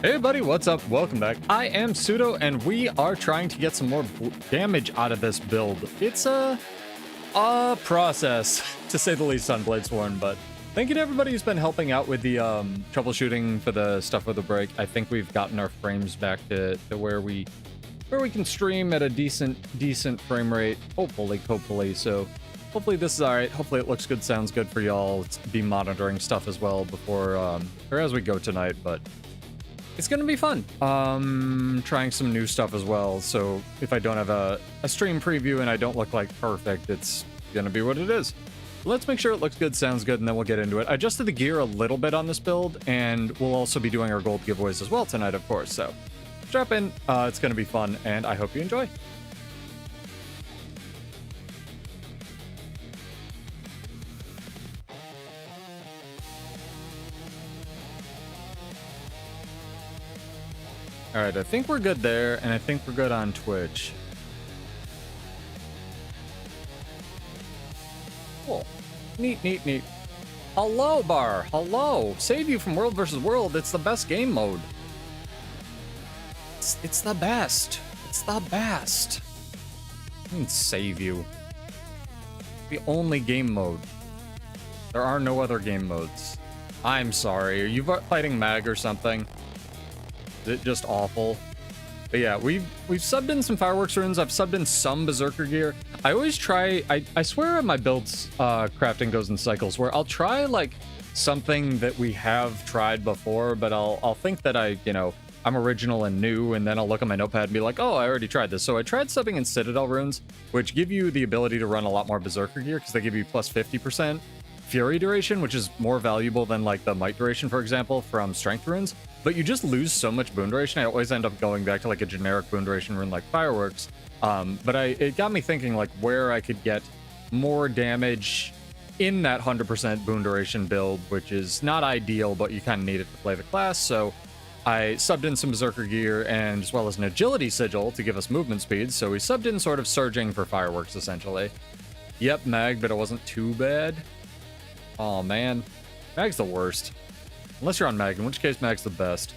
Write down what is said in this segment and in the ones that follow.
Hey everybody, what's up? Welcome back. I am Pseudo, and we are trying to get some more damage out of this build. It's a process, to say the least, on Bladesworn, but thank you to everybody who's been helping out with the troubleshooting for the stuff with the break. I think we've gotten our frames back to where we can stream at a decent frame rate, hopefully. So hopefully this is all right. Hopefully it looks good, sounds good for y'all. It's be monitoring stuff as well before or as we go tonight, but it's gonna be fun. Trying some new stuff as well, so if I don't have a stream preview and I don't look like perfect, it's gonna be what it is. Let's make sure it looks good, sounds good, and then we'll get into it. I adjusted the gear a little bit on this build, and we'll also be doing our gold giveaways as well tonight, of course, so strap in. It's gonna be fun, and I hope you enjoy. All right, I think we're good there, and I think we're good on Twitch. Cool. Neat. Hello, Bar. Hello. Save you from World versus World. It's the best game mode. It's the best. It's the best. I mean, save you. The only game mode. There are no other game modes. I'm sorry. Are you fighting Mag or something? Is it just awful? But yeah, we've subbed in some fireworks runes. I've subbed in some berserker gear. I always try, I swear my builds crafting goes in cycles where I'll try like something that we have tried before, but I'll think that I'm original and new, and then I'll look at my notepad and be like, oh, I already tried this. So I tried subbing in Citadel runes, which give you the ability to run a lot more berserker gear because they give you plus 50% fury duration, which is more valuable than like the might duration, for example, from strength runes. But you just lose so much boon duration. I always end up going back to like a generic boon duration rune like fireworks. But it got me thinking like where I could get more damage in that 100% boon duration build, which is not ideal, but you kind of need it to play the class. So I subbed in some berserker gear and as well as an agility sigil to give us movement speed. So we subbed in sort of surging for fireworks essentially. Yep, Mag, but it wasn't too bad. Oh man, Mag's the worst. Unless you're on Mag, in which case Mag's the best.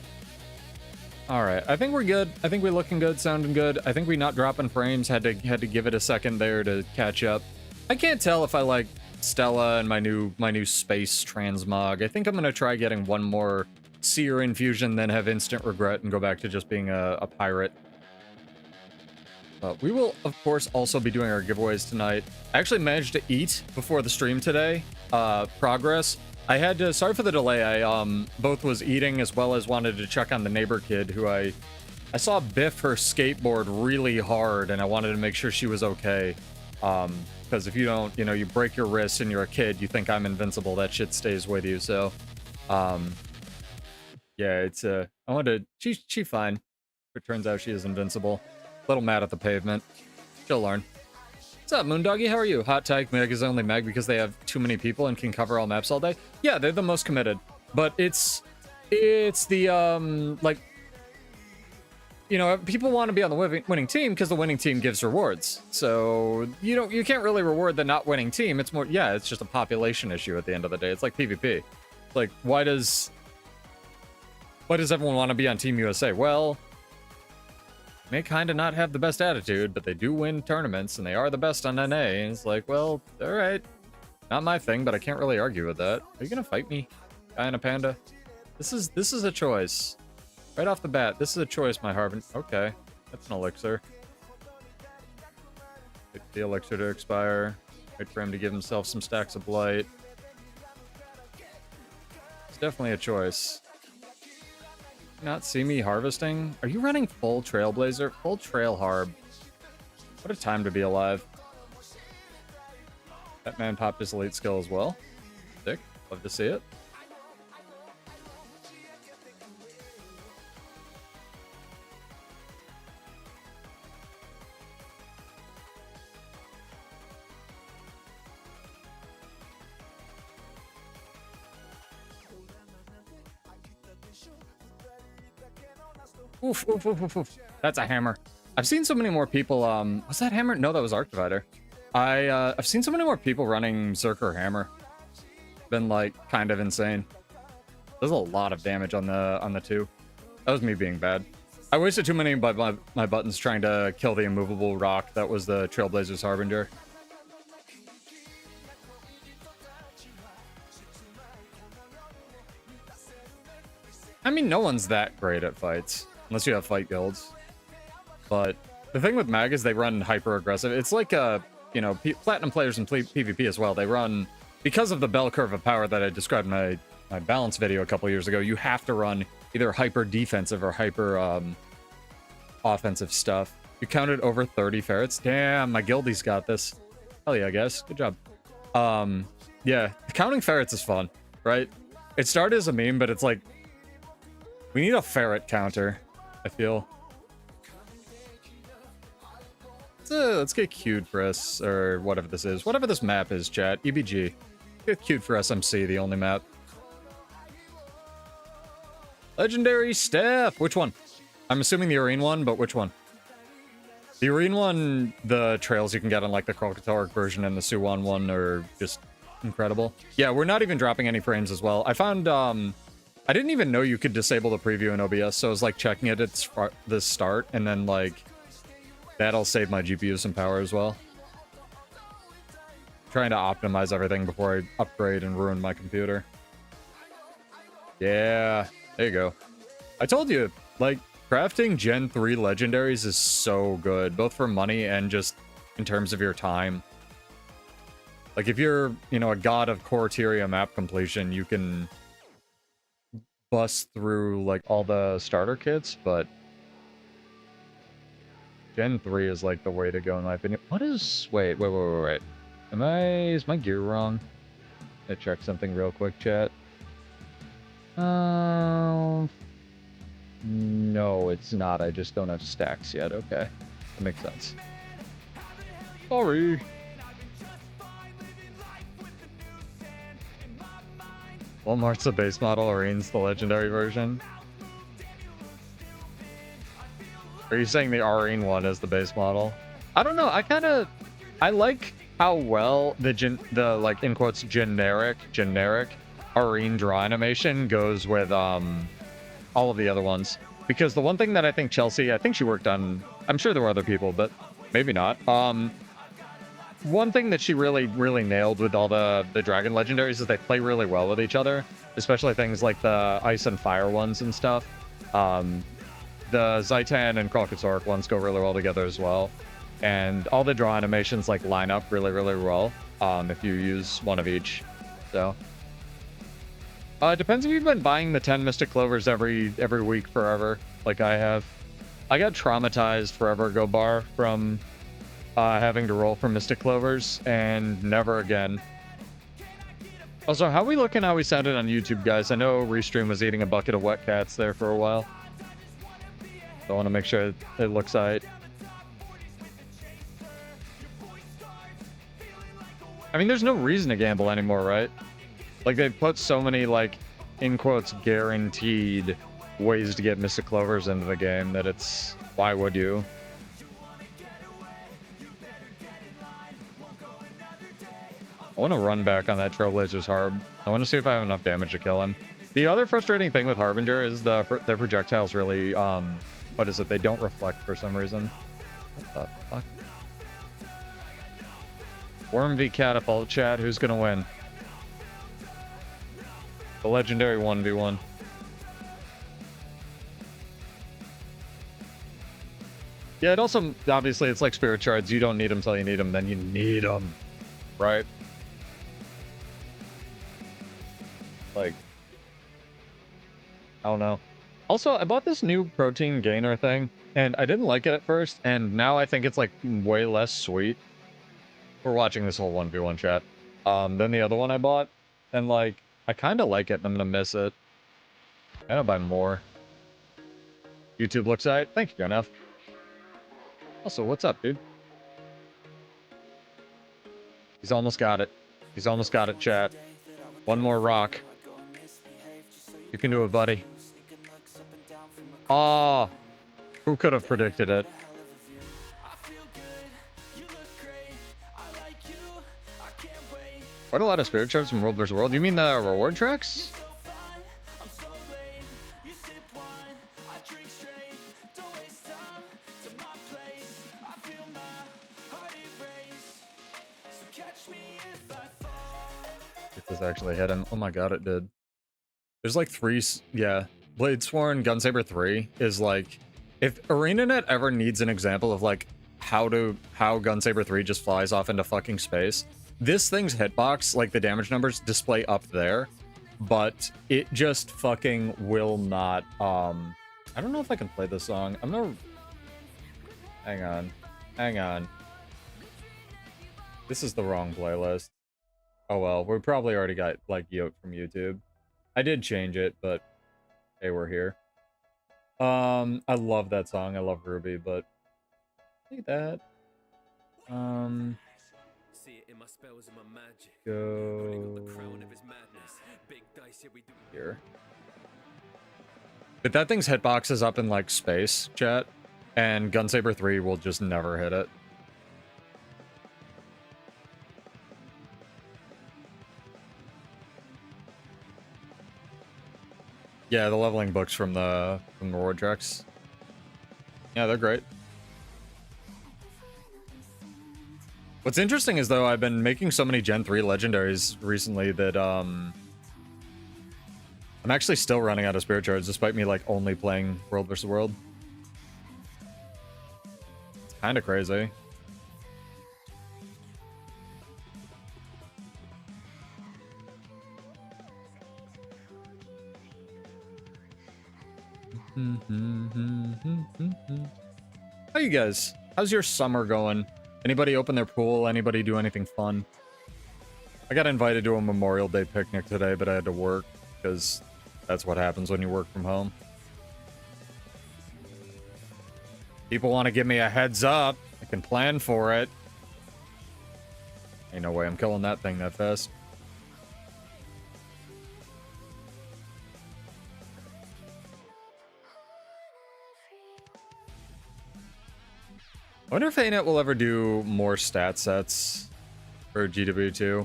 Alright, I think we're good. I think we're looking good, sounding good. I think we not dropping frames. Had to give it a second there to catch up. I can't tell if I like Stella and my new space transmog. I think I'm gonna try getting one more seer infusion, then have instant regret and go back to just being a pirate. We will, of course, also be doing our giveaways tonight. I actually managed to eat before the stream today. Progress. I had to, sorry for the delay, I both was eating as well as wanted to check on the neighbor kid who I saw biff her skateboard really hard and I wanted to make sure she was okay. Because if you don't, you break your wrist and you're a kid, you think I'm invincible, that shit stays with you, so. Yeah, it's, I wanted to, she's fine. It turns out she is invincible. A little mad at the pavement. She'll learn. What's up, Moondoggy? How are you? Hot take, Meg is only Meg because they have too many people and can cover all maps all day. Yeah, they're the most committed. But it's the, like, people want to be on the winning team because the winning team gives rewards. So, you can't really reward the not winning team. It's more, yeah, it's just a population issue at the end of the day. It's like PvP. Like, why does everyone want to be on Team USA? Well, may kind of not have the best attitude, but they do win tournaments, and they are the best on NA, and it's like, well, alright. Not my thing, but I can't really argue with that. Are you gonna fight me, guy in a panda? This is a choice. Right off the bat, this is a choice, my Harvard. Okay, that's an elixir. Wait for the elixir to expire. Wait for him to give himself some stacks of blight. It's definitely a choice. Not see me harvesting? Are you running full Trailblazer? Full Trail Harb. What a time to be alive. That man popped his elite skill as well. Sick. Love to see it. Oof. That's a hammer. I've seen so many more people, was that hammer? No, that was Arcdivider. I've seen so many more people running Zerker Hammer. Been like kind of insane. There's a lot of damage on the two. That was me being bad. I wasted too many of my buttons trying to kill the immovable rock that was the Trailblazer's Harbinger. I mean, no one's that great at fights, unless you have fight guilds. But the thing with Mag is they run hyper-aggressive. It's like, you know, Platinum players in PvP as well. They run, because of the bell curve of power that I described in my balance video a couple years ago, you have to run either hyper-defensive or hyper-offensive stuff. You counted over 30 ferrets? Damn, my guildie's got this. Hell yeah, guys. Good job. Yeah, counting ferrets is fun, right? It started as a meme, but it's like, we need a ferret counter, I feel. Let's get queued for us, or whatever this is. Whatever this map is, chat. EBG. Get queued for SMC, the only map. Legendary staff! Which one? I'm assuming the Arene one, but which one? The Arene one, the trails you can get on like the Kralkatork version and the Suwon one are just incredible. Yeah, we're not even dropping any frames as well. I found, I didn't even know you could disable the preview in OBS, so I was like checking it at the start, and then like, that'll save my GPU some power as well. Trying to optimize everything before I upgrade and ruin my computer. Yeah, there you go. I told you, like, crafting Gen 3 legendaries is so good, both for money and just in terms of your time. Like, if you're, you know, a god of core Tyria map completion, you can bust through, like, all the starter kits, but Gen 3 is, like, the way to go, in my opinion. What is... Wait. Is my gear wrong? Let me check something real quick, chat. No, it's not. I just don't have stacks yet. Okay. That makes sense. Sorry. Walmart's the base model, Arene's the legendary version. Are you saying the Arene one is the base model? I don't know. I like how well the like in quotes generic Arene draw animation goes with all of the other ones. Because the one thing that I think Chelsea, I think she worked on, I'm sure there were other people, but maybe not. One thing that she really nailed with all the dragon legendaries is they play really well with each other, especially things like the ice and fire ones and stuff. The Zaitan and Kralkatork ones go really well together as well. And all the draw animations like line up really well if you use one of each. So it depends if you've been buying the 10 Mystic Clovers every week forever, like I have. I got traumatized forever ago, Bar, from having to roll for Mystic Clovers, and never again. Also, how we looking, how we sounded on YouTube, guys? I know Restream was eating a bucket of wet cats there for a while. So I want to make sure it looks alright. I mean, there's no reason to gamble anymore, right? Like, they've put so many, like, in quotes, guaranteed ways to get Mystic Clovers into the game that it's... Why would you? I want to run back on that Trailblazer's Harb. I want to see if I have enough damage to kill him. The other frustrating thing with Harbinger is their projectiles really, what is it? They don't reflect for some reason. What the fuck? Worm v Catapult, chat. Who's gonna win? The legendary 1v1. Yeah, it also, obviously, it's like Spirit Shards. You don't need them till you need them, then you need them. Right? Like, I don't know. Also, I bought this new protein gainer thing, and I didn't like it at first, and now I think it's, like, way less sweet. We're watching this whole 1v1 chat. Than the other one I bought, and, like, I kind of like it, and I'm gonna miss it. I'm gonna buy more. YouTube looks alright. Thank you, Gunf. Also, what's up, dude? He's almost got it. He's almost got it, chat. One more rock. You can do it, buddy. Ah, who could have predicted it? Quite a lot of spirit shards from World vs. World. You mean the reward tracks? If this actually hit him. Oh my god, it did. There's like three... Yeah. Bladesworn Gunsaber 3 is like... If ArenaNet ever needs an example of like how Gunsaber 3 just flies off into fucking space, this thing's hitbox, like the damage numbers, display up there, but it just fucking will not... I don't know if I can play this song. I'm gonna... Hang on. Hang on. This is the wrong playlist. Oh well, we probably already got, like, yoked from YouTube. I did change it, but... Hey, we're here. I love that song. I love Ruby, but... Look at that. Go... Here. But that thing's hitbox is up in, like, space, chat. And Gunsaber 3 will just never hit it. Yeah, the leveling books from the reward tracks. Yeah, they're great. What's interesting is, though, I've been making so many Gen 3 legendaries recently that, I'm actually still running out of spirit shards, despite me, like, only playing World vs. World. It's kind of crazy. How you guys? How's your summer going? Anybody open their pool? Anybody do anything fun? I got invited to a Memorial Day picnic today, but I had to work, because that's what happens when you work from home. People want to give me a heads up. I can plan for it. Ain't no way I'm killing that thing that fast. I wonder if ANET will ever do more stat sets for GW2.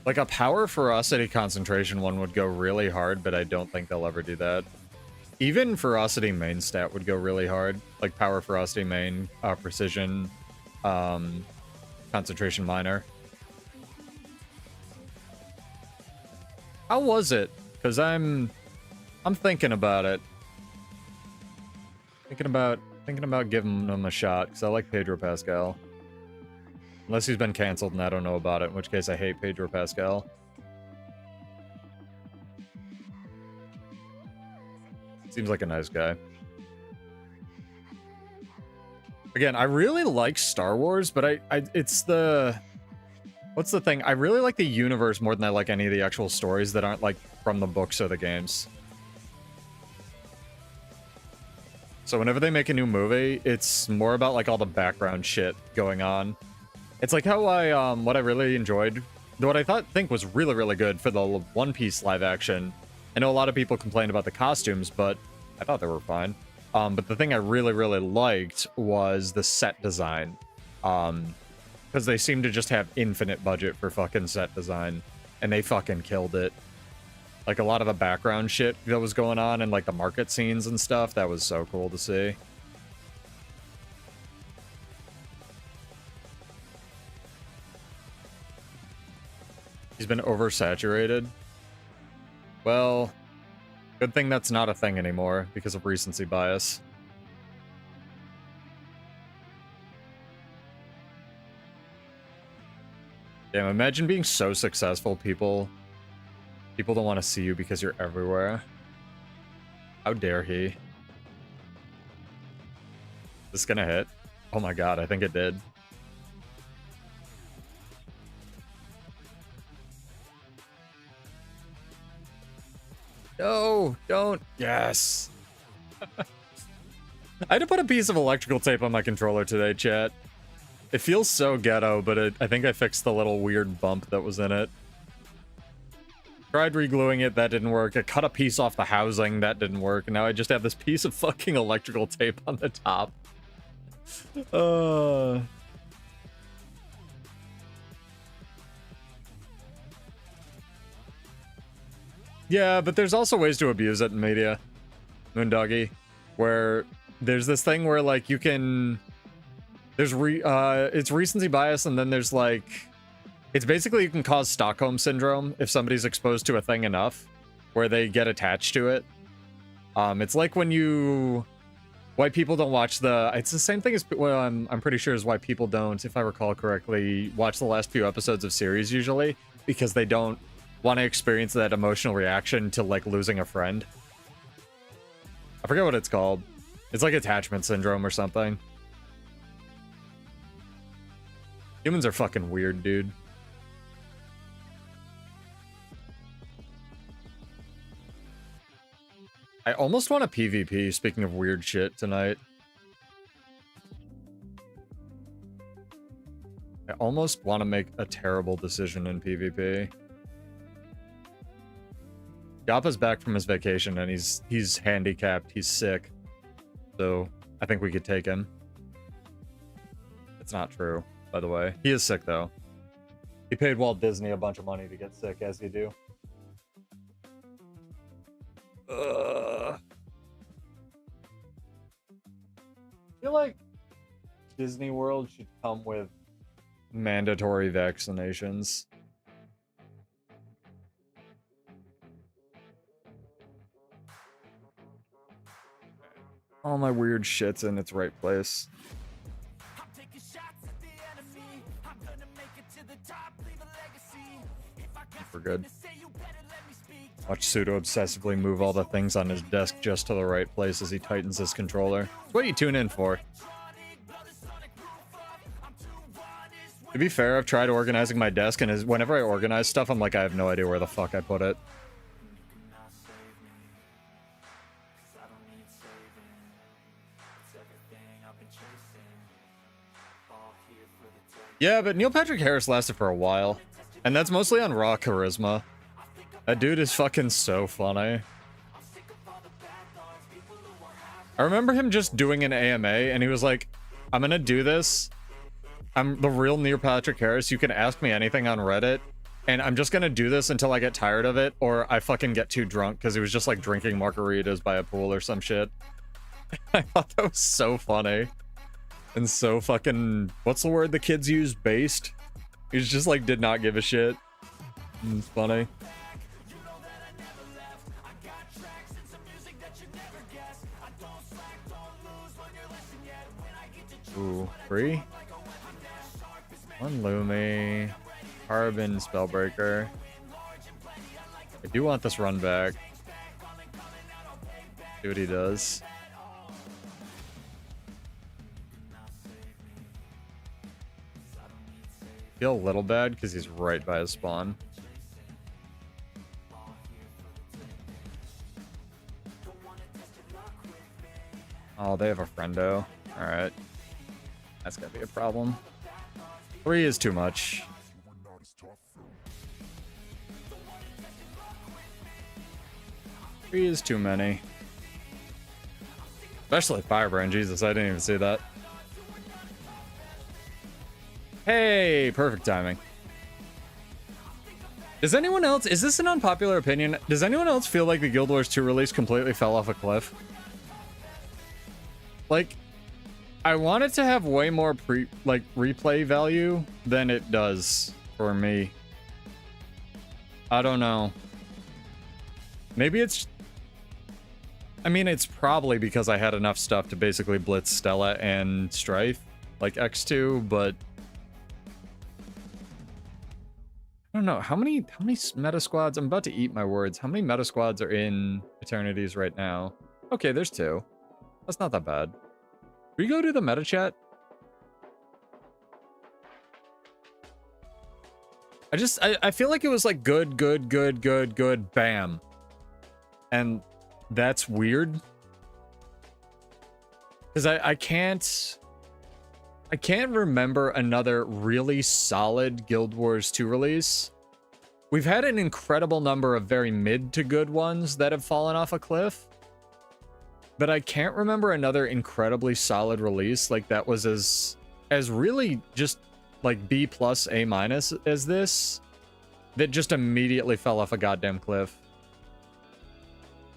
Like a power ferocity concentration one would go really hard, but I don't think they'll ever do that. Even ferocity main stat would go really hard. Like power ferocity main, precision, concentration minor. How was it? Because I'm thinking about it. Thinking about giving him a shot, because I like Pedro Pascal. Unless he's been canceled and I don't know about it, in which case I hate Pedro Pascal. Seems like a nice guy. Again, I really like Star Wars, but it's the... What's the thing? I really like the universe more than I like any of the actual stories that aren't, like, from the books or the games. So whenever they make a new movie, it's more about, like, all the background shit going on. It's like how what I really enjoyed, what I think was really, really good for the One Piece live action. I know a lot of people complained about the costumes, but I thought they were fine. But the thing I really, really liked was the set design. Because they seem to just have infinite budget for fucking set design. And they fucking killed it. Like, a lot of the background shit that was going on and, like, the market scenes and stuff, that was so cool to see. He's been oversaturated. Well, good thing that's not a thing anymore because of recency bias. Damn, imagine being so successful, people don't want to see you because you're everywhere. How dare he? Is this gonna hit? Oh my god, I think it did. No, don't. Yes. I had to put a piece of electrical tape on my controller today, chat. It feels so ghetto, but I think I fixed the little weird bump that was in it. Tried re-gluing it, that didn't work. I cut a piece off the housing, that didn't work. And now I just have this piece of fucking electrical tape on the top. Yeah, but there's also ways to abuse it in media, Moondoggy, where there's this thing where, like, you can... There's it's recency bias, and then there's like, it's basically you can cause Stockholm syndrome if somebody's exposed to a thing enough, where they get attached to it. It's like when white people don't watch it's the same thing as, well, I'm pretty sure is why people don't, if I recall correctly, watch the last few episodes of series usually, because they don't want to experience that emotional reaction to like losing a friend. I forget what it's called. It's like attachment syndrome or something. Humans are fucking weird, dude. I almost want a PvP, speaking of weird shit, tonight. I almost want to make a terrible decision in PvP. Joppa's back from his vacation, and he's handicapped. He's sick. So, I think we could take him. It's not true, by the way. He is sick, though. He paid Walt Disney a bunch of money to get sick, as you do. I feel like Disney World should come with mandatory vaccinations. All my weird shit's in its right place. We're good. Watch Pseudo obsessively move all the things on his desk just to the right place as he tightens his controller. It's what you tune in for. To be fair, I've tried organizing my desk, and whenever I organize stuff, I'm like, I have no idea where the fuck I put it. Yeah, but Neil Patrick Harris lasted for a while. And that's mostly on raw charisma. That dude is fucking so funny. I remember him just doing an AMA, and he was like, I'm gonna do this. I'm the real Neil Patrick Harris. You can ask me anything on Reddit. And I'm just gonna do this until I get tired of it, or I fucking get too drunk, because he was just like drinking margaritas by a pool or some shit. I thought that was so funny. And so fucking, what's the word the kids use? Based? He just like did not give a shit. It's funny. Ooh, free? One Lumi. Carbon Spellbreaker. I do want this run back. See what he does. Feel a little bad because he's right by his spawn. Oh, they have a friendo. Alright. That's gotta be a problem. 3 is too much. Three is too many. Especially Firebrand, Jesus, I didn't even see that. Hey, perfect timing. Does anyone else, is this an unpopular opinion? Does anyone else feel like the Guild Wars 2 release completely fell off a cliff? Like, I want it to have way more replay value than it does for me. I don't know. Maybe it's, I mean, it's probably because I had enough stuff to basically blitz Stella and Strife, like X2, but I don't know. How many meta squads? I'm about to eat my words. How many meta squads are in Eternities right now? Okay, there's 2. That's not that bad. We go to the meta chat. I feel like it was like good, bam. And that's weird. Because I can't remember another really solid Guild Wars 2 release. We've had an incredible number of very mid to good ones that have fallen off a cliff. But I can't remember another incredibly solid release like that was as really just like B+, A- as this, that just immediately fell off a goddamn cliff.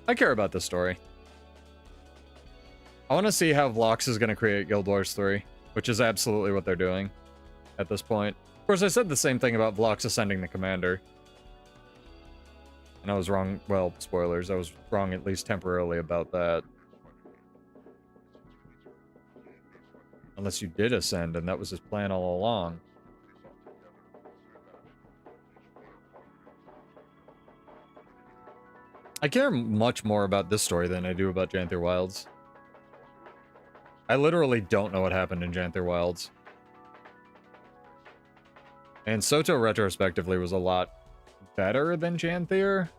I care about this story. I want to see how Vlox is going to create Guild Wars 3. which is absolutely what they're doing at this point. Of course, I said the same thing about Vlox ascending the commander. And I was wrong. Well, spoilers. I was wrong at least temporarily about that. Unless you did ascend, and that was his plan all along. I care much more about this story than I do about Janther Wilds. I literally don't know what happened in Janther Wilds. And Soto retrospectively was a lot better than Janther.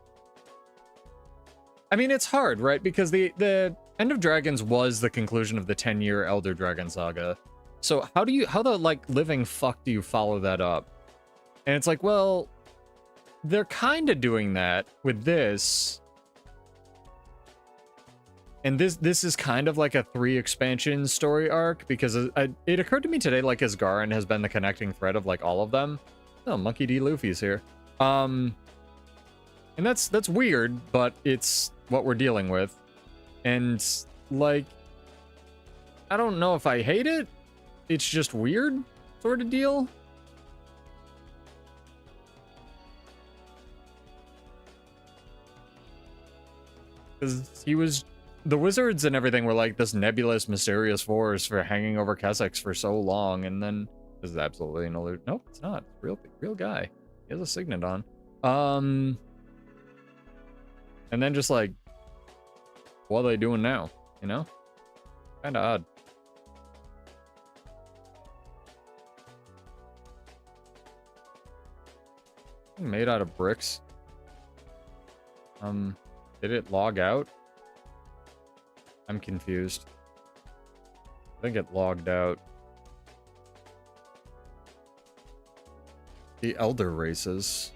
I mean, it's hard, right? Because the End of Dragons was the conclusion of the 10-year Elder Dragon saga. So how the, like, living fuck do you follow that up? And it's like, well, they're kind of doing that with this. And this is kind of like a 3 expansion story arc, because it occurred to me today, like, Asgarin has been the connecting thread of, like, all of them. Oh, Monkey D. Luffy's here. And that's weird, but it's what we're dealing with. And, like, I don't know if I hate it. It's just weird sort of deal. Because the wizards and everything were like this nebulous, mysterious force for hanging over Kessex for so long, and then this is absolutely an illusion. Nope, it's not. Real guy. He has a signet on. And then just like, what are they doing now? You know? Kind of odd. Made out of bricks. Did it log out? I'm confused. I think it logged out. The Elder races.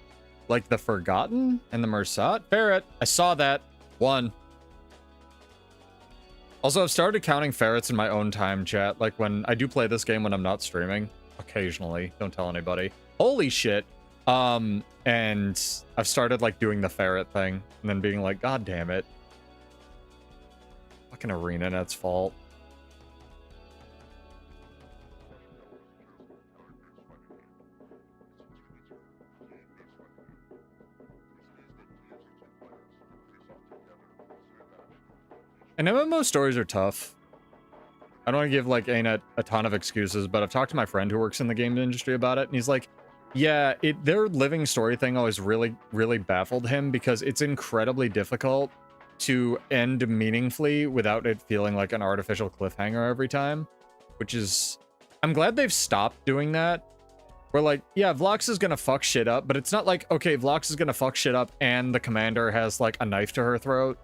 Like the Forgotten and the Mersat? Ferret! I saw that. 1. Also, I've started counting ferrets in my own time, chat. Like, when I do play this game when I'm not streaming. Occasionally. Don't tell anybody. Holy shit! And I've started, like, doing the ferret thing. And then being like, God damn it. Fucking ArenaNet's fault. And MMO stories are tough. I don't want to give, like, Anet a ton of excuses, but I've talked to my friend who works in the game industry about it, and he's like, yeah, their living story thing always really, really baffled him, because it's incredibly difficult to end meaningfully without it feeling like an artificial cliffhanger every time, which is... I'm glad they've stopped doing that. Where, like, yeah, Vlox is gonna fuck shit up, but it's not like, okay, Vlox is gonna fuck shit up and the commander has, like, a knife to her throat,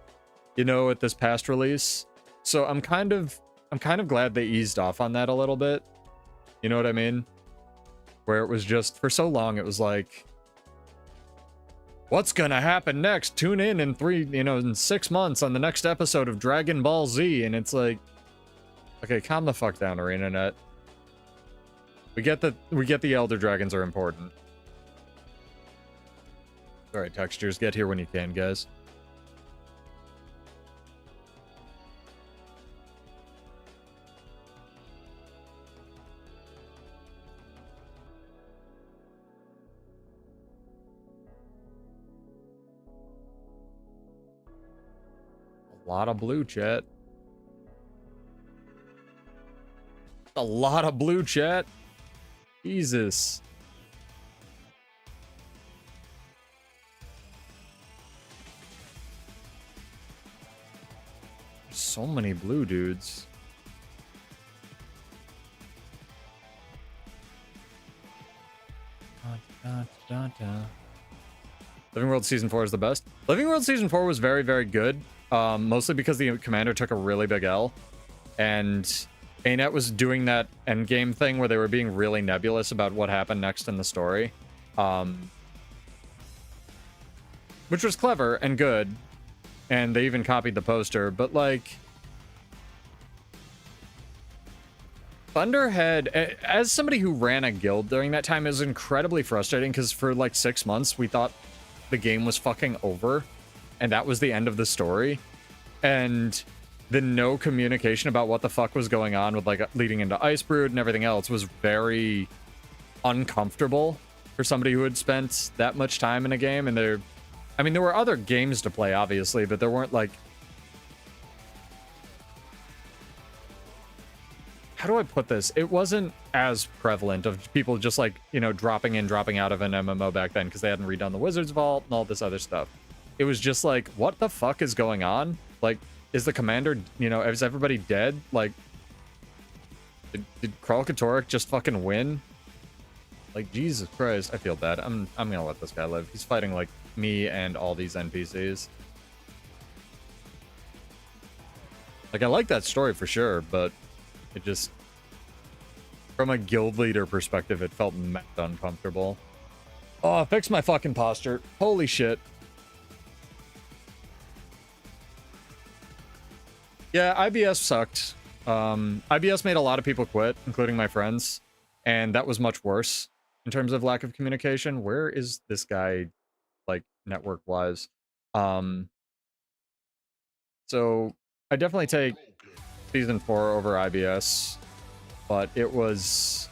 you know, at this past release. So I'm kind of glad they eased off on that a little bit. You know what I mean? Where it was just, for so long, it was like, what's gonna happen next? Tune in in 6 months on the next episode of Dragon Ball Z. And it's like, okay, calm the fuck down, ArenaNet. We get the Elder Dragons are important. Alright, textures, get here when you can, guys. A lot of blue, chat. A lot of blue, chat. Jesus. There's so many blue dudes. Living World Season 4 is the best. Living World Season 4 was very, very good. Mostly because the commander took a really big L. And Anet was doing that endgame thing where they were being really nebulous about what happened next in the story. Which was clever and good. And they even copied the poster. But, like... Thunderhead, as somebody who ran a guild during that time, is incredibly frustrating because for, like, 6 months, we thought the game was fucking over. And that was the end of the story. And the no communication about what the fuck was going on with, like, leading into Icebrood and everything else was very uncomfortable for somebody who had spent that much time in a game. And there were other games to play, obviously, but there weren't, like, how do I put this? It wasn't as prevalent of people just, like, you know, dropping in, dropping out of an MMO back then because they hadn't redone the Wizard's Vault and all this other stuff. It was just like, what the fuck is going on? Like, is the commander, you know, is everybody dead? Like, did Kralkatorrik just fucking win? Like, Jesus Christ, I feel bad. I'm gonna let this guy live. He's fighting, like, me and all these NPCs. Like, I like that story for sure, but it just, from a guild leader perspective, it felt mad uncomfortable. Oh, fix my fucking posture. Holy shit. Yeah, IBS sucked. IBS made a lot of people quit, including my friends, and that was much worse in terms of lack of communication. Where is this guy, like, network-wise? So I definitely take Season 4 over IBS, but it was...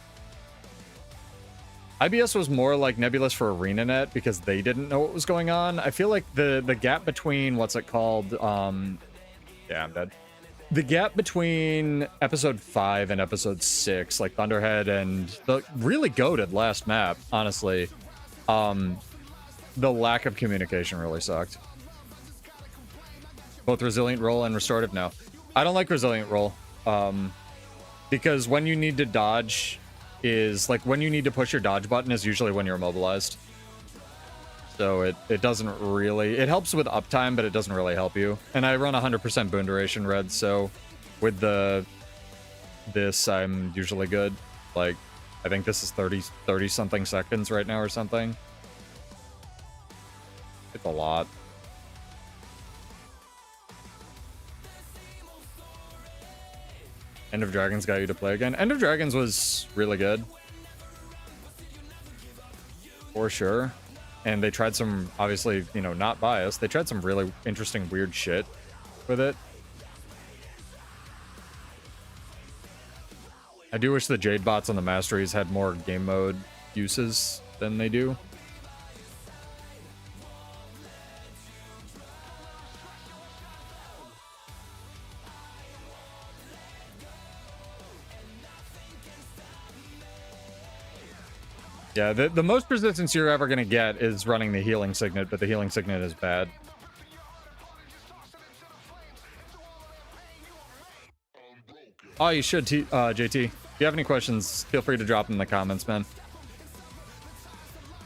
IBS was more like Nebulous for ArenaNet because they didn't know what was going on. I feel like the gap between, what's it called? Yeah, I'm dead. The gap between episode 5 and episode 6, like Thunderhead and the really goated last map, honestly, the lack of communication really sucked. Both Resilient Roll and Restorative, no. I don't like Resilient Roll, because when you need to dodge is, like, when you need to push your dodge button is usually when you're immobilized. So it doesn't really... It helps with uptime, but it doesn't really help you. And I run 100% boon duration red, so with this, I'm usually good. Like, I think this is 30-something seconds right now or something. It's a lot. End of Dragons got you to play again. End of Dragons was really good. For sure. And they tried some, obviously, you know, not biased. They tried some really interesting, weird shit with it. I do wish the Jade bots on the Masteries had more game mode uses than they do. Yeah, the most resistance you're ever going to get is running the Healing Signet, but the Healing Signet is bad. Oh, you should, JT. If you have any questions, feel free to drop them in the comments, man.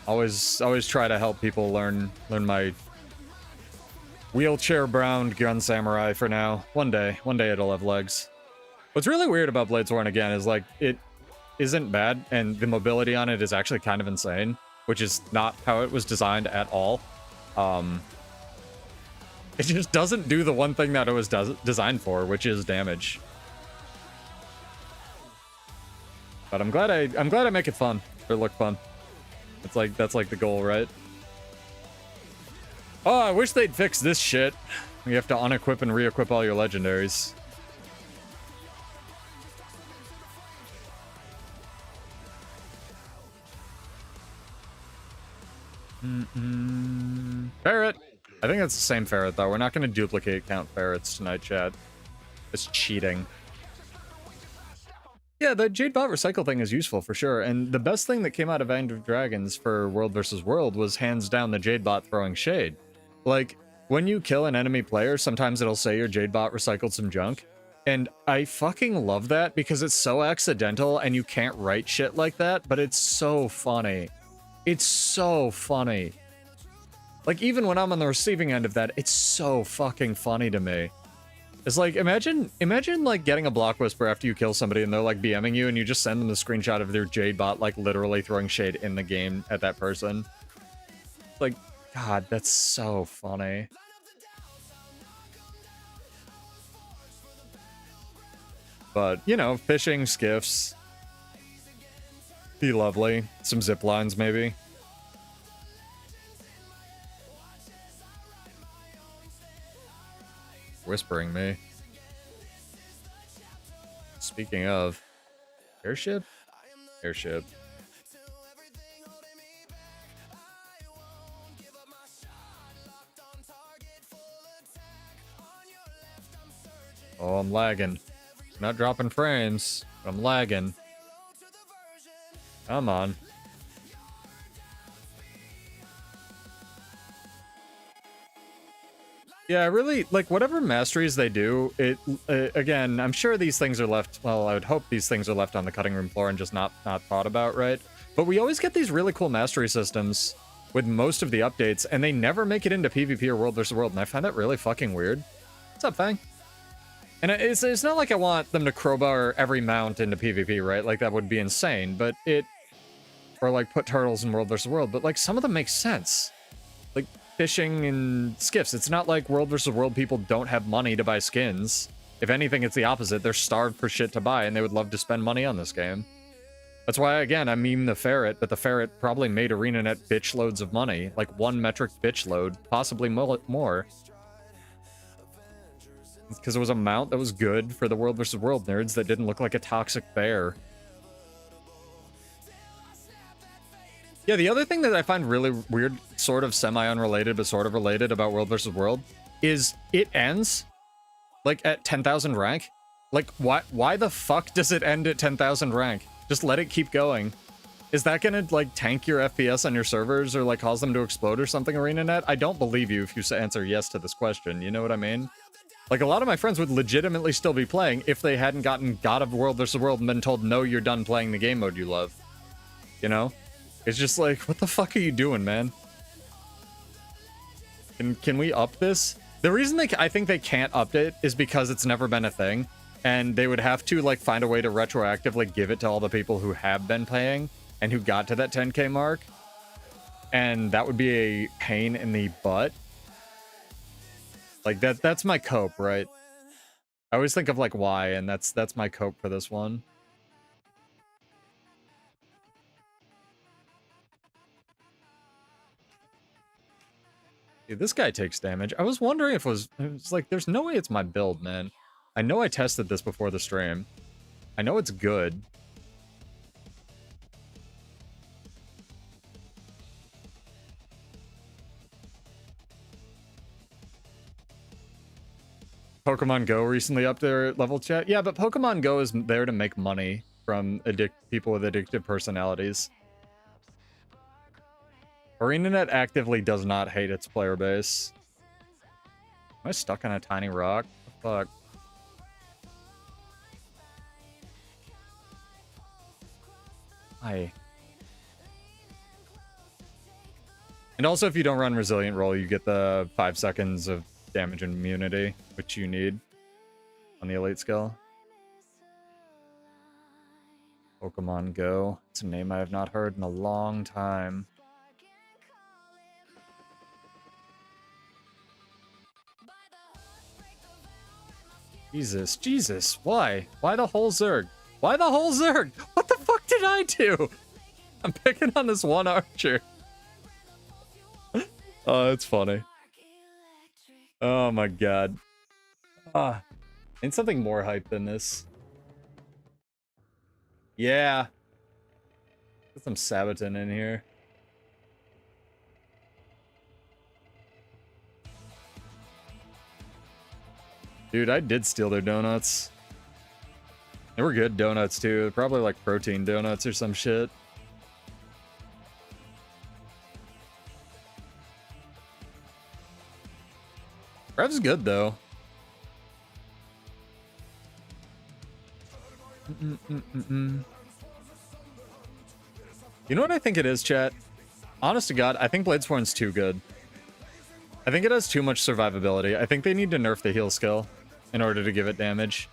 Always try to help people learn my wheelchair-browned gun samurai for now. One day it'll have legs. What's really weird about Bladesworn, again, is, like, it isn't bad, and the mobility on it is actually kind of insane, which is not how it was designed at all. It just doesn't do the one thing that it was designed for, which is damage. But I'm glad I make it fun, or look fun. It's like, that's like the goal, right? Oh, I wish they'd fix this shit. You have to unequip and re-equip all your legendaries. Ferret! I think that's the same ferret, though. We're not going to duplicate count ferrets tonight, chat. It's cheating. Yeah, the Jade Bot recycle thing is useful, for sure. And the best thing that came out of End of Dragons for World vs. World was hands down the Jade Bot throwing shade. Like, when you kill an enemy player, sometimes it'll say your Jade Bot recycled some junk. And I fucking love that because it's so accidental and you can't write shit like that, but it's so funny. It's so funny. Like, even when I'm on the receiving end of that, it's so fucking funny to me. It's like, imagine like getting a block whisper after you kill somebody and they're like BMing you and you just send them the screenshot of their Jade Bot like literally throwing shade in the game at that person. Like, God, that's so funny. But, you know, fishing, skiffs. Be lovely. Some zip lines, maybe. Whispering me. Speaking of airship, airship. Oh, I'm lagging. Not dropping frames, but I'm lagging. Come on. Yeah, really, like, whatever masteries they do, again, I'm sure these things are left, well, I would hope these things are left on the cutting room floor and just not thought about, right? But we always get these really cool mastery systems with most of the updates, and they never make it into PvP or World vs. World, and I find that really fucking weird. What's up, Fang? And it's not like I want them to crowbar every mount into PvP, right? Like, that would be insane, but or, like, put turtles in World vs. World, but, like, some of them make sense. Like, fishing and skiffs. It's not like World vs. World people don't have money to buy skins. If anything, it's the opposite. They're starved for shit to buy, and they would love to spend money on this game. That's why, again, I meme the ferret, but the ferret probably made ArenaNet bitch loads of money. Like 1 metric bitch load, possibly more. Because it was a mount that was good for the World vs. World nerds that didn't look like a toxic bear. Yeah, the other thing that I find really weird, sort of semi-unrelated, but sort of related about World vs. World, is it ends, like, at 10,000 rank. Like, why the fuck does it end at 10,000 rank? Just let it keep going. Is that gonna, like, tank your FPS on your servers, or, like, cause them to explode or something, ArenaNet? I don't believe you if you answer yes to this question, you know what I mean? Like, a lot of my friends would legitimately still be playing if they hadn't gotten God of World vs. World and been told, no, you're done playing the game mode you love. You know? It's just like, what the fuck are you doing, man? Can we up this? The reason I think they can't update is because it's never been a thing. And they would have to, like, find a way to retroactively give it to all the people who have been playing and who got to that 10K mark. And that would be a pain in the butt. Like, that's my cope, right? I always think of, like, why, and that's my cope for this one. Dude, this guy takes damage. I was wondering if it was like, there's no way it's my build, man. I know I tested this before the stream. I know it's good. Pokemon Go recently upped their level chat. Yeah, but Pokemon Go is there to make money from people with addictive personalities. ArenaNet actively does not hate its player base. Am I stuck on a tiny rock? What the fuck? Hi. And also, if you don't run Resilient Roll, you get the 5 seconds of damage and immunity, which you need on the elite skill. Pokemon Go. It's a name I have not heard in a long time. Jesus, why? Why the whole Zerg? Why the whole Zerg? What the fuck did I do? I'm picking on this one archer. Oh, it's funny. Oh my god. And something more hype than this. Yeah. Get some Sabaton in here. Dude, I did steal their donuts. They were good donuts, too. They're probably like protein donuts or some shit. Rev's good, though. You know what I think it is, chat? Honest to God, I think Bladesworn's too good. I think it has too much survivability. I think they need to nerf the heal skill in order to give it damage.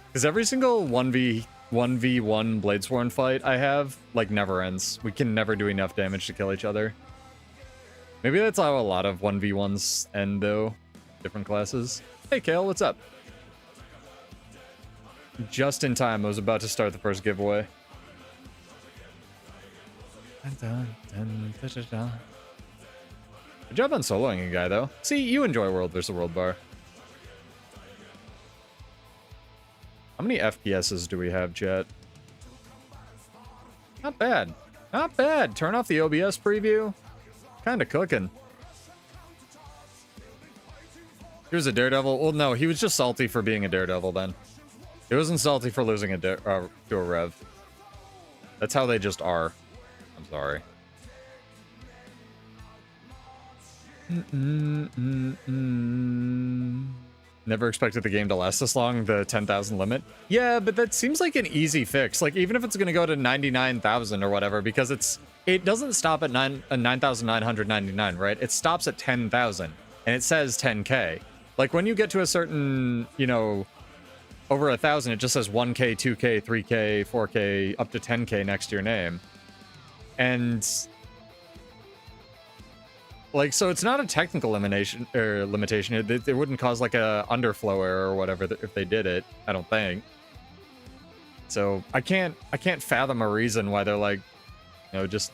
Because every single 1v1 Bladesworn fight I have, like, never ends. We can never do enough damage to kill each other. Maybe that's how a lot of 1v1s end, though. Different classes. Hey, Kale, what's up? Just in time, I was about to start the first giveaway. Good job on soloing a guy, though. See, you enjoy World vs. World Bar. How many FPSs do we have, chat? Not bad. Not bad. Turn off the OBS preview. Kind of cooking. He was a Daredevil. Well, no, he was just salty for being a Daredevil then. He wasn't salty for losing a to a Rev. That's how they just are. I'm sorry. Never expected the game to last this long, the 10,000 limit. Yeah, but that seems like an easy fix. Like, even if it's going to go to 99,000 or whatever, because it doesn't stop at 9,999, right? It stops at 10,000, and it says 10K. Like, when you get to a certain, you know, over 1,000, it just says 1K, 2K, 3K, 4K, up to 10K next to your name. And like, so it's not a technical limitation. It wouldn't cause like a underflow error or whatever if they did it. I don't think. So I can't fathom a reason why they're like, you know, just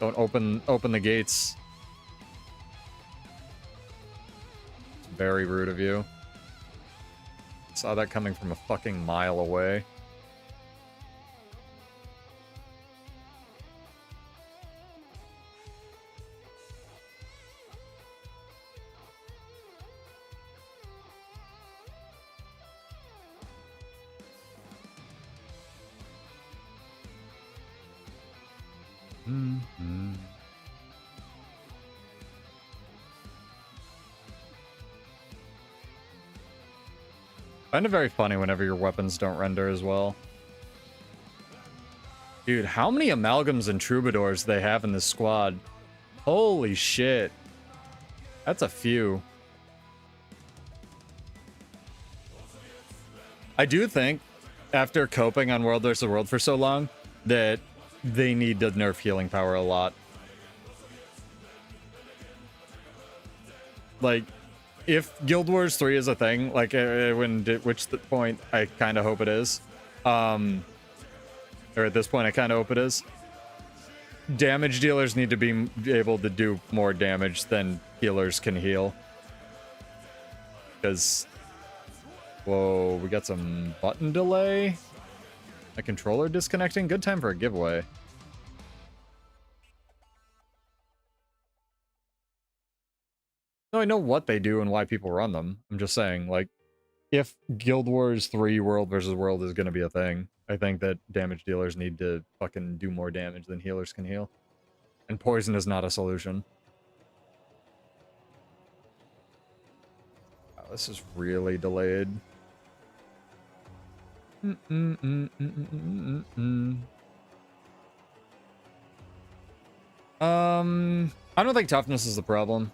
don't open the gates. It's very rude of you. Saw that coming from a fucking mile away. Find it very funny whenever your weapons don't render as well. Dude, how many amalgams and troubadours they have in this squad? Holy shit. That's a few. I do think, after coping on World vs. World for so long, that they need to nerf healing power a lot. Like, if Guild Wars 3 is a thing, like, which point I kind of hope it is, or at this point I kind of hope it is, damage dealers need to be able to do more damage than healers can heal. Because, whoa, we got some button delay. A controller disconnecting. Good time for a giveaway. No, I know what they do and why people run them. I'm just saying, like, if Guild Wars 3 World vs. World is going to be a thing, I think that damage dealers need to fucking do more damage than healers can heal. And poison is not a solution. Wow, this is really delayed. I don't think toughness is the problem.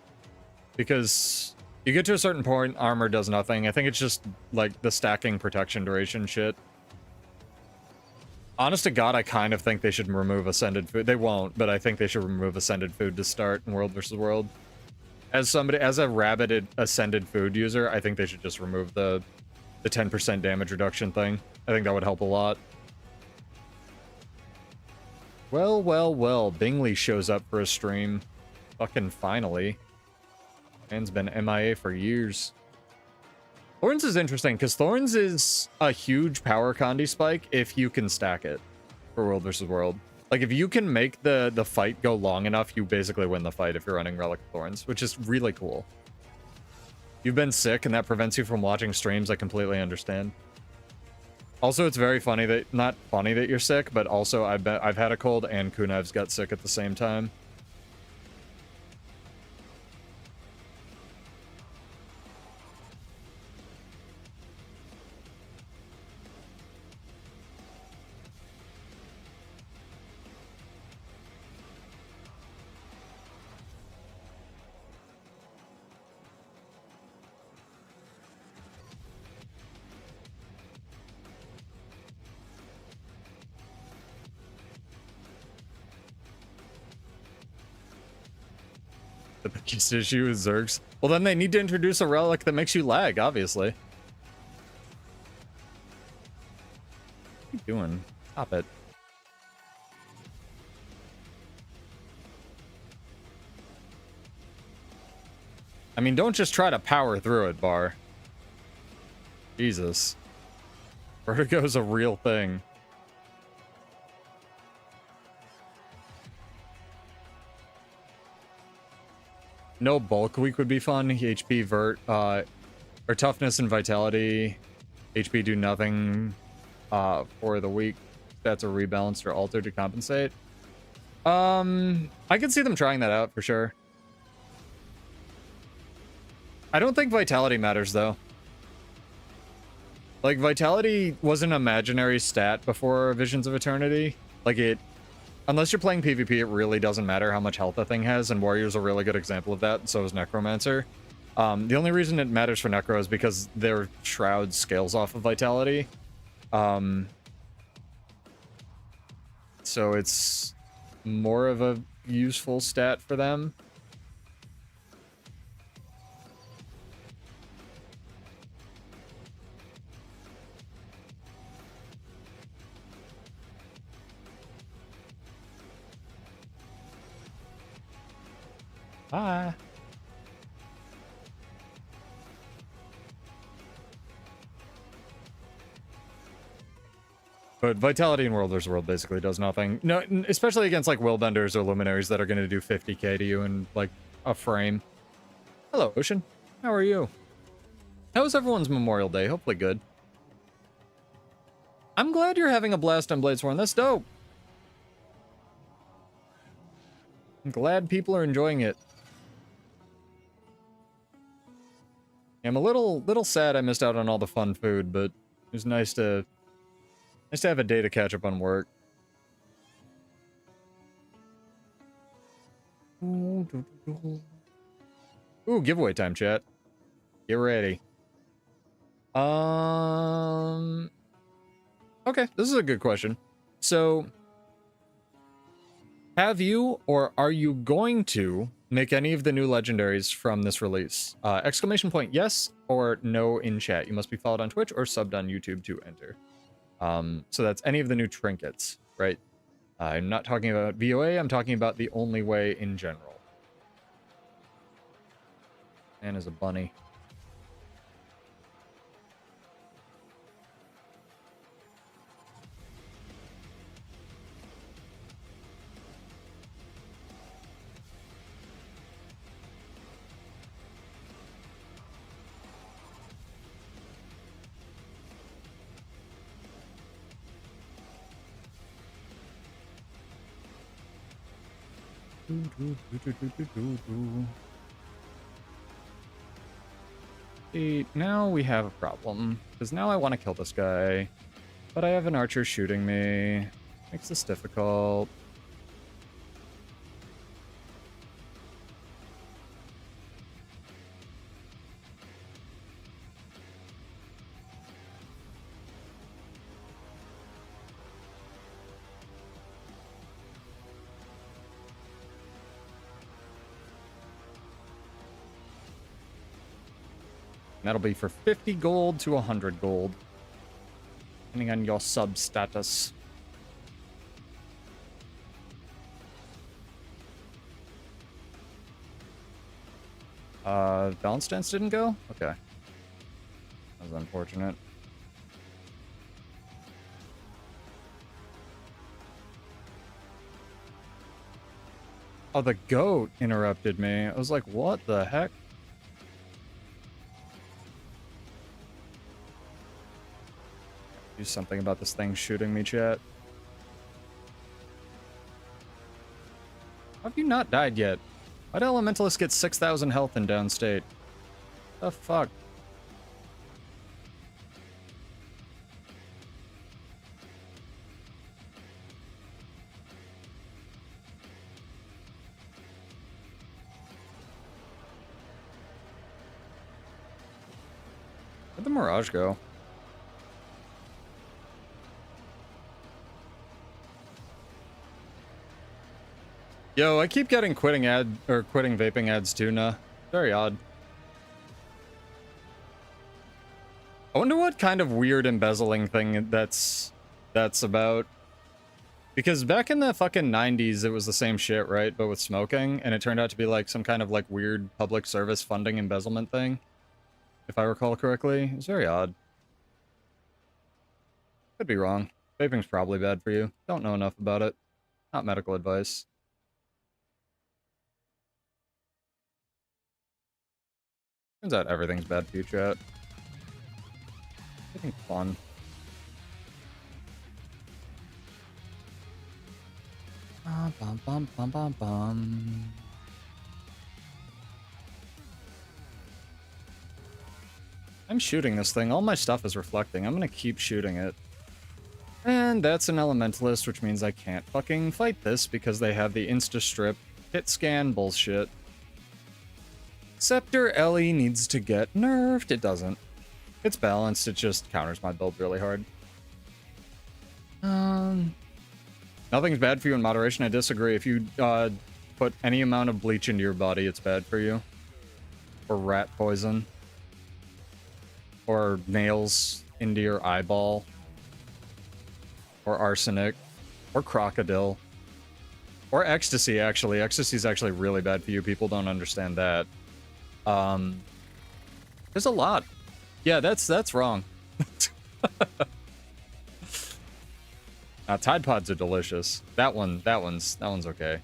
Because you get to a certain point, armor does nothing. I think it's just, like, the stacking protection duration shit. Honest to God, I kind of think they should remove Ascended Food. They won't, but I think they should remove Ascended Food to start in World vs. World. As a rabbited Ascended Food user, I think they should just remove the 10% damage reduction thing. I think that would help a lot. Well, well, well. Bingley shows up for a stream. Fucking finally. Man's been MIA for years. Thorns is interesting, because Thorns is a huge power condi spike if you can stack it for World vs. World. Like, if you can make the fight go long enough, you basically win the fight if you're running Relic of Thorns, which is really cool. You've been sick, and that prevents you from watching streams, I completely understand. Also, it's very funny that... Not funny that you're sick, but also I've had a cold, and Kuniv's got sick at the same time. The biggest issue is Zergs. Well, then they need to introduce a relic that makes you lag, obviously. What are you doing? Stop it. I mean, don't just try to power through it, Bar. Jesus. Vertigo's a real thing. No bulk week would be fun. HP, vert, or toughness and vitality. HP do nothing for the week. Stats are rebalanced or altered to compensate. I could see them trying that out for sure. I don't think vitality matters though. Like, vitality was an imaginary stat before Visions of Eternity. Like, unless you're playing PvP, it really doesn't matter how much health a thing has, and Warrior's a really good example of that, and so is Necromancer. The only reason it matters for Necro is because their Shroud scales off of vitality. So it's more of a useful stat for them. Bye. But vitality in World vs. World basically does nothing. No, especially against like Willbenders or Luminaries that are going to do 50k to you in like a frame. Hello, Ocean. How are you? How was everyone's Memorial Day? Hopefully good. I'm glad you're having a blast on Bladesworn. That's dope. I'm glad people are enjoying it. I'm a little sad I missed out on all the fun food, but it was nice to have a day to catch up on work. Ooh, giveaway time, chat. Get ready. Okay, this is a good question. So, have you or are you going to make any of the new legendaries from this release? Exclamation point yes or no in chat. You must be followed on Twitch or subbed on YouTube to enter. So that's any of the new trinkets, right? I'm not talking about VOA, I'm talking about the only way in general. Man is a bunny. See, now we have a problem. Because now I want to kill this guy. But I have an archer shooting me. Makes this difficult. That'll be for 50 gold to 100 gold, depending on your sub status. Balance stance didn't go? Okay. That was unfortunate. Oh, the goat interrupted me. I was like, what the heck? Do something about this thing shooting me, chat. How have you not died yet? Why do elementalists get 6,000 health in downstate? The fuck? Where'd the Mirage go? Yo, I keep getting quitting vaping ads too, nah. Very odd. I wonder what kind of weird embezzling thing that's about. Because back in the fucking 90s, it was the same shit, right? But with smoking, and it turned out to be like some kind of like weird public service funding embezzlement thing. If I recall correctly. It was very odd. Could be wrong. Vaping's probably bad for you. Don't know enough about it. Not medical advice. Turns out everything's bad for you, chat. Vaping's fun. Bum, bum, bum, bum, bum. I'm shooting this thing. All my stuff is reflecting. I'm gonna keep shooting it. And that's an elementalist, which means I can't fucking fight this because they have the insta-strip hit scan bullshit. Scepter Ellie needs to get nerfed. It doesn't. It's balanced. It just counters my build really hard. Nothing's bad for you in moderation. I disagree. If you put any amount of bleach into your body, it's bad for you. Or rat poison. Or nails into your eyeball. Or arsenic. Or crocodile. Or ecstasy, actually. Ecstasy is actually really bad for you. People don't understand that. There's a lot. Yeah, that's wrong. Tide Pods are delicious. That one's okay.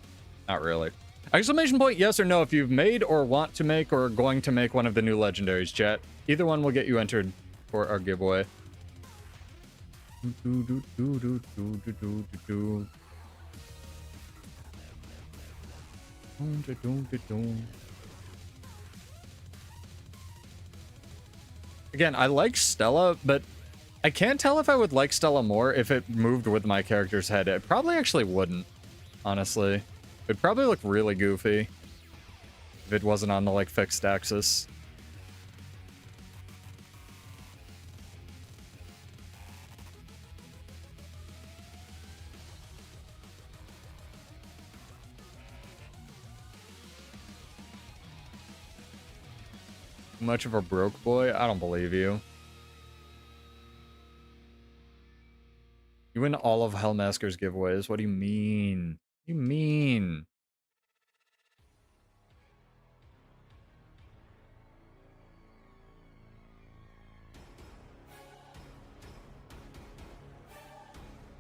Not really. Exclamation point, yes or no, if you've made or want to make or are going to make one of the new legendaries, chat. Either one will get you entered for our giveaway. Again, I like Stella, but I can't tell if I would like Stella more if it moved with my character's head. It probably actually wouldn't, honestly. It'd probably look really goofy if it wasn't on the, like, fixed axis. Much of a broke boy? I don't believe you. You win all of Hellmasker's giveaways. What do you mean? What do you mean?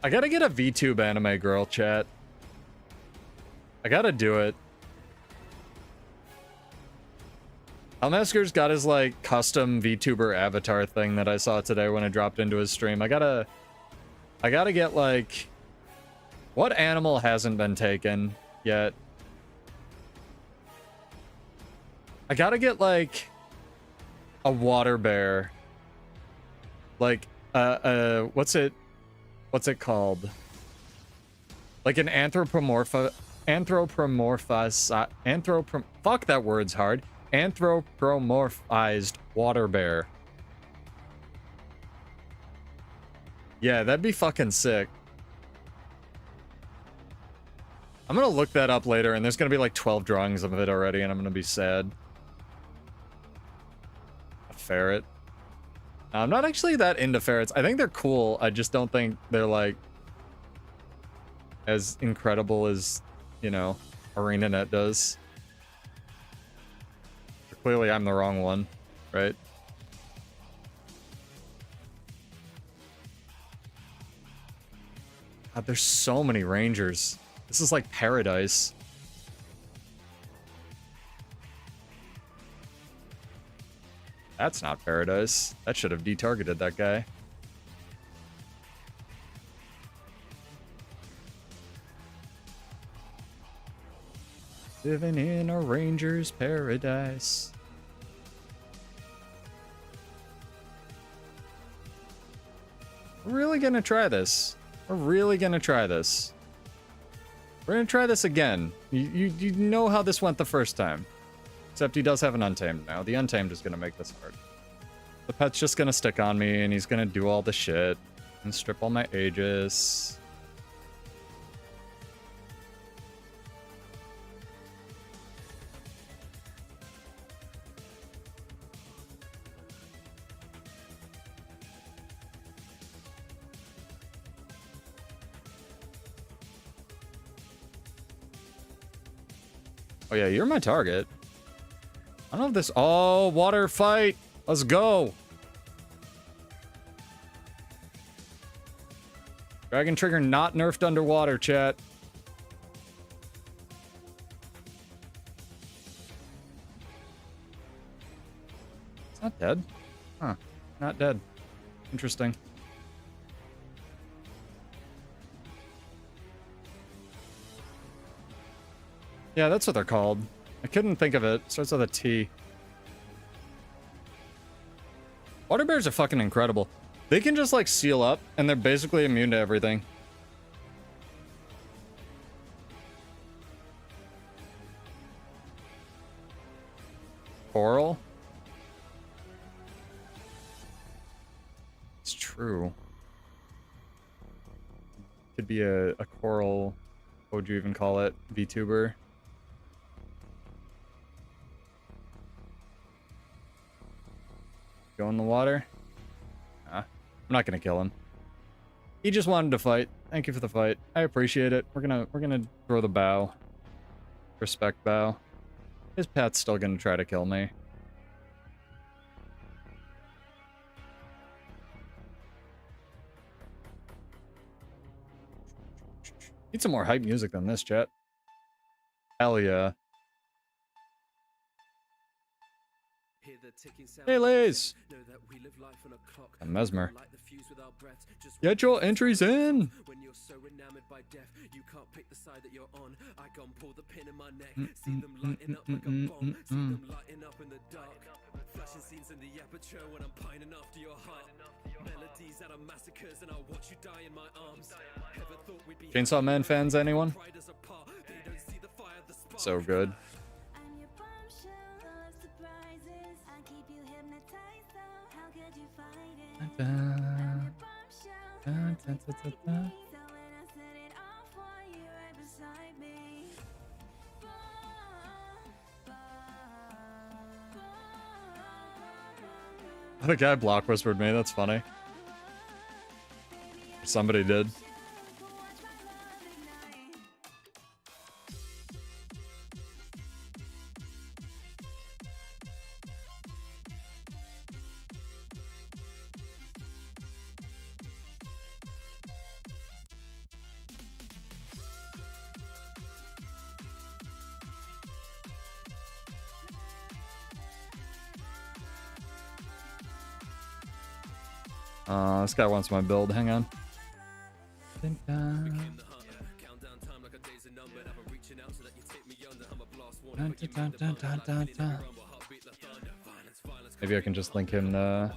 I gotta get a VTube anime girl, chat. I gotta do it. Hellmasker's got his, like, custom VTuber avatar thing that I saw today when I dropped into his stream. I gotta get, like... What animal hasn't been taken yet? I gotta get, like... a water bear. Like, what's it called? Like an fuck, that word's hard. Anthropomorphized water bear. Yeah, that'd be fucking sick. I'm gonna look that up later, and there's gonna be like 12 drawings of it already, and I'm gonna be sad. A ferret. I'm not actually that into ferrets. I think they're cool. I just don't think they're, like, as incredible as, you know, ArenaNet does. Clearly, I'm the wrong one, right? God, there's so many rangers. This is like paradise. That's not paradise. That should have detargeted that guy. Living in a ranger's paradise. We're really gonna try this. We're really gonna try this. We're gonna try this again. You know how this went the first time. Except he does have an Untamed now. The Untamed is gonna make this hard. The pet's just gonna stick on me, and he's gonna do all the shit. And strip all my Aegis. Oh yeah, you're my target. I don't know if this... Oh, water fight! Let's go! Dragon Trigger not nerfed underwater, chat. It's not dead. Huh. Not dead. Interesting. Yeah, that's what they're called. I couldn't think of it. Starts with a T. Water bears are fucking incredible. They can just like seal up and they're basically immune to everything. Coral? It's true. Could be a coral, what would you even call it? VTuber. Go in the water? I'm not gonna kill him. He just wanted to fight. Thank you for the fight. I appreciate it. We're gonna throw the bow. Respect bow. His pet's still gonna try to kill me. Need some more hype music than this, chat. Hell yeah. Hey, Lays! I'm Mesmer. Get your entries in! When you're so enamored by death, you can't pick the side that you're on. I can pull the pin in my neck, see them lighting up like a bomb, see them lighting up in the dark. Flashing scenes in the aperture when I'm pining after your heart. Melodies out of massacres and I'll watch you die in my arms. Ever thought we'd be Chainsaw Man fans, anyone? So good. The guy block whispered me, that's funny. Somebody did. This guy wants my build. Hang on. Maybe I can just link him. There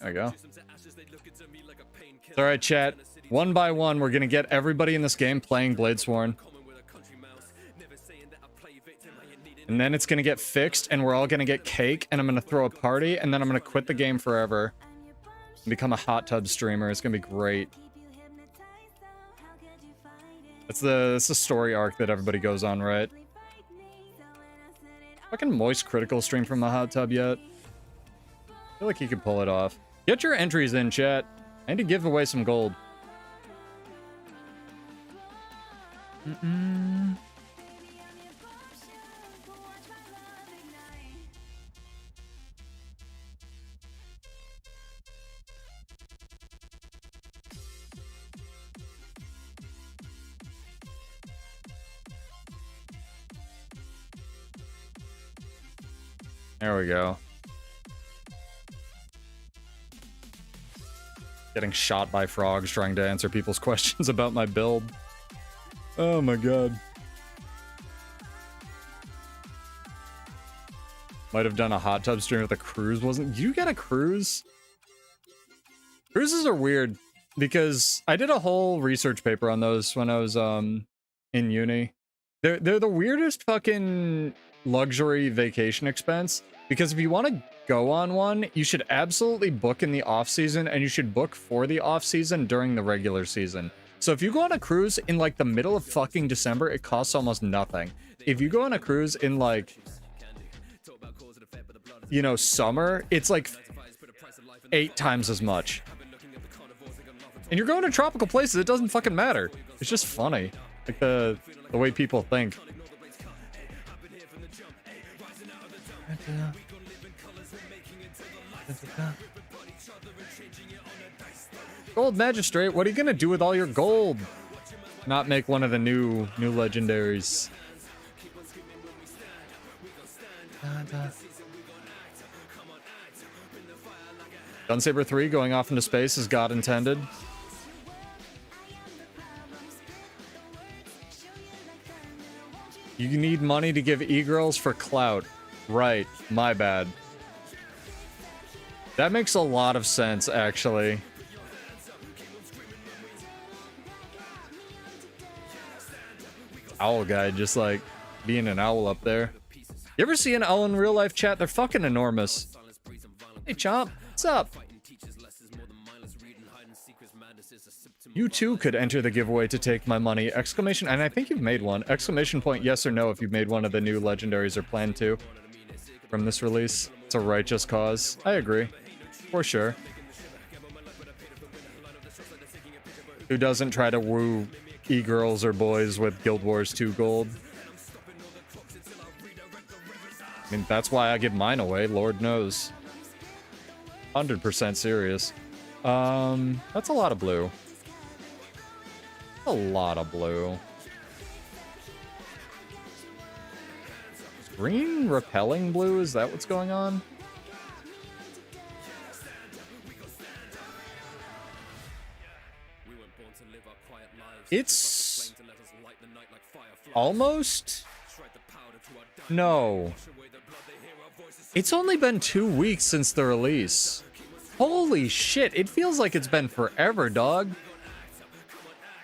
we go. It's all right, chat. One by one, we're gonna get everybody in this game playing Bladesworn. And then it's gonna get fixed, and we're all gonna get cake, and I'm gonna throw a party, and then I'm gonna quit the game forever. And become a hot tub streamer. It's gonna be great. That's the story arc that everybody goes on, right? Fucking Moist Critical stream from the hot tub yet? I feel like he could pull it off. Get your entries in, chat. I need to give away some gold. There we go. Getting shot by frogs trying to answer people's questions about my build. Oh my god. Might have done a hot tub stream with a cruise, wasn't? Do you get a cruise? Cruises are weird because I did a whole research paper on those when I was in uni. They're the weirdest fucking luxury vacation expense, because if you want to go on one, you should absolutely book in the off season, and you should book for the off season during the regular season. So if you go on a cruise in like the middle of fucking December, it costs almost nothing. If you go on a cruise in like, you know, summer, it's like 8 times as much. And you're going to tropical places, it doesn't fucking matter. It's just funny. Like the way people think. Gold Magistrate, what are you gonna do with all your gold? Not make one of the new legendaries. Gunsaber 3 going off into space as God intended. You need money to give e-girls for clout. Right, my bad. That makes a lot of sense, actually. Owl guy just like being an owl up there. You ever see an owl in real life, chat? They're fucking enormous. Hey Chomp, what's up? You too could enter the giveaway to take my money! Exclamation, and I think you've made one. Exclamation point yes or no if you've made one of the new legendaries or plan to. From this release. It's a righteous cause. I agree. For sure. Who doesn't try to woo e-girls or boys with Guild Wars 2 gold? I mean, that's why I give mine away, Lord knows. 100% serious. That's a lot of blue. A lot of blue. Is green repelling blue? Is that what's going on? It's almost... No. It's only been 2 weeks since the release. Holy shit, it feels like it's been forever, dog.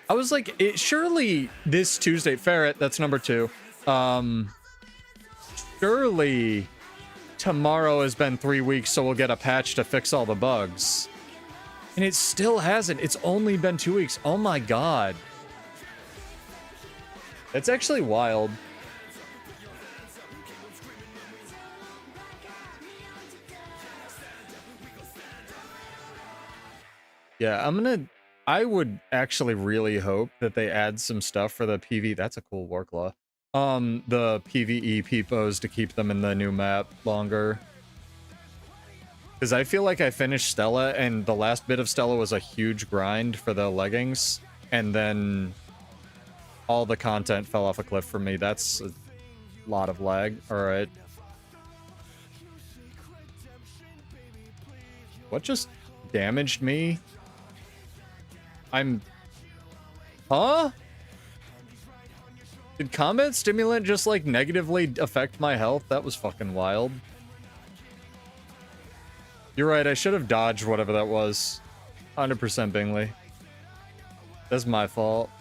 I was like, surely this Tuesday, Ferret, that's number 2. Surely tomorrow has been 3 weeks, so we'll get a patch to fix all the bugs. And it still hasn't. It's only been 2 weeks. Oh my god. That's actually wild. Yeah, I would actually really hope that they add some stuff for the PV. That's a cool Warclaw. The PvE peepos to keep them in the new map longer. Because I feel like I finished Stella, and the last bit of Stella was a huge grind for the leggings, and then all the content fell off a cliff for me. That's a lot of lag. Alright. What just damaged me? Huh? Did combat stimulant just, like, negatively affect my health? That was fucking wild. You're right, I should have dodged whatever that was. 100% Bingley. That's my fault.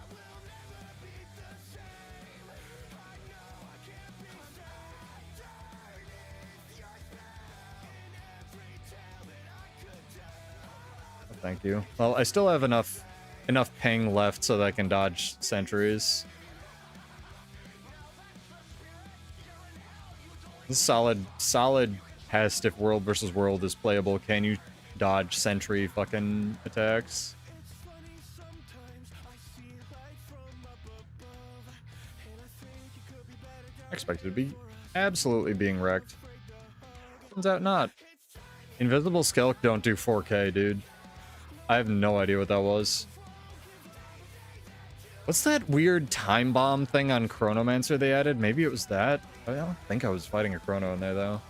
Thank you. Well, I still have enough ping left so that I can dodge sentries. Solid test if world versus world is playable. Can you dodge sentry fucking attacks? I expected to be absolutely being wrecked. Turns out not. Invisible Skelk don't do 4K, dude. I have no idea what that was. What's that weird time bomb thing on Chronomancer they added? Maybe it was that? I don't think I was fighting a Chrono in there, though.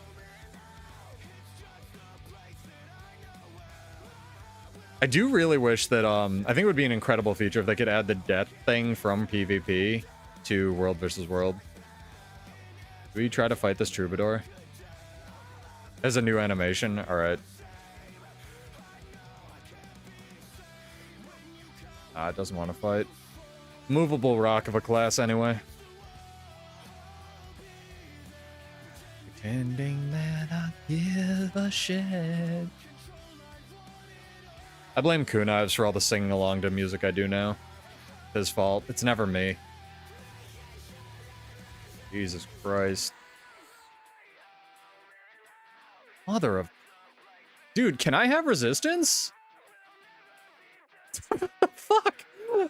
I do really wish that, I think it would be an incredible feature if they could add the death thing from PvP to World vs. World. Do we try to fight this Troubadour? As a new animation? Alright. It doesn't want to fight. Movable rock of a class, anyway. Pretending that I give a shit. I blame Kunives for all the singing along to music I do now. His fault. It's never me. Jesus Christ. Mother of... Dude, can I have resistance? Fuck!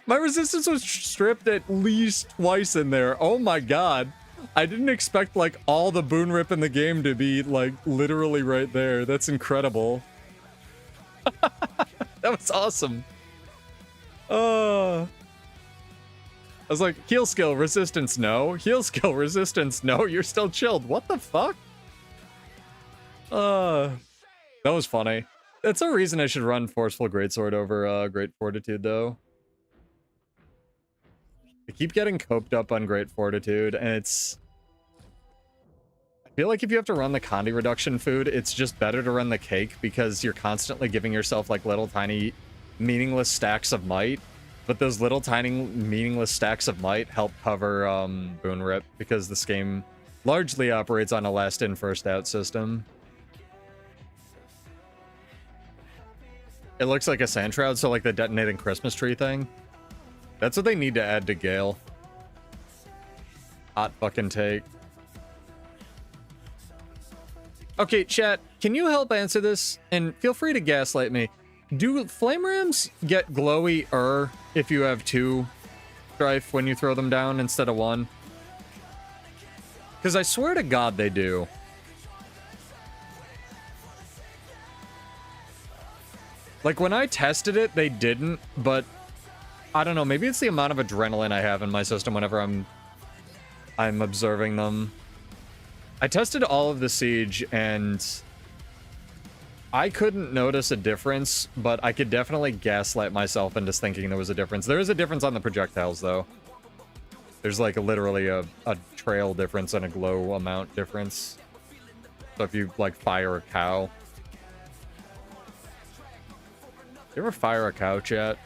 My resistance was stripped at least twice in there. Oh my god. I didn't expect, like, all the boon rip in the game to be, like, literally right there. That's incredible. That was awesome. I was like, heal skill, resistance, no. Heal skill, resistance, no. You're still chilled. What the fuck? That was funny. That's a reason I should run Forceful Greatsword over Great Fortitude, though. I keep getting coped up on Great Fortitude, and it's... I feel like if you have to run the Condi reduction food, it's just better to run the cake, because you're constantly giving yourself, like, little tiny meaningless stacks of might. But those little tiny meaningless stacks of might help cover boon rip, because this game largely operates on a last in, first out system. It looks like a sand shroud, so like the detonating Christmas tree thing. That's what they need to add to Gale. Hot fucking take. Okay, chat, can you help answer this? And feel free to gaslight me. Do flame rams get glowy-er if you have 2 strife when you throw them down instead of 1? Because I swear to God they do. Like, when I tested it, they didn't, but I don't know, maybe it's the amount of adrenaline I have in my system whenever I'm observing them. I tested all of the Siege, and I couldn't notice a difference, but I could definitely gaslight myself into thinking there was a difference. There is a difference on the projectiles, though. There's, like, literally a trail difference and a glow amount difference. So if you, like, fire a cow... You ever fire a cow, chat?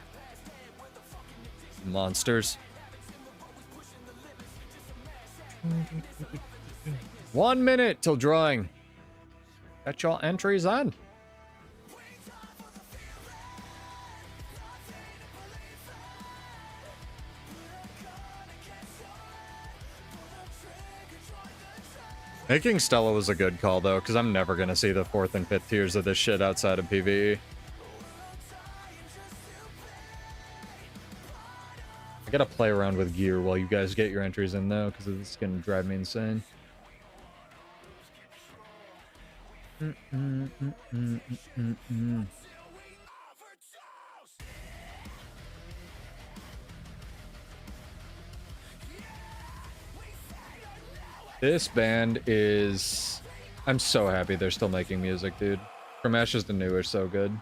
Monsters. 1 minute till drawing. Got y'all entries on. Making Stella was a good call, though, because I'm never going to see the 4th and 5th tiers of this shit outside of PvE. I gotta play around with gear while you guys get your entries in, though, because it's gonna drive me insane. This band is... I'm so happy they're still making music, dude. From Ashes to New is so good.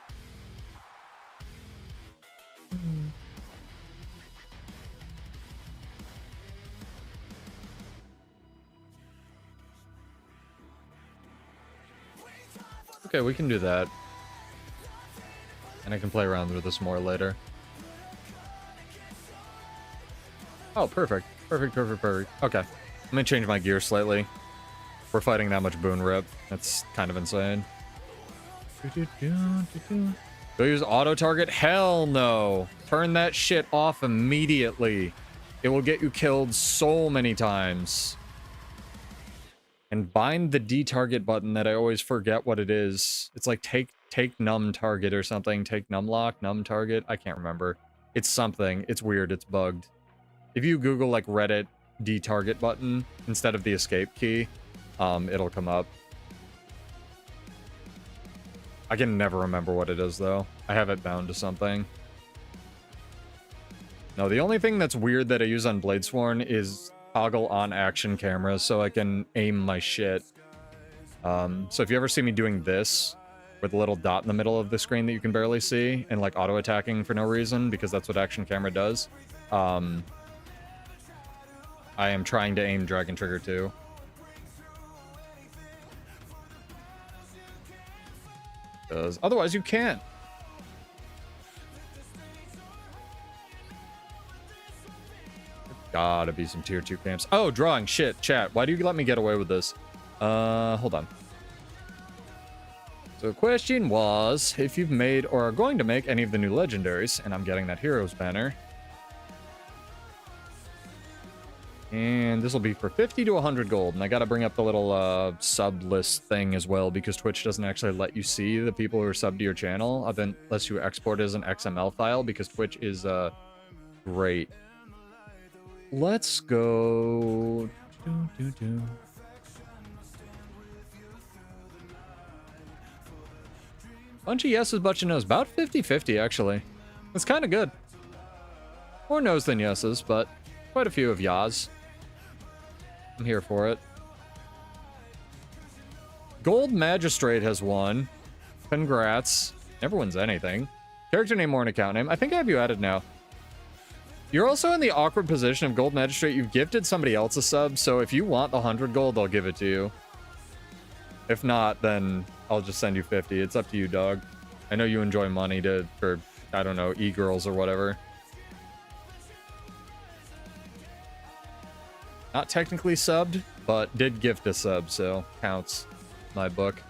Okay, we can do that. And I can play around with this more later. Oh, perfect. Perfect, perfect, perfect. Okay. Let me change my gear slightly. We're fighting that much boon rip. That's kind of insane. Go use auto target? Hell no. Turn that shit off immediately. It will get you killed so many times. And bind the D target button that I always forget what it is. It's like take num target or something. Take num lock, num target. I can't remember. It's something. It's weird. It's bugged. If you Google like Reddit D target button instead of the escape key, it'll come up. I can never remember what it is though. I have it bound to something. No, the only thing that's weird that I use on Bladesworn is toggle on action cameras so I can aim my shit. So if you ever see me doing this with a little dot in the middle of the screen that you can barely see and like auto attacking for no reason because that's what action camera does, I am trying to aim Dragon Trigger 2. Because otherwise you can't. Gotta be some tier 2 camps. Oh, drawing. Shit, chat. Why do you let me get away with this? Hold on. So the question was, if you've made or are going to make any of the new legendaries, and I'm getting that Heroes banner. And this will be for 50 to 100 gold. And I got to bring up the little sub list thing as well, because Twitch doesn't actually let you see the people who are subbed to your channel unless you export as an XML file, because Twitch is great. Let's go. Bunch of yeses, bunch of no's. About 50-50, actually. It's kind of good. More no's than yeses, but quite a few of yas. I'm here for it. Gold Magistrate has won. Congrats. Never wins anything. Character name or an account name. I think I have you added now. You're also in the awkward position of Gold Magistrate. You've gifted somebody else a sub, so if you want the 100 gold, I'll give it to you. If not, then I'll just send you 50. It's up to you, dog. I know you enjoy money for, I don't know, e-girls or whatever. Not technically subbed, but did gift a sub, so counts. My book.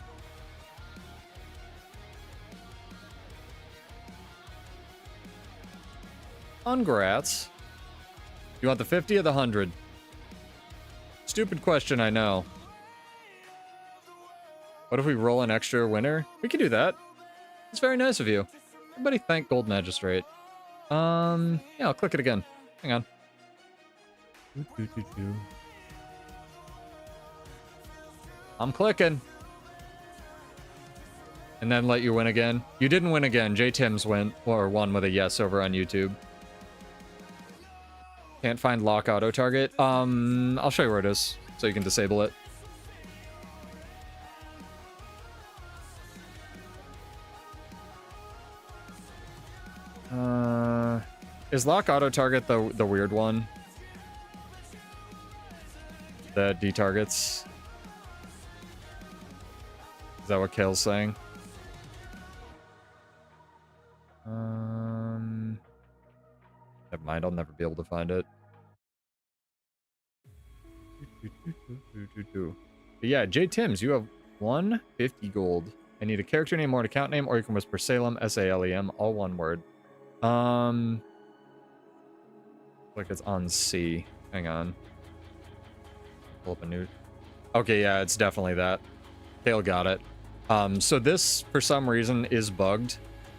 Congrats. You want the 50 or the 100? Stupid question, I know. What if we roll an extra winner? We can do that. It's very nice of you. Everybody thank Gold Magistrate. Yeah, I'll click it again. Hang on. I'm clicking. And then let you win again. You didn't win again. J Tim's won with a yes over on YouTube. Can't find lock auto target. I'll show you where it is so you can disable it. Is lock auto target the weird one? That detargets. Is that what Kale's saying? Never mind, I'll never be able to find it. But yeah, J Tims, you have 150 gold. I need a character name or an account name, or you can whisper Salem, S-A-L-E-M, all one word. Like it's on C. Hang on. Pull up a new. Okay, yeah, it's definitely that. Kale got it. So this, for some reason, is bugged,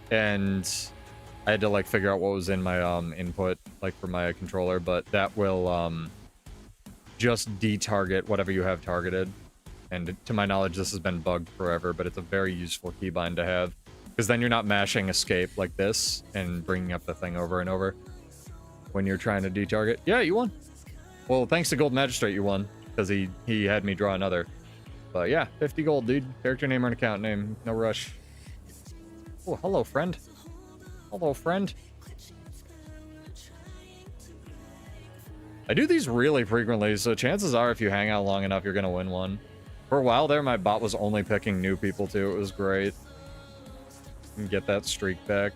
and I had to like figure out what was in my input, like for my controller, but that will just detarget whatever you have targeted. And to my knowledge, this has been bugged forever, but it's a very useful keybind to have, because then you're not mashing escape like this and bringing up the thing over and over when you're trying to detarget. Yeah, you won. Well, thanks to Gold Magistrate, you won, because he had me draw another. But yeah, 50 gold, dude. Character name or an account name. No rush. Oh, hello, friend. Hello, friend. I do these really frequently, so chances are if you hang out long enough, you're going to win one. For a while there, my bot was only picking new people, too. It was great. And get that streak back.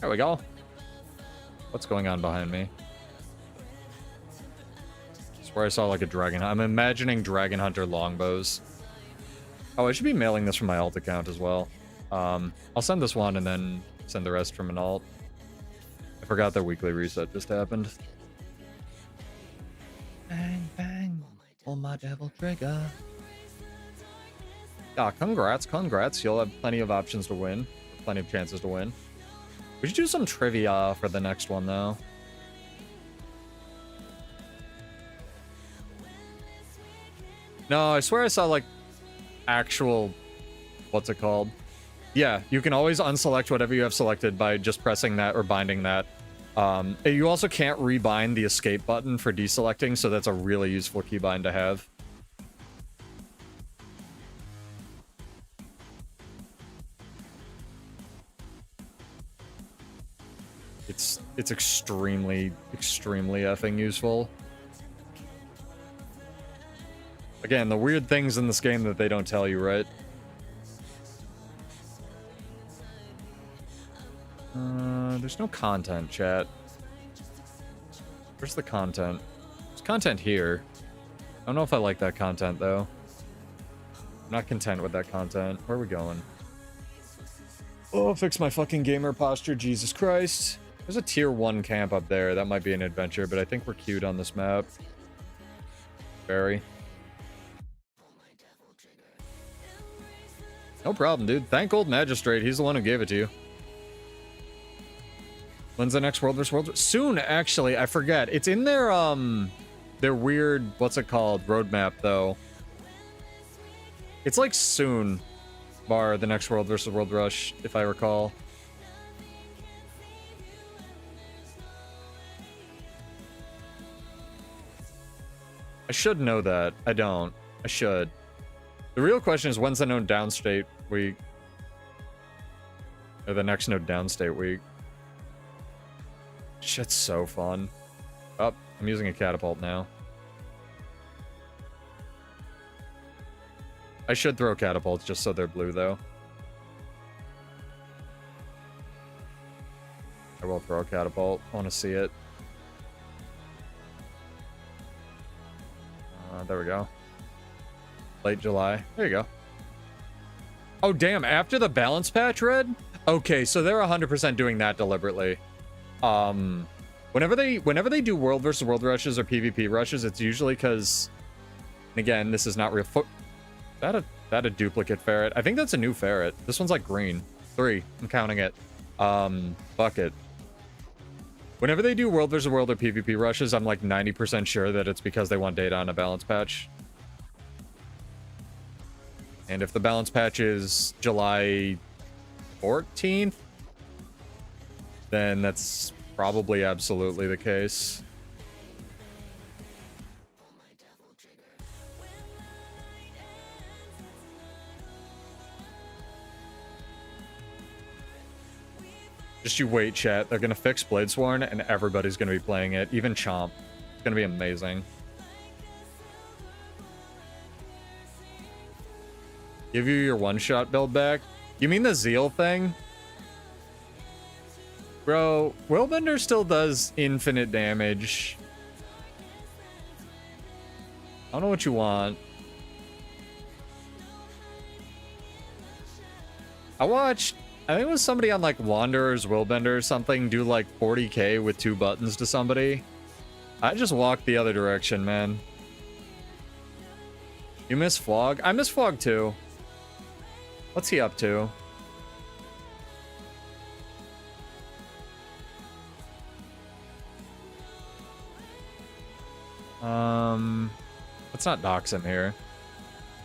There we go. What's going on behind me? I swear I saw like a dragon. I'm imagining dragon hunter longbows. Oh, I should be mailing this from my alt account as well. I'll send this one and then send the rest from an alt. I forgot the weekly reset just happened. Bang, bang. Pull my devil trigger. Ah, congrats, congrats. You'll have plenty of options to win. Plenty of chances to win. We should do some trivia for the next one, though. No, I swear I saw, like, actual... What's it called? Yeah, you can always unselect whatever you have selected by just pressing that or binding that. You also can't rebind the escape button for deselecting, so that's a really useful keybind to have. It's extremely, extremely effing useful. Again, the weird things in this game that they don't tell you, right? There's no content, chat. Where's the content? There's content here. I don't know if I like that content, though. I'm not content with that content. Where are we going? Oh, fix my fucking gamer posture, Jesus Christ. There's a tier 1 camp up there. That might be an adventure, but I think we're queued on this map. Very. No problem, dude. Thank Old Magistrate. He's the one who gave it to you. When's the next World vs. World? Soon, actually. I forget. It's in their weird, what's it called? Roadmap, though. It's like soon, bar the next World vs. World Rush, if I recall. I should know that. I don't. I should. The real question is, when's the node downstate week? Or the next node downstate week? Shit's so fun. Oh, I'm using a catapult now. I should throw catapults just so they're blue, though. I will throw a catapult. I want to see it. There we go. Late July. There you go. Oh, damn. After the balance patch, Red? Okay, so they're 100% doing that deliberately. Whenever they do World vs. World rushes or PvP rushes, it's usually because... And again, this is not real... That a duplicate ferret? I think that's a new ferret. This one's like green. 3. I'm counting it. Bucket. Whenever they do World vs. World or PvP rushes, I'm like 90% sure that it's because they want data on a balance patch. And if the balance patch is July 14th, then that's probably absolutely the case. Just you wait, chat. They're gonna fix Bladesworn, and everybody's gonna be playing it. Even Chomp. It's gonna be amazing. Give you your one-shot build back? You mean the Zeal thing? Bro, Willbender still does infinite damage. I don't know what you want. I think it was somebody on like Wanderer's Willbender or something do like 40k with 2 buttons to somebody. I just walked the other direction, man. You miss Flog? I miss Flog too. What's he up to? Let's not dox him here.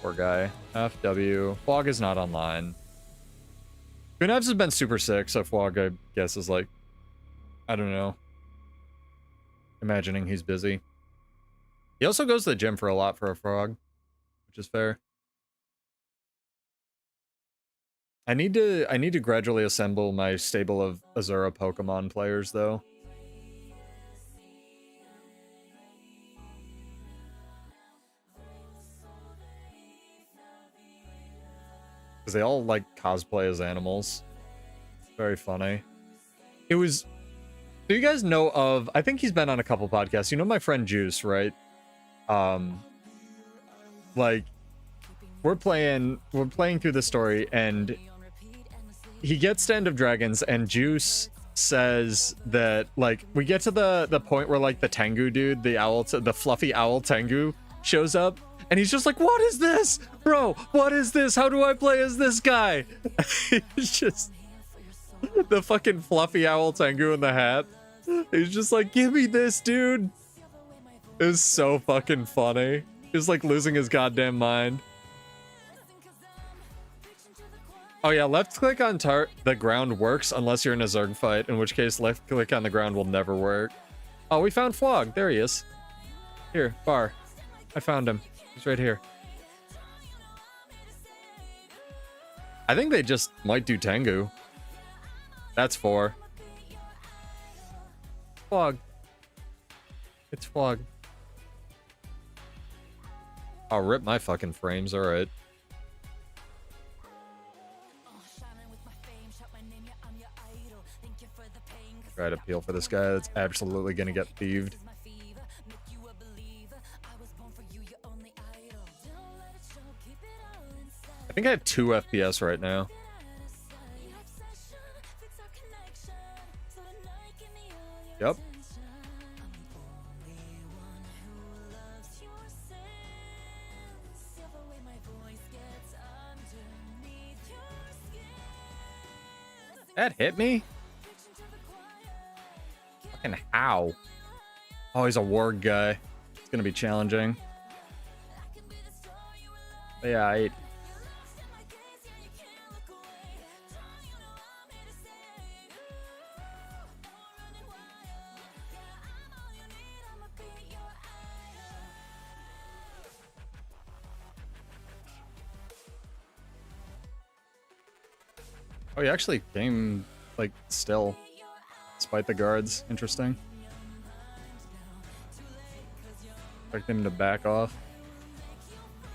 Poor guy. FW. Flog is not online. Gunevs has been super sick, so Flog, I guess, is like... I don't know. Imagining he's busy. He also goes to the gym for a lot for a frog, which is fair. I need to gradually assemble my stable of Azura Pokemon players, though. Because they all, like, cosplay as animals. Very funny. It was... Do you guys know of... I think he's been on a couple podcasts. You know my friend Juice, right? Like, we're playing through the story, and he gets to End of Dragons, and Juice says that, like, we get to the point where, like, the Tengu dude, the fluffy owl Tengu shows up, and he's just like, what is this? Bro, what is this? How do I play as this guy? It's just the fucking fluffy owl Tengu in the hat. He's just like, give me this, dude. It was so fucking funny. He was like losing his goddamn mind. Oh yeah, left click on the ground works unless you're in a Zerg fight, in which case left click on the ground will never work. Oh, we found Flog. There he is. Here, Bar. I found him. He's right here. I think they just might do Tengu. That's 4. Flog. It's Flog. I'll rip my fucking frames, alright. Try to peel for this guy that's absolutely gonna get thieved. think I have 2 FPS right now. Yep. That hit me? Fucking how? Oh, he's a warg guy. It's gonna be challenging. But yeah, oh, he actually came, like, still. Despite the guards. Interesting. Expect him to back off.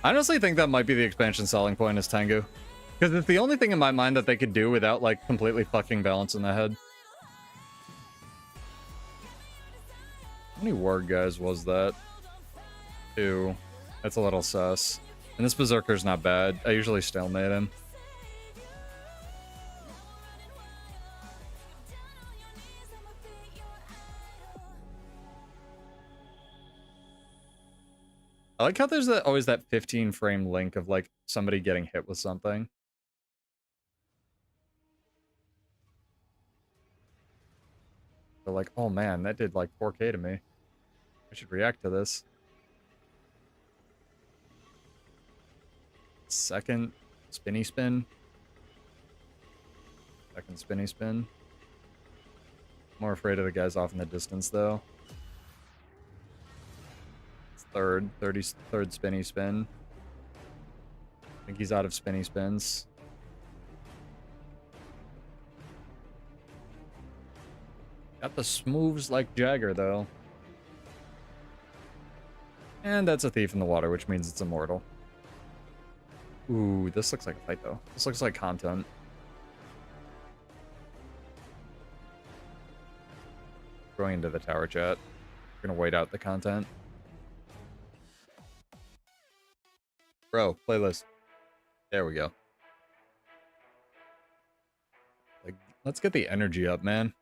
I honestly think that might be the expansion selling point is Tengu. Because it's the only thing in my mind that they could do without, like, completely fucking balancing the head. How many ward guys was that? 2. That's a little sus. And this Berserker's not bad. I usually stalemate him. I like how there's always that 15 frame link of like somebody getting hit with something. They're like, oh man, that did like 4K to me. I should react to this. Second spinny spin. Second spinny spin. More afraid of the guys off in the distance though. Third spinny spin. I think he's out of spinny spins. Got the smooths like Jagger though. And that's a thief in the water, which means it's immortal. Ooh, this looks like a fight though. This looks like content. Going into the tower chat. We're gonna wait out the content. Bro, playlist. There we go. Like, let's get the energy up, man.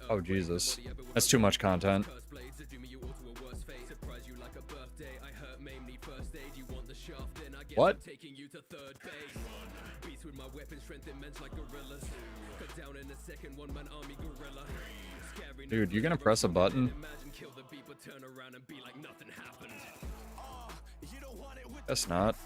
Oh, Jesus. That's too much content. What? Dude, you gonna press a button? Guess not.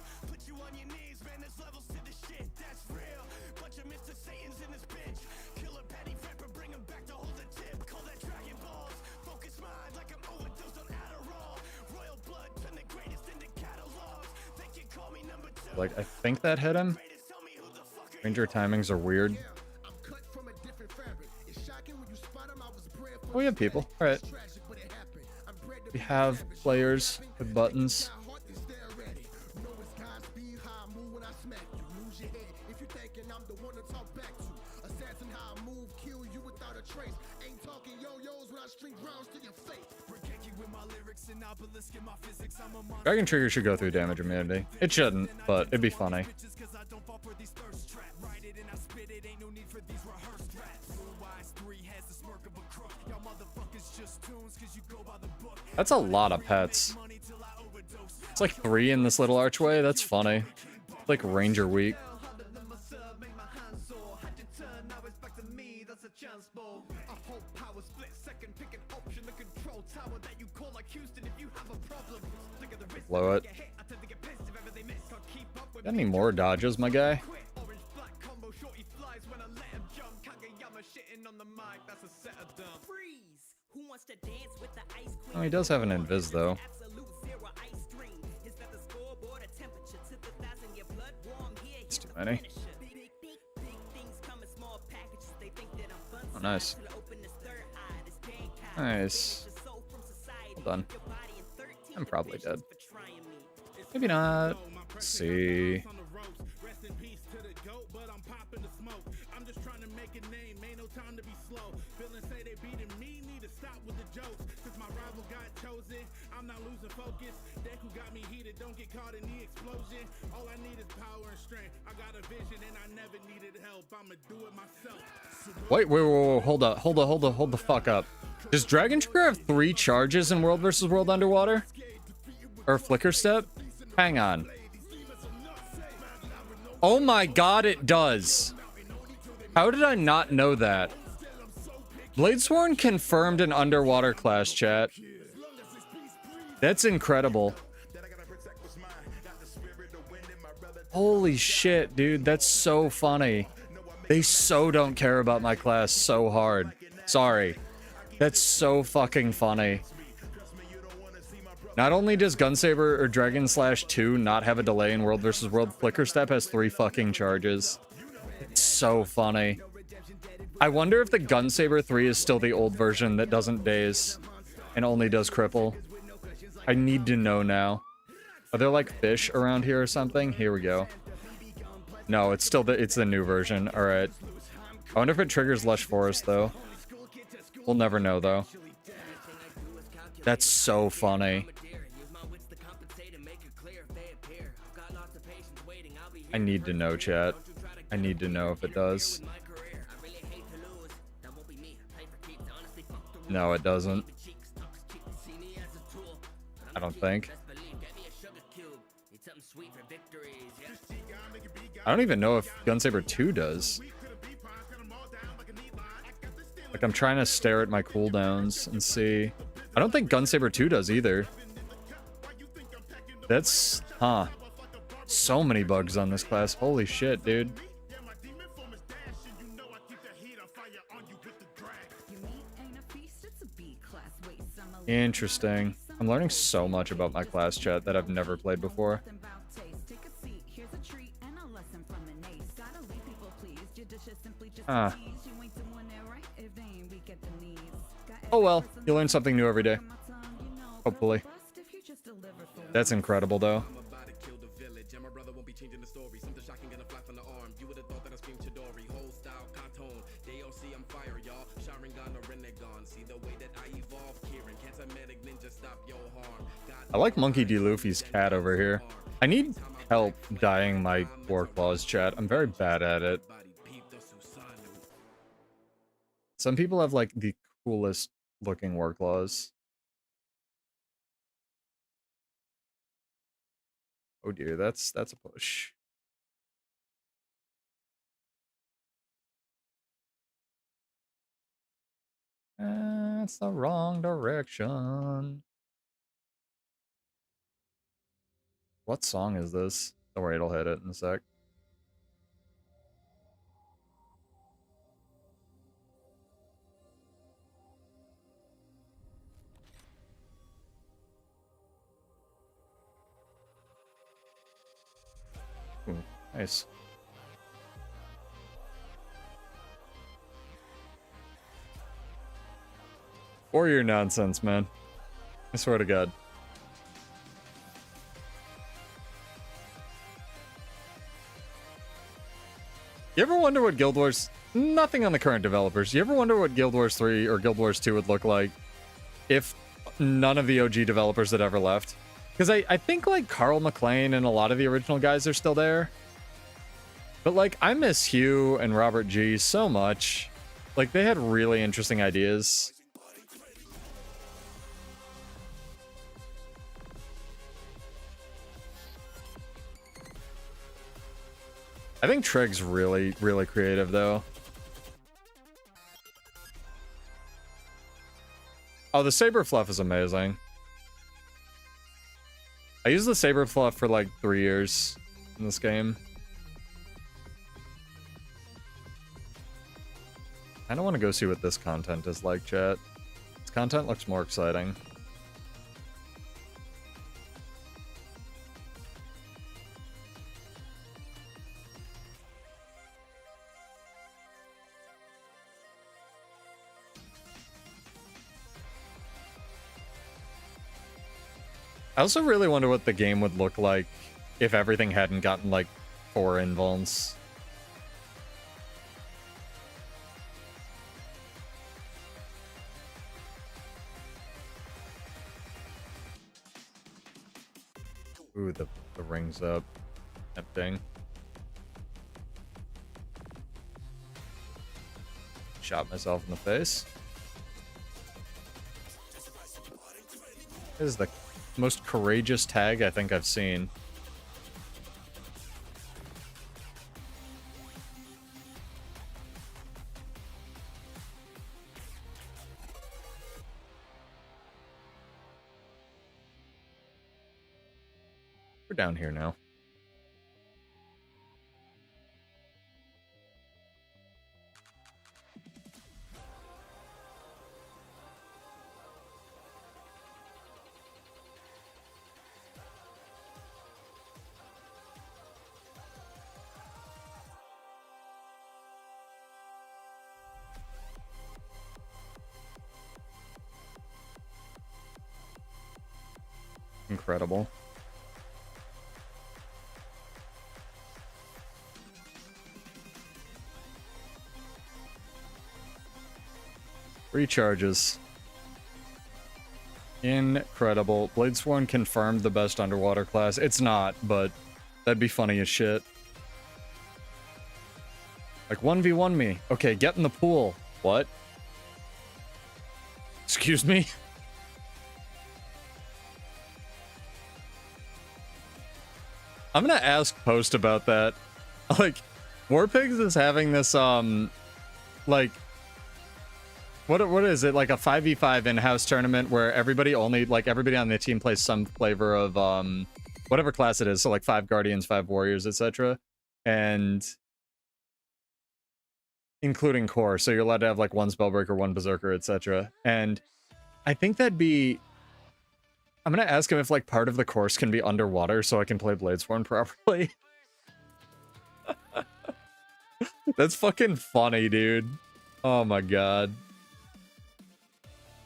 Like, I think that hit him. Ranger timings are weird. Oh, we have people. Alright. We have players with buttons. Dragon Trigger should go through damage immunity. It shouldn't, but it'd be funny. That's a lot of pets. It's like 3 in this little archway. That's funny. It's like Ranger Week. Blow it. Got any more dodges, my guy? Oh, he does have an invis, though. It's too many. Oh, nice. Nice. Well done. I'm probably dead. Maybe not. Let's see. I'm not losing focus. Deku got me heated, don't get caught in the explosion. All I need is power and strength. I got a vision and I never needed help. I'ma do it myself. Wait, hold the fuck up. Does Dragon Trigger have 3 charges in World vs. World Underwater? Or Flicker Step? Hang on. Oh my god, it does. How did I not know that? Bladesworn confirmed an underwater class, chat. That's incredible. Holy shit, dude. That's so funny. They so don't care about my class so hard. Sorry. That's so fucking funny. Not only does Gunsaber or Dragon Slash 2 not have a delay in World vs. World, Flicker Step has 3 fucking charges. It's so funny. I wonder if the Gunsaber 3 is still the old version that doesn't daze and only does cripple. I need to know now. Are there like fish around here or something? Here we go. No, it's still it's the new version. All right. I wonder if it triggers Lush Forest though. We'll never know though. That's so funny. I need to know, chat. I need to know if it does. No, it doesn't. I don't think. I don't even know if Gunsaber 2 does. Like, I'm trying to stare at my cooldowns and see. I don't think Gunsaber 2 does either. That's... huh. So many bugs on this class. Holy shit, dude. Interesting. I'm learning so much about my class, chat, that I've never played before. Huh. Oh well, you learn something new every day. Hopefully. That's incredible, though. I like Monkey D. Luffy's cat over here. I need help dyeing my war claws, chat. I'm very bad at it. Some people have like the coolest looking war claws. Oh dear, that's a push. That's the wrong direction. What song is this? Don't worry, it'll hit it in a sec. Ooh, nice. Warrior nonsense, man. I swear to God. You ever wonder what Guild Wars... Nothing on the current developers. You ever wonder what Guild Wars 3 or Guild Wars 2 would look like if none of the OG developers had ever left? Because I think, like, Carl McLean and a lot of the original guys are still there. But, like, I miss Hugh and Robert G so much. Like, they had really interesting ideas. I think Trig's really, really creative, though. Oh, the Saber Fluff is amazing. I used the Saber Fluff for like 3 years in this game. I don't want to go see what this content is like, chat. This content looks more exciting. I also really wonder what the game would look like if everything hadn't gotten, like, 4 invulns. Ooh, the ring's up. Tempting. Shot myself in the face. This is the most courageous tag I think I've seen. We're down here now. Incredible. Recharges. Incredible. Bladesworn confirmed the best underwater class. It's not, but that'd be funny as shit. Like 1v1 me. Okay, get in the pool. What? Excuse me? I'm gonna ask Post about that. Like, Warpigs is having this, like, what is it? Like a 5v5 in-house tournament where everybody on the team plays some flavor of, whatever class it is. So like 5 Guardians, 5 Warriors, etc. And including core. So you're allowed to have like 1 Spellbreaker, 1 Berserker, etc. And I think that'd be... I'm gonna ask him if like part of the course can be underwater so I can play Bladesworn properly. That's fucking funny, dude. Oh my god.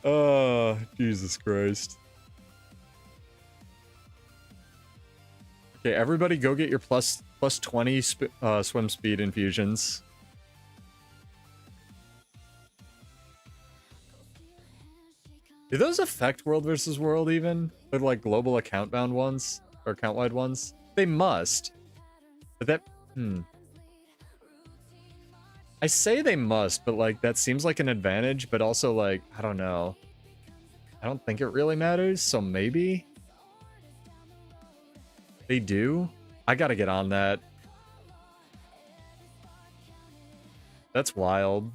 Oh, Jesus Christ. Okay, everybody go get your plus 20 swim speed infusions. Do those affect World versus World even? With like global account bound ones? Or account wide ones? They must. But that... I say they must, but like that seems like an advantage, but also like, I don't know. I don't think it really matters, so maybe? They do? I gotta get on that. That's wild.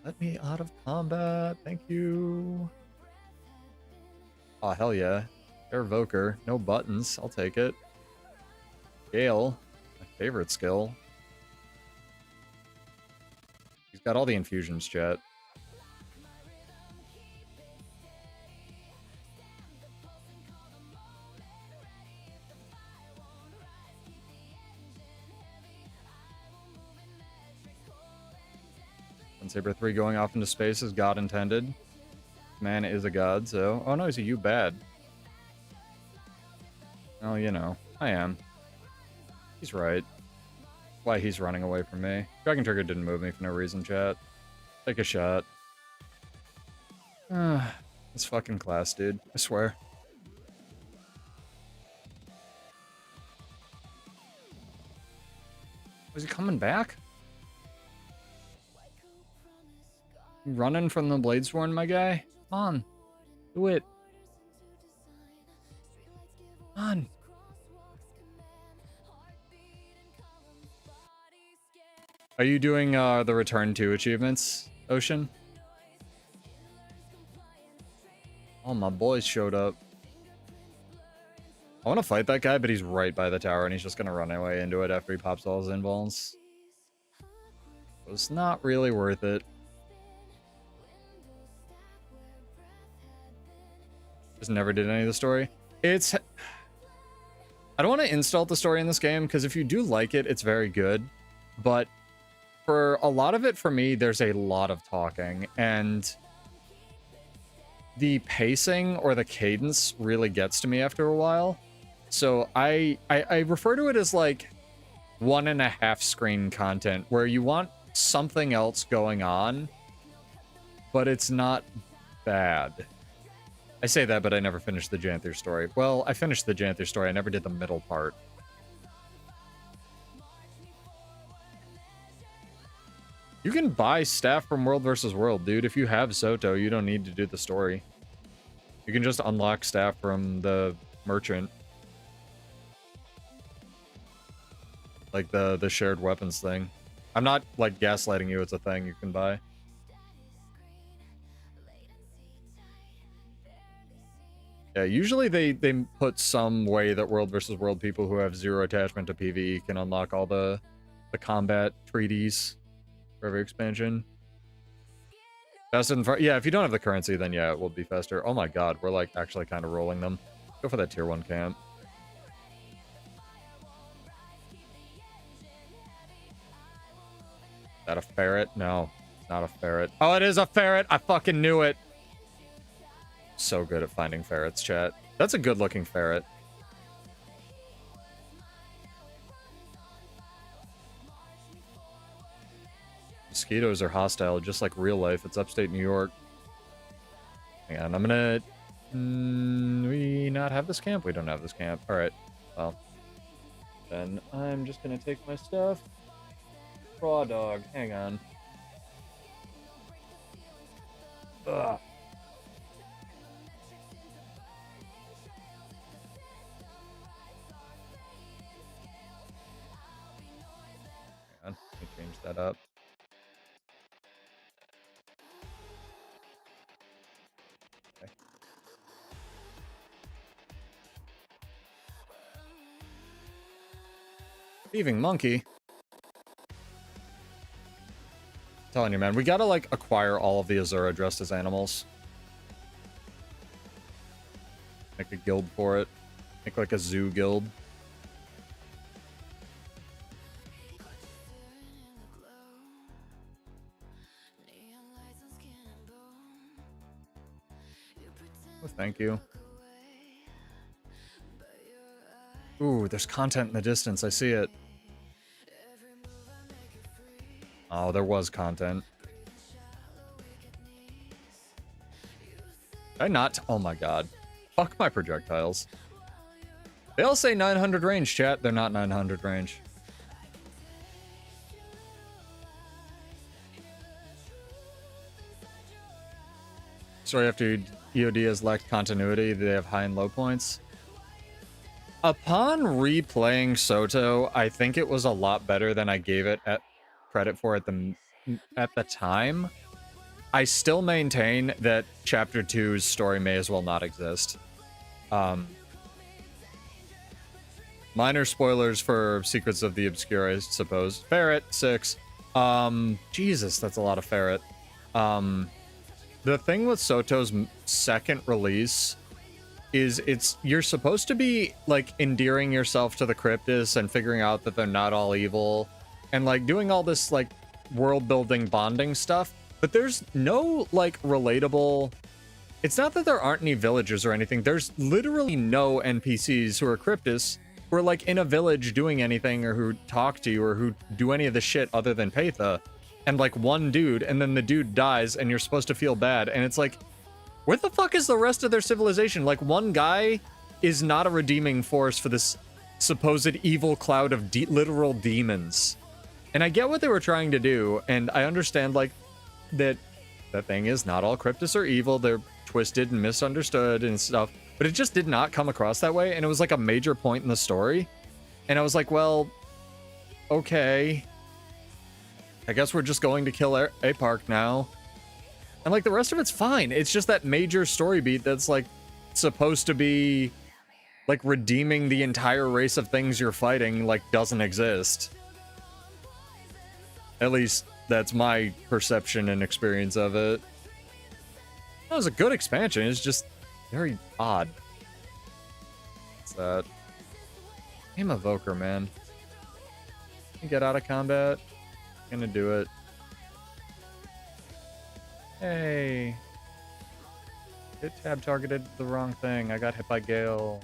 Let me out of combat. Thank you. Oh, hell yeah. Air Evoker. No buttons. I'll take it. Gale. My favorite skill. He's got all the infusions, chat. Saber 3 going off into space as God intended. Man is a god, so... Oh no, he's a you bad. Oh, you know. I am. He's right. Why he's running away from me. Dragon Trigger didn't move me for no reason, chat. Take a shot. This fucking class, dude. I swear. Was he coming back? Running from the Bladesworn, my guy? Come on. Do it. Come on. Are you doing the Return to achievements, Ocean? Oh, my boys showed up. I want to fight that guy, but he's right by the tower, and he's just going to run away into it after he pops all his invuls. It was not really worth it. Just never did any of the story. It's... I don't want to insult the story in this game, because if you do like it, it's very good. But for a lot of it, for me, there's a lot of talking. And the pacing or the cadence really gets to me after a while. So I refer to it as like 1.5 screen content, where you want something else going on, but it's not bad. I say that, but I never finished the Janther story. Well, I finished the Janther story. I never did the middle part. You can buy staff from World vs. World, dude. If you have Soto, you don't need to do the story. You can just unlock staff from the merchant. Like the shared weapons thing. I'm not, like, gaslighting you. It's a thing you can buy. Yeah, usually they put some way that World vs. World people who have zero attachment to PvE can unlock all the combat treaties for every expansion. Faster than yeah, if you don't have the currency, then yeah, it will be faster. Oh my god, we're like actually kind of rolling them. Go for that tier 1 camp. Is that a ferret? No, it's not a ferret. Oh, it is a ferret! I fucking knew it! So good at finding ferrets, chat. That's a good looking ferret. Mosquitoes are hostile, just like real life. It's upstate New York. Hang on, I'm gonna... we not have this camp? We don't have this camp. Alright, well. Then I'm just gonna take my stuff. Raw dog, hang on. Ugh. Hang on, let me change that up. Okay. Thieving monkey. I'm telling you, man, we gotta, like, acquire all of the Azura dressed as animals. Make a guild for it. Make, like, a zoo guild. Oh, thank you. Ooh, there's content in the distance. I see it. Oh, there was content. Did I not? Oh my god. Fuck my projectiles. They all say 900 range, chat. They're not 900 range. Sorry, after EOD has lacked continuity, they have high and low points. Upon replaying Soto, I think it was a lot better than I gave it credit for at the time. I still maintain that Chapter 2's story may as well not exist. Minor spoilers for Secrets of the Obscure, I suppose. Ferret, 6. Jesus, that's a lot of ferret. The thing with Soto's second release is you're supposed to be, like, endearing yourself to the Cryptis and figuring out that they're not all evil and, like, doing all this, like, world-building bonding stuff, but there's no, like, relatable... It's not that there aren't any villagers or anything. There's literally no NPCs who are Cryptis who are, like, in a village doing anything or who talk to you or who do any of the shit other than Paitha. And, like, one dude, and then the dude dies, and you're supposed to feel bad, and it's like... Where the fuck is the rest of their civilization? Like, one guy is not a redeeming force for this supposed evil cloud of literal demons. And I get what they were trying to do, and I understand, like, that the thing is not all Cryptis are evil. They're twisted and misunderstood and stuff. But it just did not come across that way, and it was, like, a major point in the story. And I was like, well, okay. I guess we're just going to kill Apark now. And, like, the rest of it's fine. It's just that major story beat that's, like, supposed to be, like, redeeming the entire race of things you're fighting, like, doesn't exist. At least, that's my perception and experience of it. That was a good expansion. It's just very odd. What's that? Game Evoker, man. Get out of combat. Gonna do it. Hey. It tab targeted the wrong thing. I got hit by Gale.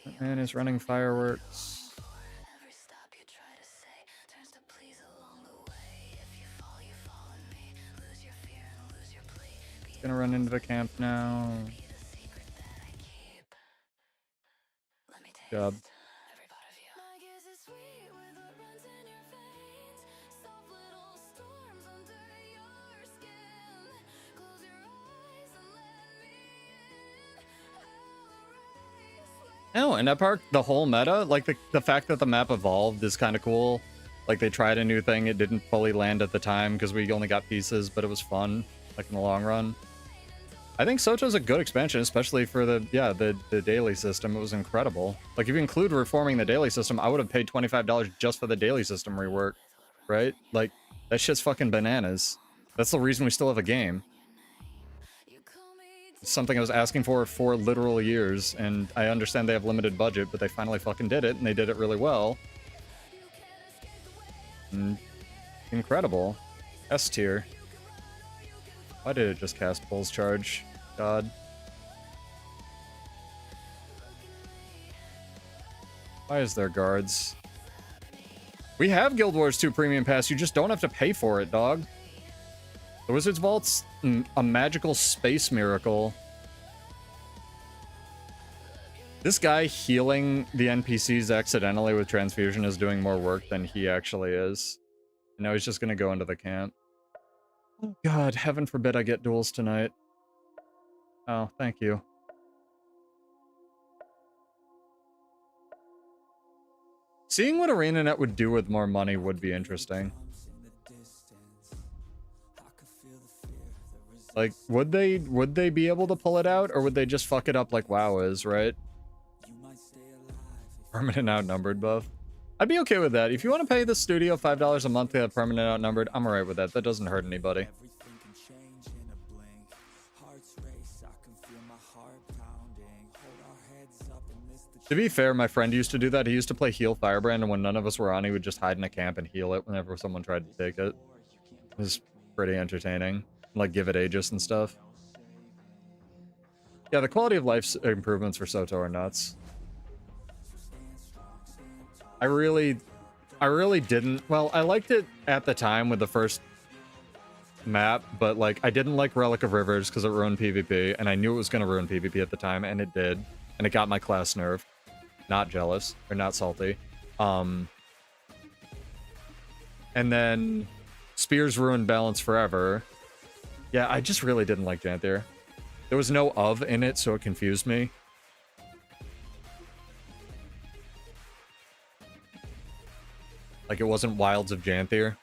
That man is running fireworks. Gonna run into the camp now. Job. No, in that park, the whole meta, like the fact that the map evolved is kind of cool. Like they tried a new thing, it didn't fully land at the time because we only got pieces, but it was fun, like in the long run. I think Soto's a good expansion, especially for the daily system. It was incredible. Like if you include reforming the daily system, I would have paid $25 just for the daily system rework, right? Like that shit's fucking bananas. That's the reason we still have a game. It's something I was asking for literal years, and I understand they have limited budget, but they finally fucking did it, and they did it really well. Incredible. S tier. Why did it just cast Bull's Charge? God. Why is there guards? We have Guild Wars 2 Premium Pass, you just don't have to pay for it, dog. The Wizard's Vault's a magical space miracle. This guy healing the NPCs accidentally with transfusion is doing more work than he actually is. And now he's just gonna go into the camp. Oh god, heaven forbid I get duels tonight. Oh, thank you. Seeing what ArenaNet would do with more money would be interesting. Like, would they be able to pull it out, or would they just fuck it up like WoW is, right? Permanent outnumbered buff. I'd be okay with that. If you want to pay the studio $5 a month to have permanent outnumbered, I'm alright with that. That doesn't hurt anybody. To be fair, my friend used to do that. He used to play heal Firebrand, and when none of us were on, he would just hide in a camp and heal it whenever someone tried to take it. It was pretty entertaining. Like, give it Aegis and stuff. Yeah, the quality of life improvements for Soto are nuts. I really didn't. Well, I liked it at the time with the first map, but like I didn't like Relic of Rivers because it ruined PvP, and I knew it was going to ruin PvP at the time, and it did. And it got my class nerfed. Not jealous, or not salty. And then Spears ruined balance forever. Yeah, I just really didn't like Janthier. There was no of in it, so it confused me. Like, it wasn't Wilds of Janthier.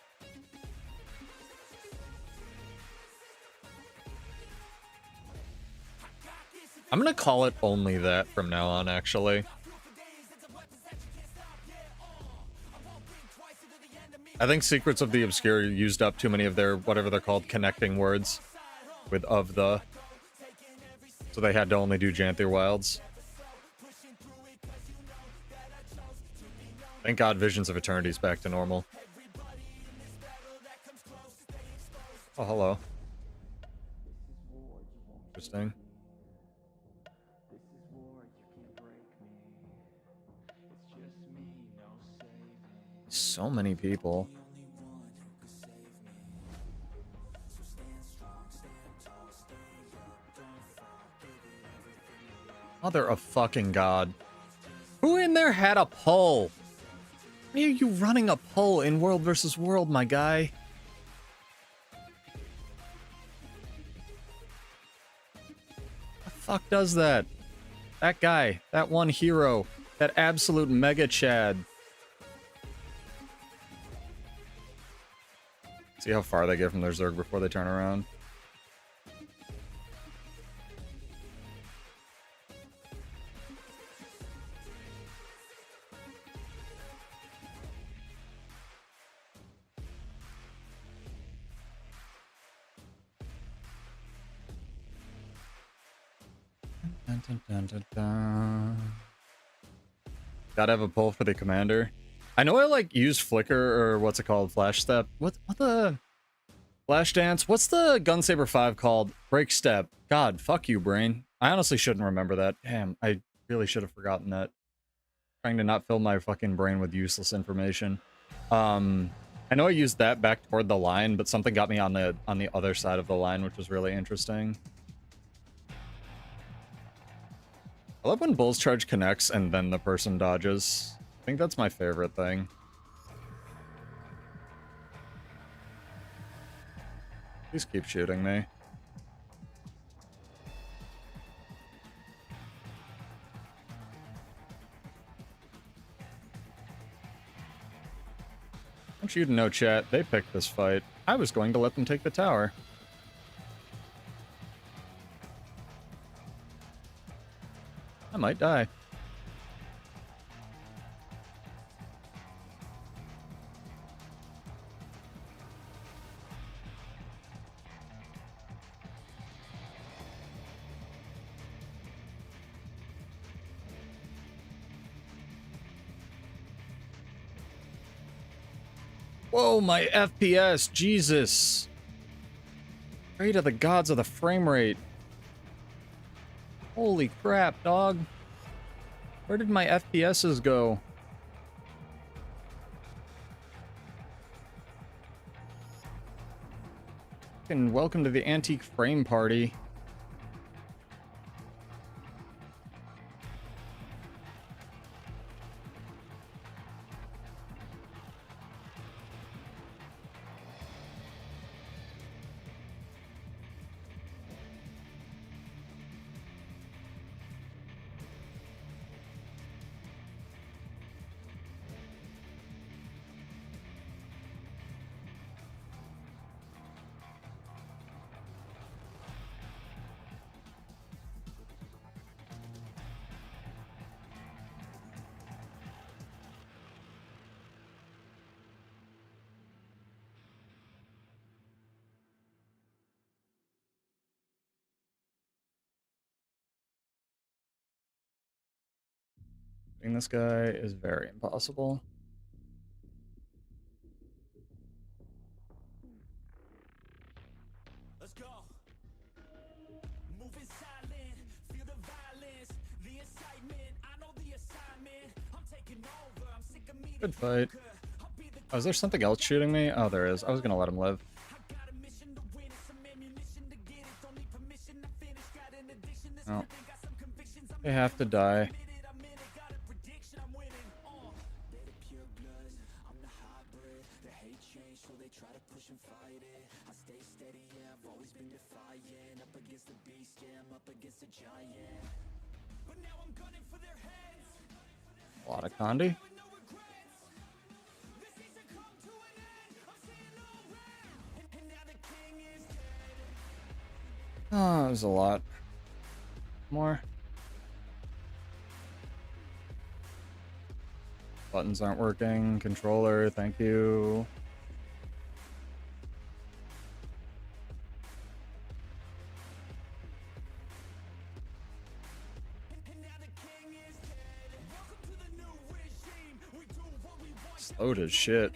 I'm gonna call it only that from now on, actually. I think Secrets of the Obscure used up too many of their, whatever they're called, connecting words with of the. So they had to only do Janthier Wilds. Thank God Visions of Eternity's back to normal. Oh, hello. Interesting. So many people. Mother of fucking God. Who in there had a poll? Why are you running a poll in World versus World, my guy? The fuck does that? That guy, that one hero, that absolute mega Chad. See how far they get from their Zerg before they turn around. Dun, dun, dun, dun, dun. Gotta have a pull for the commander. I know I like used Flicker or what's it called? Flash Step. What the Flash Dance? What's the Gunsaber 5 called? Break Step. God, fuck you, brain. I honestly shouldn't remember that. Damn, I really should have forgotten that. Trying to not fill my fucking brain with useless information. I know I used that back toward the line, but something got me on the other side of the line, which was really interesting. I love when Bull's Charge connects and then the person dodges. I think that's my favorite thing. Please keep shooting me. I want you to know, chat, they picked this fight. I was going to let them take the tower. I might die. Whoa, my FPS, Jesus. Pray to the gods of the frame rate. Holy crap, dog. Where did my FPSs go? And welcome to the antique frame party. Being this guy is very impossible. Let's go. Moving silent, feel the violence, the excitement. I know the assignment. I'm taking over. I'm sick of me. Good fight. Oh, is there something else shooting me? Oh, there is. I was gonna let him live. Oh. They have to die. A lot of Condi. Oh, there's a lot more. Buttons aren't working. Controller, thank you. Slowed as shit.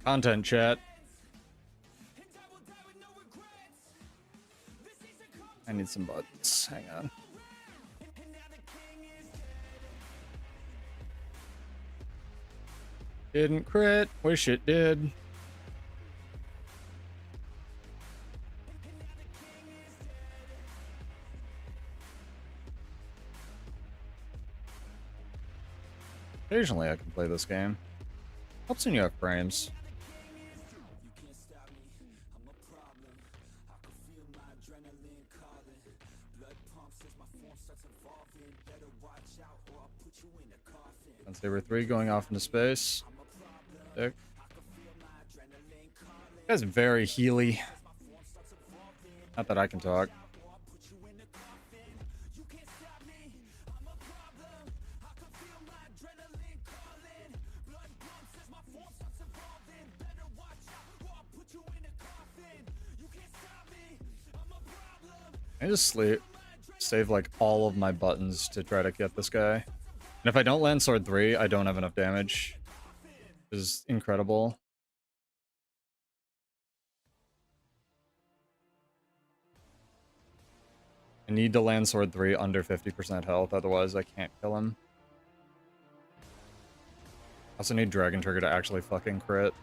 Content chat. I need some buttons. Hang on. Didn't crit. Wish it did. Occasionally I can play this game. Helps when you have frames. Saber 3 going off into space. Sick. Guy's very healy. Not that I can talk. I just save like all of my buttons to try to get this guy. And if I don't land sword 3, I don't have enough damage. Which is incredible. I need to land sword 3 under 50% health, otherwise I can't kill him. I also need Dragon Trigger to actually fucking crit.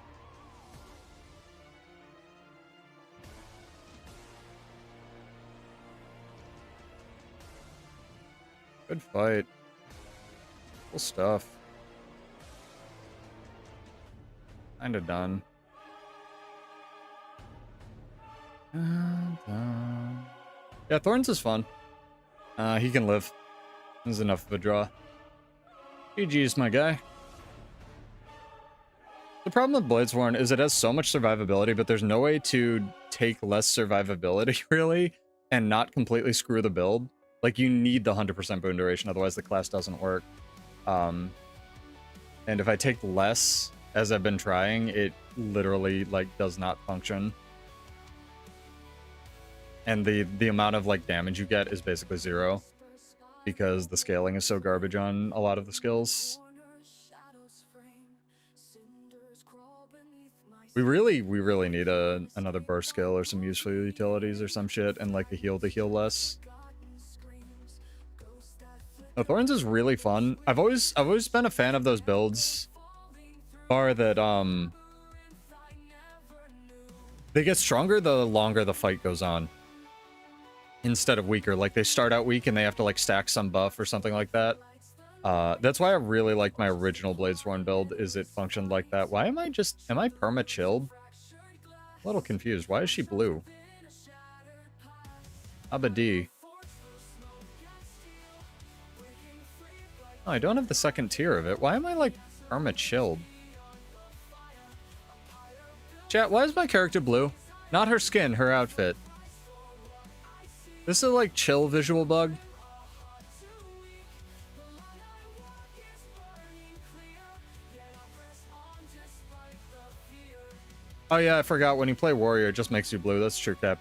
Good fight. Cool stuff. Kinda done. Yeah, Thorns is fun. He can live. This is enough of a draw. GG's, my guy. The problem with Bladesworn is it has so much survivability, but there's no way to take less survivability, really, and not completely screw the build. Like, you need the 100% boon duration, otherwise the class doesn't work. And if I take less, as I've been trying, it literally, like, does not function. And the amount of, like, damage you get is basically 0. Because the scaling is so garbage on a lot of the skills. We really need another burst skill or some useful utilities or some shit, and like a heal to heal less. No, Thorns is really fun. I've always been a fan of those builds. Bar that they get stronger the longer the fight goes on. Instead of weaker. Like they start out weak and they have to like stack some buff or something like that. That's why I really like my original Bladesworn build, is it functioned like that. Why am I perma chilled? A little confused. Why is she blue? Abadi. Oh, I don't have the second tier of it. Why am I like perma chilled? Chat, why is my character blue? Not her skin, her outfit. This is like chill visual bug. Oh yeah, I forgot. When you play warrior, it just makes you blue. That's true, crap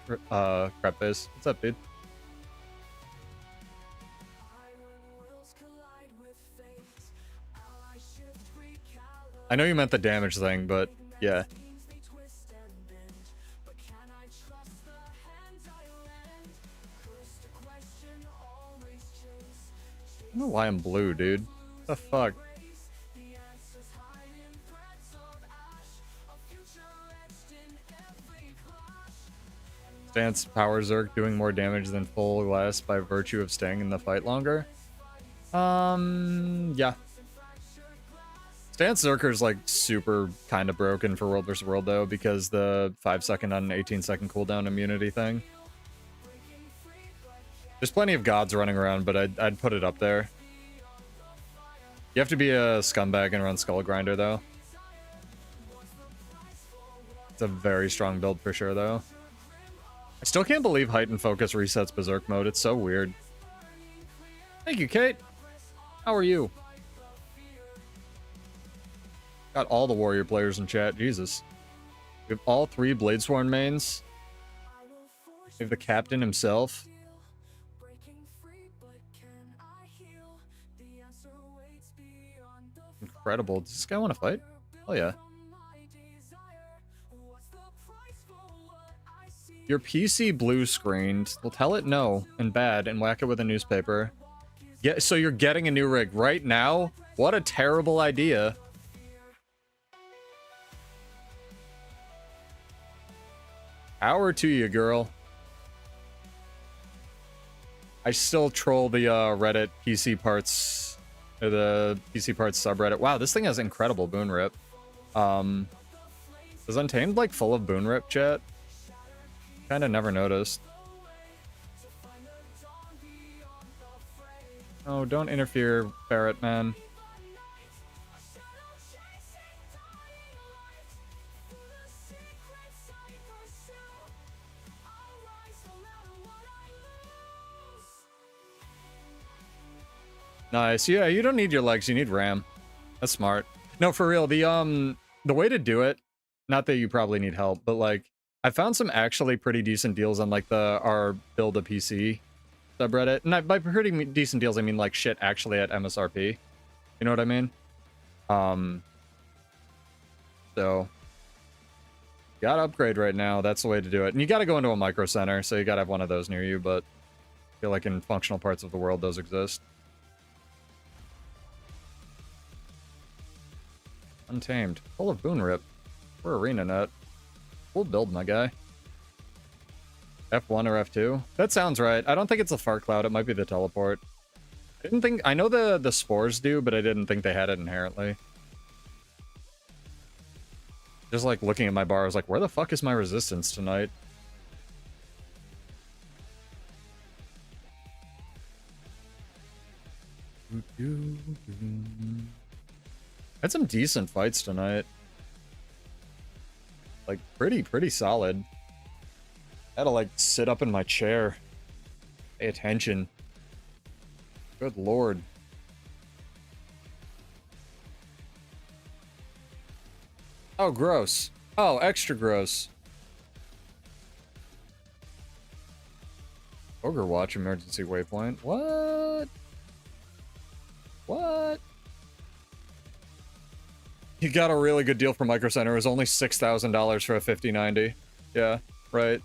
face. What's up, dude? I know you meant the damage thing, but yeah. I don't know why I'm blue, dude. What the fuck? Stance power Zerk doing more damage than full glass by virtue of staying in the fight longer. Yeah. Stance Zerker's like super kind of broken for World vs. World though, because the 5-second on an 18-second cooldown immunity thing. There's plenty of gods running around, but I'd put it up there. You have to be a scumbag and run Skull Grinder though. It's a very strong build for sure though. I still can't believe Heightened Focus resets Berserk mode. It's so weird. Thank you, Kate. How are you? Got all the warrior players in chat. Jesus. We have all 3 Bladesworn mains. We have the captain himself. Incredible. Does this guy want to fight? Oh yeah. Your PC blue screened. We'll tell it no and bad and whack it with a newspaper. Yeah, so you're getting a new rig right now? What a terrible idea. Power to you, girl. I still troll the Reddit PC parts, or the PC parts subreddit. Wow, this thing has incredible boon rip. Is Untamed like full of boon rip, chat? Kind of never noticed. Oh, don't interfere, Barrett, man. Nice. Yeah, you don't need your legs, you need RAM. That's smart. No, for real, the way to do it, not that you probably need help, but like I found some actually pretty decent deals on like our build a PC subreddit. And by pretty decent deals, I mean like shit actually at MSRP. You know what I mean? So gotta upgrade right now. That's the way to do it. And you gotta go into a micro center, so you gotta have one of those near you, but I feel like in functional parts of the world those exist. Untamed. Full of Boon Rip. For Arena Net. We'll build, my guy. F1 or F2? That sounds right. I don't think it's a fart cloud. It might be the teleport. I know the spores do, but I didn't think they had it inherently. Just like looking at my bar, I was like, where the fuck is my resistance tonight? Had some decent fights tonight. Like, pretty solid. Had to, like, sit up in my chair. Pay attention. Good lord. Oh, gross. Oh, extra gross. Ogre Watch emergency waypoint. What? What? You got a really good deal for Micro Center. It was only $6,000 for a 5090. Yeah, right.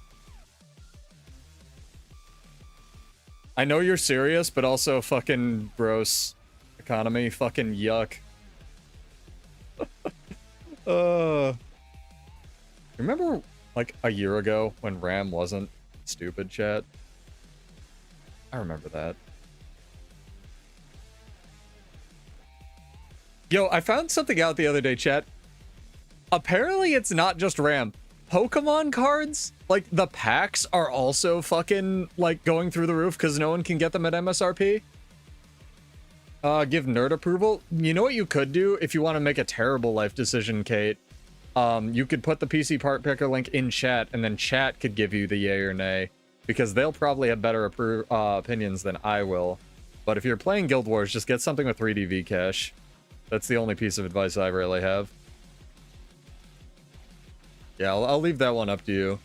I know you're serious, but also fucking gross economy. Fucking yuck. Remember, like, a year ago when RAM wasn't stupid, chat? I remember that. Yo, I found something out the other day, chat. Apparently, it's not just RAM. Pokemon cards, like, the packs are also fucking, like, going through the roof because no one can get them at MSRP. Give nerd approval. You know what you could do if you want to make a terrible life decision, Kate? You could put the PC part picker link in chat, and then chat could give you the yay or nay, because they'll probably have better opinions than I will. But if you're playing Guild Wars, just get something with 3D V cache. That's the only piece of advice I really have. Yeah, I'll leave that one up to you.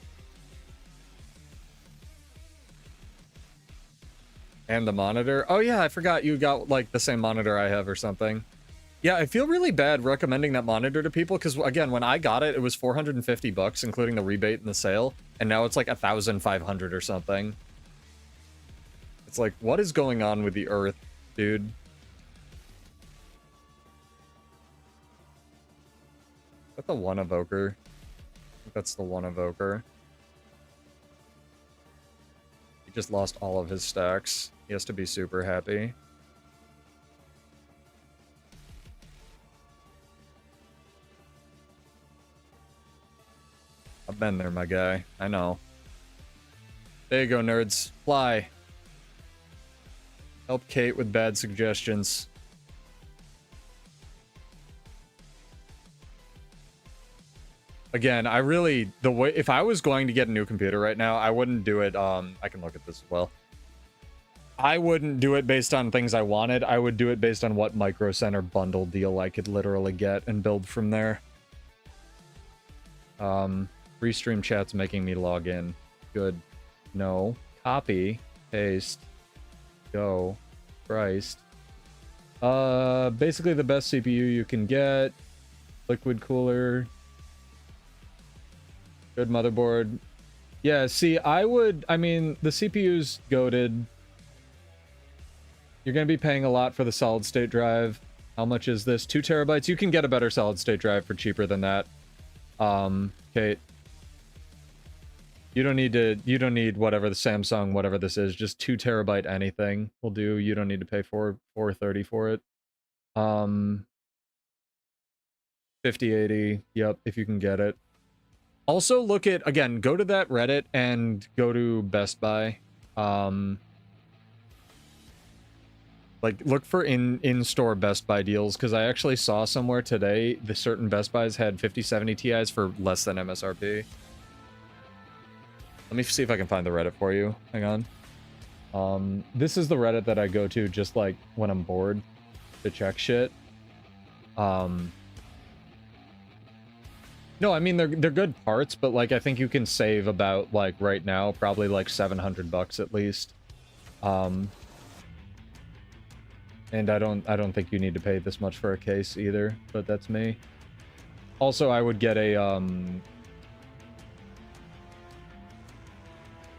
And the monitor. Oh yeah, I forgot you got like the same monitor I have or something. Yeah, I feel really bad recommending that monitor to people because again, when I got it, it was 450 bucks, including the rebate and the sale, and now it's like 1,500 or something. It's like, what is going on with the earth, dude? Is that the one evoker? I think that's the one evoker. He just lost all of his stacks. He has to be super happy. I've been there, my guy. I know. There you go, nerds. Fly. Help Kate with bad suggestions. Again, I really, the way, if I was going to get a new computer right now, I wouldn't do it, I can look at this as well. I wouldn't do it based on things I wanted. I would do it based on what Micro Center bundle deal I could literally get and build from there. Restream chat's making me log in. Good. No. Copy. Paste. Go. Christ. Basically the best CPU you can get. Liquid cooler. Good motherboard. Yeah, see, I mean, the CPU's goated. You're going to be paying a lot for the solid state drive. How much is this? 2 terabytes? You can get a better solid state drive for cheaper than that. Kate. You don't need whatever the Samsung, whatever this is, just 2 terabyte anything will do. You don't need to pay $430 for it. 5080, yep, if you can get it. Also look at, again, go to that Reddit and go to Best Buy. Like, look for in-store Best Buy deals, because I actually saw somewhere today the certain Best Buys had 5070 Ti's for less than MSRP. Let me see if I can find the Reddit for you. Hang on. This is the Reddit that I go to just, like, when I'm bored to check shit. No, I mean they're good parts, but like I think you can save about like right now probably like 700 bucks at least. And I don't think you need to pay this much for a case either, but that's me. Also, I would get a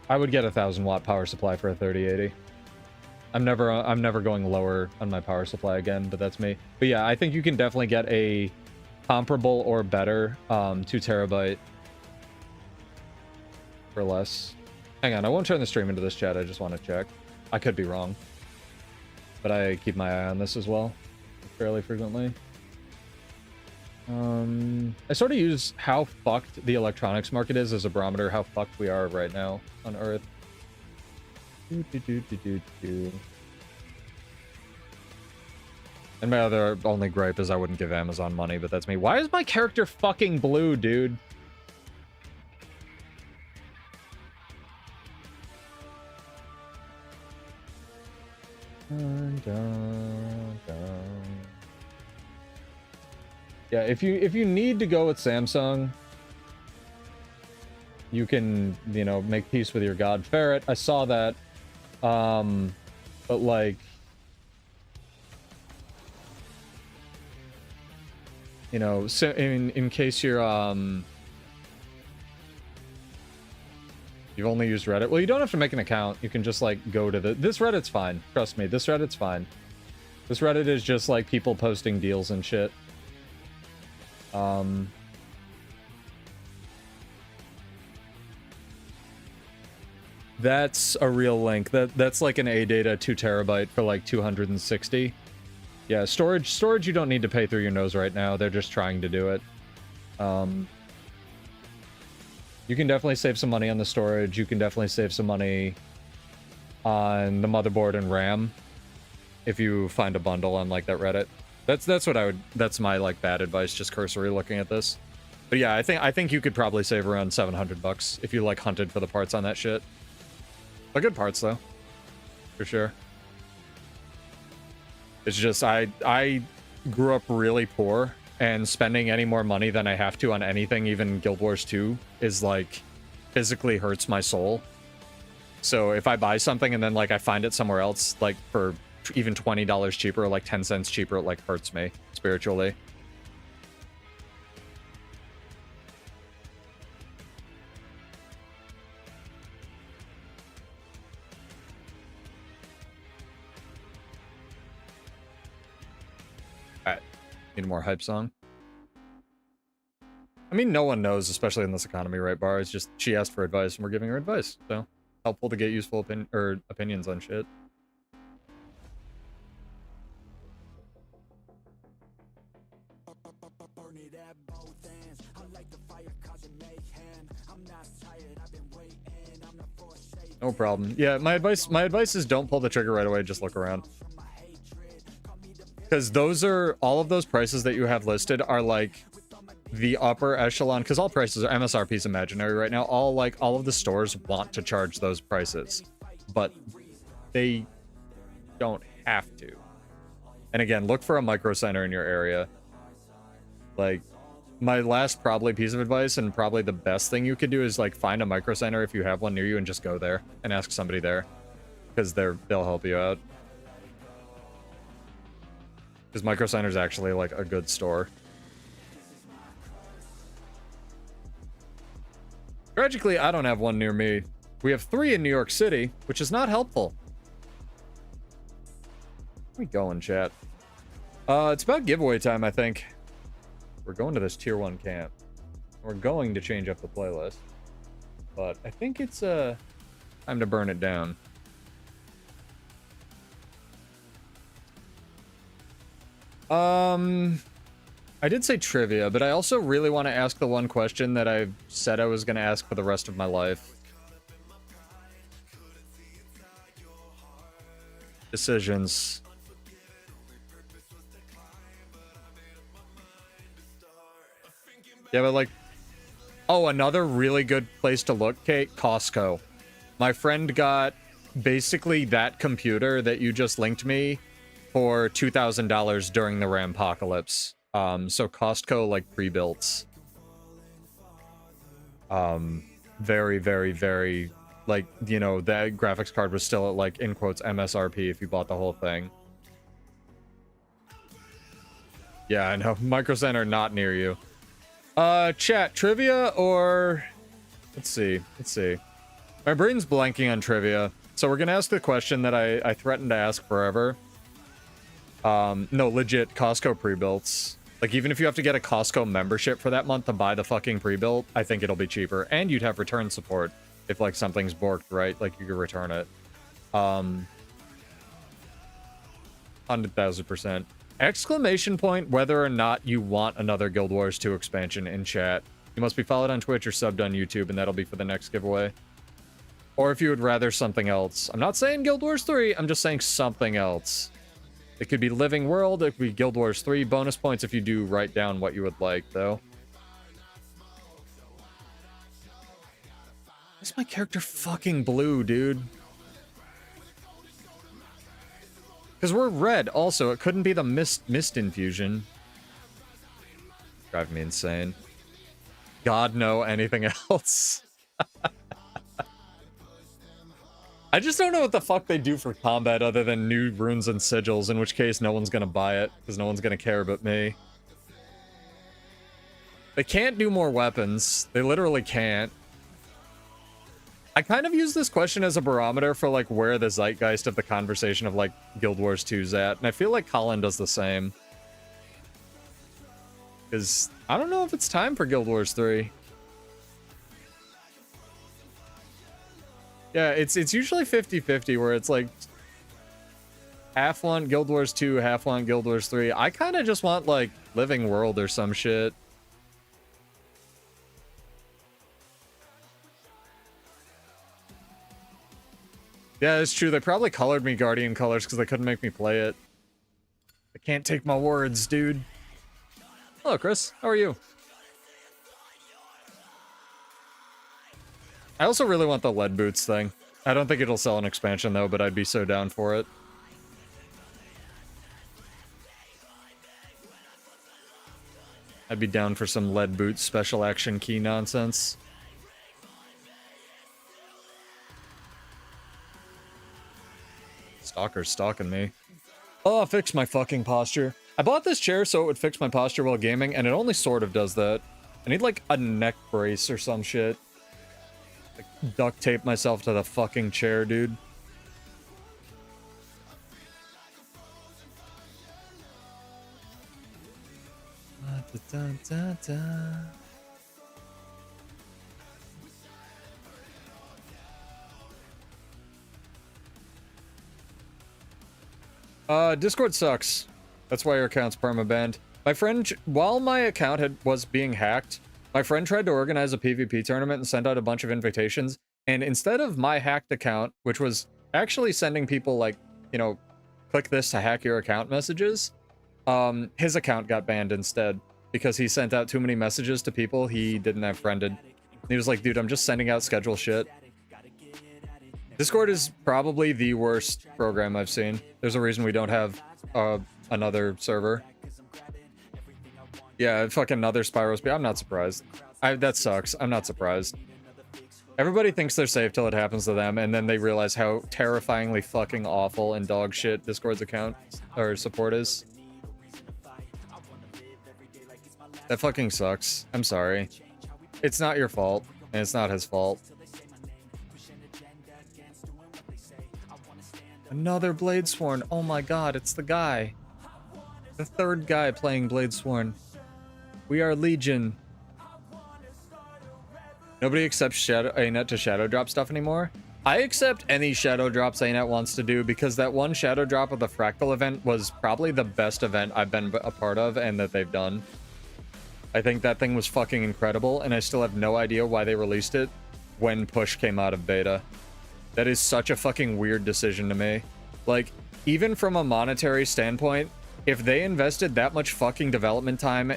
1,000-watt power supply for a 3080. I'm never going lower on my power supply again, but that's me. But yeah, I think you can definitely get a comparable or better 2 terabyte for less. Hang on, I won't turn the stream into this chat, I just want to check. I could be wrong. But I keep my eye on this as well, fairly frequently. I sort of use how fucked the electronics market is as a barometer, how fucked we are right now on Earth. And my other only gripe is I wouldn't give Amazon money, but that's me. Why is my character fucking blue, dude? Yeah, if you need to go with Samsung, you can, you know, make peace with your god. Ferret, I saw that. But like, you know, so in case you're you've only used Reddit. Well, you don't have to make an account. You can just like go to this Reddit's fine. Trust me, this Reddit's fine. This Reddit is just like people posting deals and shit. That's a real link. That's like an ADATA 2 terabyte for like 260. Yeah, storage you don't need to pay through your nose right now. They're just trying to do it. You can definitely save some money on the storage. You can definitely save some money on the motherboard and RAM if you find a bundle on like that Reddit. That's what I would. That's my like bad advice, just cursory looking at this. But yeah, I think you could probably save around 700 bucks if you like hunted for the parts on that shit. They're good parts though, for sure. It's just I grew up really poor, and spending any more money than I have to on anything, even Guild Wars 2, is like physically hurts my soul. So if I buy something and then like I find it somewhere else, like for even $20 cheaper or like 10 cents cheaper, it like hurts me spiritually. Alright, need a more hype song. I mean, no one knows, especially in this economy, right, Bar? It's just she asked for advice and we're giving her advice, so helpful to get useful opinions on shit. No problem. Yeah, my advice is don't pull the trigger right away, just look around. Because all of those prices that you have listed are like the upper echelon, because all prices are MSRP is imaginary right now. All of the stores want to charge those prices, but they don't have to. And again, look for a micro center in your area. Like, my last probably piece of advice, and probably the best thing you could do, is like find a micro center if you have one near you and just go there and ask somebody there, because they'll help you out. Because micro center is actually like a good store. Tragically, I don't have one near me. We have 3 in New York City, which is not helpful. Where we going, chat? It's about giveaway time, I think. We're going to this tier 1 camp. We're going to change up the playlist. But I think it's time to burn it down. I did say trivia, but I also really want to ask the one question that I said I was going to ask for the rest of my life. Decisions. Yeah, but like... Oh, another really good place to look, Kate? Costco. My friend got basically that computer that you just linked me for $2,000 during the Rampocalypse. So Costco, like, pre-built. Very, very, very, like, you know, that graphics card was still at, like, in quotes, MSRP if you bought the whole thing. Yeah, I know. Micro Center not near you. Chat, trivia or... Let's see. My brain's blanking on trivia. So we're gonna ask the question that I threatened to ask forever. No, legit, Costco pre-builts. Like, even if you have to get a Costco membership for that month to buy the fucking pre-built, I think it'll be cheaper. And you'd have return support if, like, something's borked, right? Like, you could return it. 100,000%. Exclamation point whether or not you want another Guild Wars 2 expansion in chat. You must be followed on Twitch or subbed on YouTube, and that'll be for the next giveaway. Or if you would rather something else. I'm not saying Guild Wars 3, I'm just saying something else. It could be Living World, it could be Guild Wars 3. Bonus points if you do write down what you would like, though. Why is my character fucking blue, dude? Because we're red, also. It couldn't be the mist infusion. Drive me insane. God, no, anything else. I just don't know what the fuck they do for combat other than new runes and sigils, in which case no one's gonna buy it, because no one's gonna care but me. They can't do more weapons. They literally can't. I kind of use this question as a barometer for, like, where the zeitgeist of the conversation of, like, Guild Wars 2's at, and I feel like Colin does the same. Because I don't know if it's time for Guild Wars 3. Yeah, it's usually 50-50, where it's like half want Guild Wars 2, half want Guild Wars 3. I kind of just want, like, Living World or some shit. Yeah, it's true. They probably colored me Guardian colors because they couldn't make me play it. I can't take my words, dude. Hello, Chris. How are you? I also really want the lead boots thing. I don't think it'll sell an expansion, though, but I'd be so down for it. I'd be down for some lead boots special action key nonsense. Stalker's stalking me. Oh, fix my fucking posture. I bought this chair so it would fix my posture while gaming, and it only sort of does that. I need, like, a neck brace or some shit. Like, duct tape myself to the fucking chair, dude. Discord sucks. That's why your account's permabanned. My friend, while my account was being hacked, my friend tried to organize a PvP tournament and send out a bunch of invitations. And instead of my hacked account, which was actually sending people, like, you know, click this to hack your account messages, his account got banned instead because he sent out too many messages to people he didn't have friended. He was like, dude, I'm just sending out schedule shit. Discord is probably the worst program I've seen. There's a reason we don't have another server. Yeah, fucking another Spyros. I'm not surprised. That sucks. I'm not surprised. Everybody thinks they're safe till it happens to them, and then they realize how terrifyingly fucking awful and dog shit Discord's account or support is. That fucking sucks. I'm sorry. It's not your fault, and it's not his fault. Another Bladesworn. Oh my god, it's the guy. The third guy playing Bladesworn. We are Legion. Nobody accepts ANET to Shadow Drop stuff anymore. I accept any Shadow Drops ANET wants to do because that one Shadow Drop of the Fractal event was probably the best event I've been a part of and that they've done. I think that thing was fucking incredible, and I still have no idea why they released it when Push came out of beta. That is such a fucking weird decision to me. Like, even from a monetary standpoint, if they invested that much fucking development time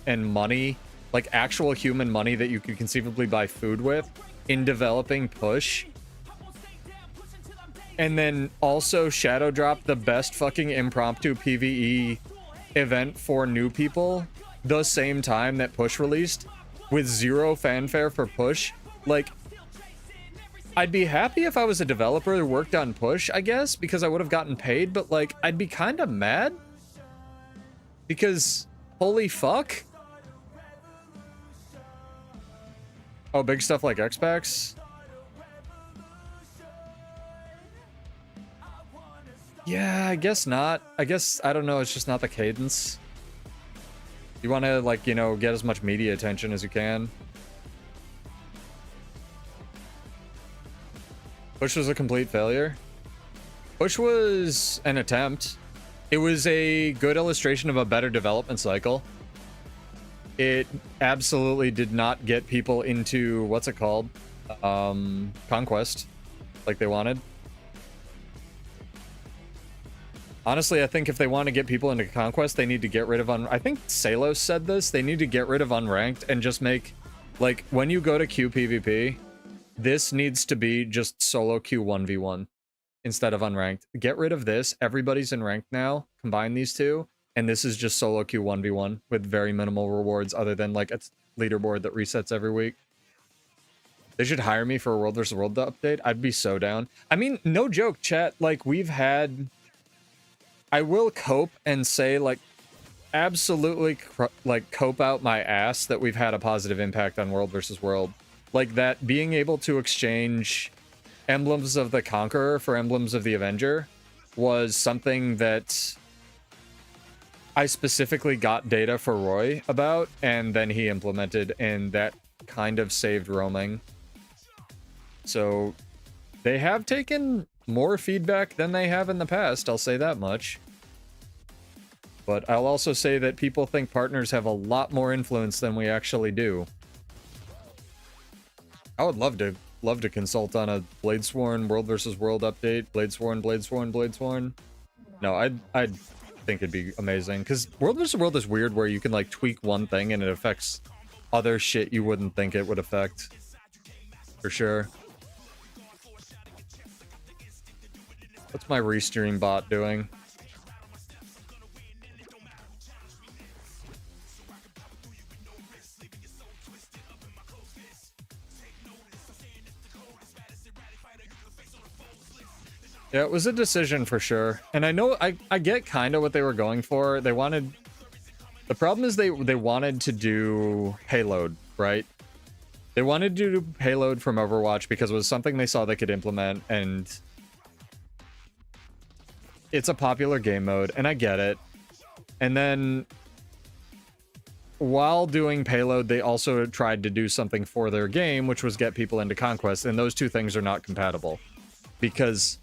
and money, like actual human money that you could conceivably buy food with, in developing Push, and then also Shadow Drop the best fucking impromptu PvE event for new people the same time that Push released, with zero fanfare for push. Like, I'd be happy if I was a developer who worked on push, I guess, because I would have gotten paid, but like, I'd be kind of mad because holy fuck. Oh, big stuff like X-Packs? Yeah, I guess not. I guess, I don't know, it's just not the cadence. You want to, like, you know, get as much media attention as you can. Push was a complete failure. Push was an attempt. It was a good illustration of a better development cycle. It absolutely did not get people into, what's it called? Conquest, like they wanted. Honestly, I think if they want to get people into Conquest, they need to get rid of I think Salos said this. They need to get rid of Unranked and just make, like, when you go to Q PvP, this needs to be just solo Q 1v1 instead of Unranked. Get rid of this. Everybody's in Ranked now. Combine these two. And this is just solo Q 1v1 with very minimal rewards other than, like, a leaderboard that resets every week. They should hire me for a World vs. World update. I'd be so down. I mean, no joke, chat. Like, we've had... I will cope and say, like, absolutely, like, cope out my ass that we've had a positive impact on World vs. World. Like, that being able to exchange emblems of the Conqueror for emblems of the Avenger was something that I specifically got data for Roy about, and then he implemented, and that kind of saved roaming. So, they have taken more feedback than they have in the past, I'll say that much. But I'll also say that people think partners have a lot more influence than we actually do. I would love to consult on a Bladesworn World vs. World update. Bladesworn. No, I'd think it'd be amazing. Because World vs. World is weird where you can, like, tweak one thing and it affects other shit you wouldn't think it would affect. For sure. What's my restream bot doing? Yeah, it was a decision for sure. And I know I get kind of what they were going for. They wanted... The problem is they wanted to do payload, right? They wanted to do payload from Overwatch because it was something they saw they could implement, and it's a popular game mode, and I get it. And then while doing payload, they also tried to do something for their game, which was get people into Conquest, and those two things are not compatible. Because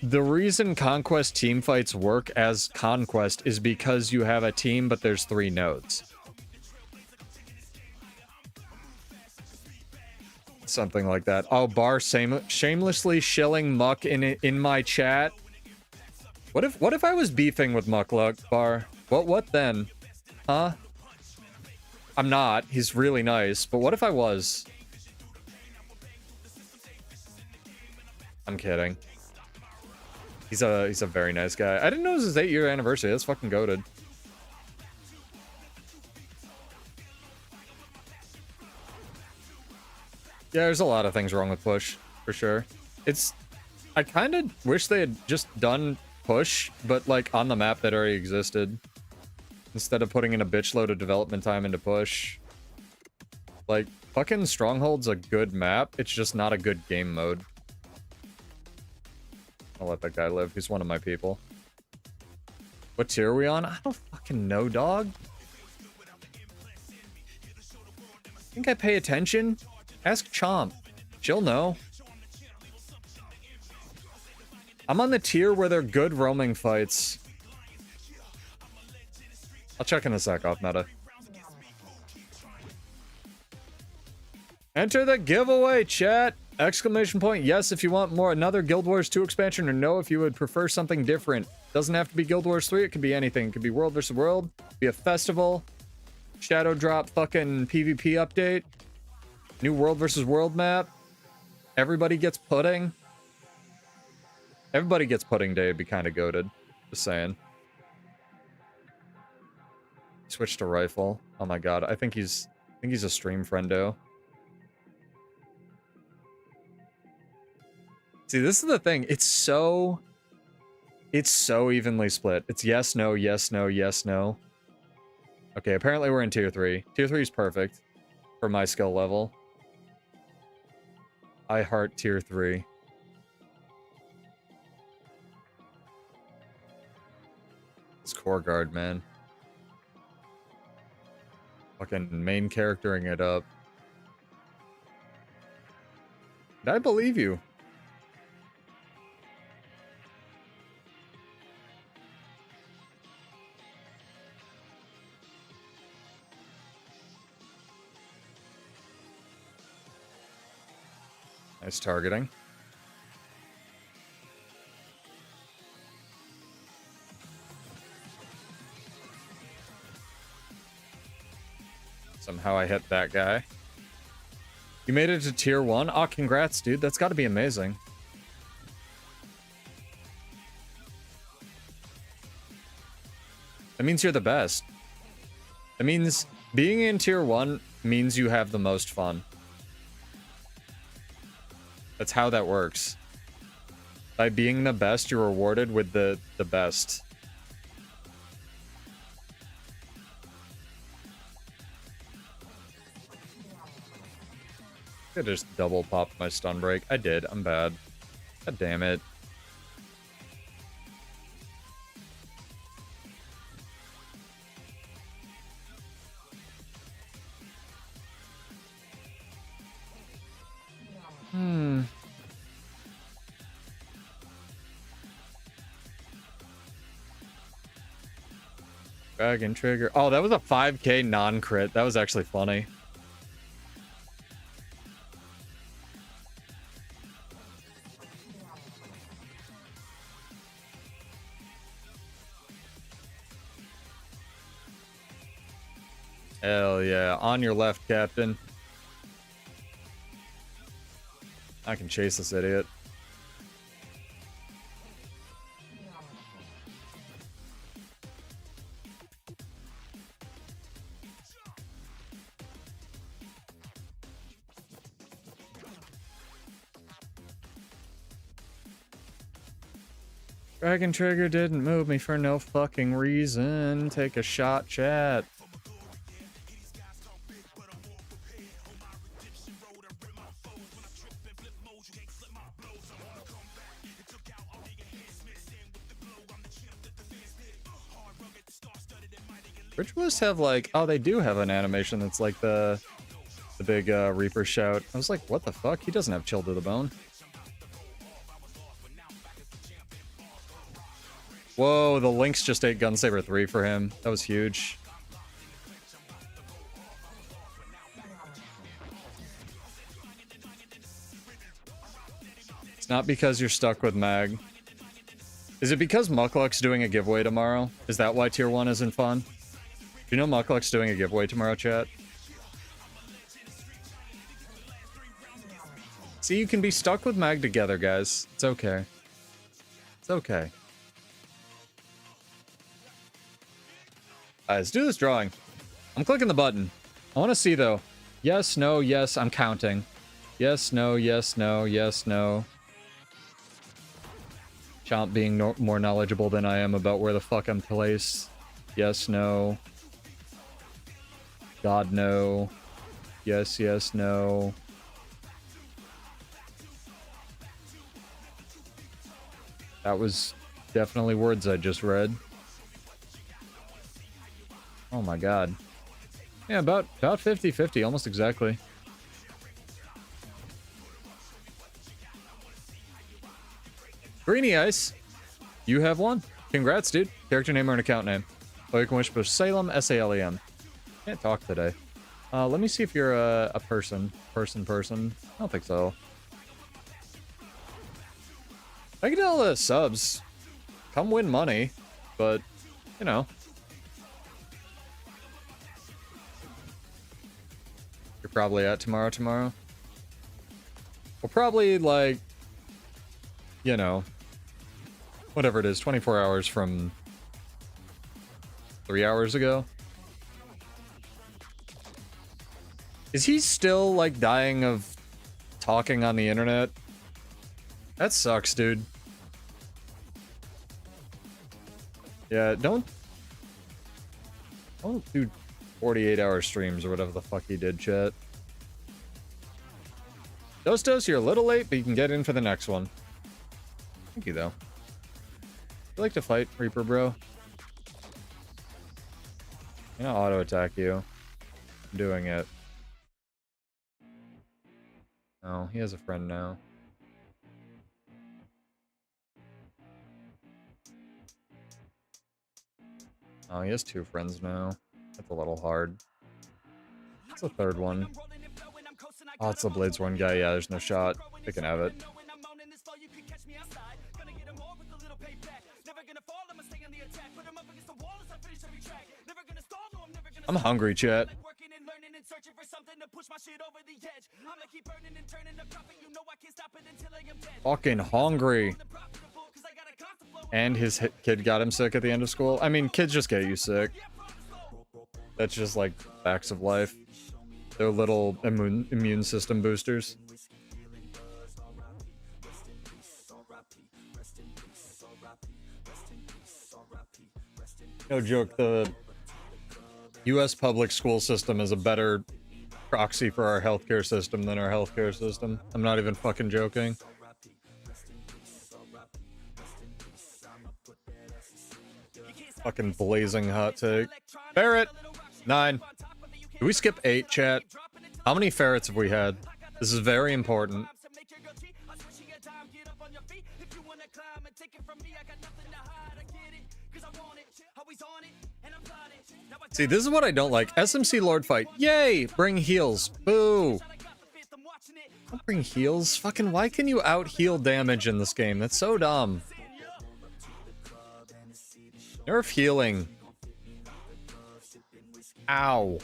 the reason Conquest teamfights work as Conquest is because you have a team, but there's 3 nodes. Something like that. Oh, Bar shamelessly shilling Muck in my chat. What if I was beefing with Muck, look, Bar? What then? Huh? I'm not. He's really nice. But what if I was? I'm kidding. He's a very nice guy. I didn't know it was his 8-year anniversary. That's fucking goated. Yeah, there's a lot of things wrong with push, for sure. I kind of wish they had just done push, but like on the map that already existed. Instead of putting in a bitch load of development time into push. Like, fucking Stronghold's a good map. It's just not a good game mode. I'll let that guy live. He's one of my people. What tier are we on? I don't fucking know, dog. Think I pay attention? Ask Chomp. She'll know. I'm on the tier where they're good roaming fights. I'll check in a sec off meta. Enter the giveaway, chat! Exclamation point, yes if you want more another Guild Wars 2 expansion, or no if you would prefer something different. Doesn't have to be Guild Wars 3, it could be anything. It could be World vs. World, be a festival, Shadow Drop fucking PvP update, new World vs. World map, everybody gets pudding. Everybody gets pudding day, would be kind of goated. Just saying. Switch to rifle. Oh my god, I think he's think he's a stream friendo. See, this is the thing. It's so evenly split. It's yes, no, yes, no, yes, no. Okay, apparently we're in tier 3. Tier 3 is perfect for my skill level. I heart tier 3. It's core guard, man. Fucking main charactering it up. I believe you. Nice targeting. Somehow I hit that guy. You made it to tier 1? Aw, congrats, dude. That's gotta be amazing. That means you're the best. That means being in tier 1 means you have the most fun. That's how that works. By being the best, you're rewarded with the best. I just double popped my stun break. I did. I'm bad. God damn it. Dragon trigger. Oh, that was a 5k non-crit. That was actually funny. Hell yeah. On your left, Captain. I can chase this idiot. Dragon trigger didn't move me for no fucking reason. Take a shot, chat. Ritualists have like, oh, they do have an animation that's like the big Reaper shout. I was like, what the fuck? He doesn't have chill to the bone. Whoa, the Lynx just ate Gunsaber 3 for him. That was huge. It's not because you're stuck with Mag. Is it because Muckluck's doing a giveaway tomorrow? Is that why tier 1 isn't fun? Do you know Muckluck's doing a giveaway tomorrow, chat? See, you can be stuck with Mag together, guys. It's okay. It's okay. Alright, let's do this drawing. I'm clicking the button. I want to see, though. Yes, no, yes, I'm counting. Yes, no, yes, no, yes, no. Chomp being more knowledgeable than I am about where the fuck I'm placed. Yes, no. God, no. Yes, yes, no. That was definitely words I just read. Oh my god. Yeah, about 50-50, almost exactly. Greeny Ice, you have one. Congrats, dude. Character name or an account name. Oh, you can wish for Salem, S-A-L-E-M. Can't talk today. Let me see if you're a person. Person. I don't think so. I can tell the subs. Come win money, but, you know. You're probably at tomorrow. Well, probably, like, you know, whatever it is, 24 hours from 3 hours ago. Is he still, like, dying of talking on the internet? That sucks, dude. Yeah, don't do 48-hour streams or whatever the fuck he did, chat. Dostos, you're a little late, but you can get in for the next one. Thank you, though. You like to fight, Reaper, bro? I'm gonna auto-attack you. I'm doing it. Oh, he has a friend now. Oh, he has 2 friends now. That's a little hard. What's the third one? Oh, it's the Bladesworn guy. Yeah, there's no shot. They can have it. I'm hungry, chat. Fucking hungry. And his kid got him sick at the end of school. I mean, kids just get you sick. That's just like facts of life. They're little immune system boosters. No joke, the US public school system is a better proxy for our healthcare system than our healthcare system. I'm not even fucking joking. Fucking blazing hot take. Ferret! 9. Do we skip 8, chat? How many ferrets have we had? This is very important. See, this is what I don't like. SMC Lord fight. Yay! Bring heals. Boo! Don't bring heals. Fucking why can you out-heal damage in this game? That's so dumb. Nerf healing. Ow.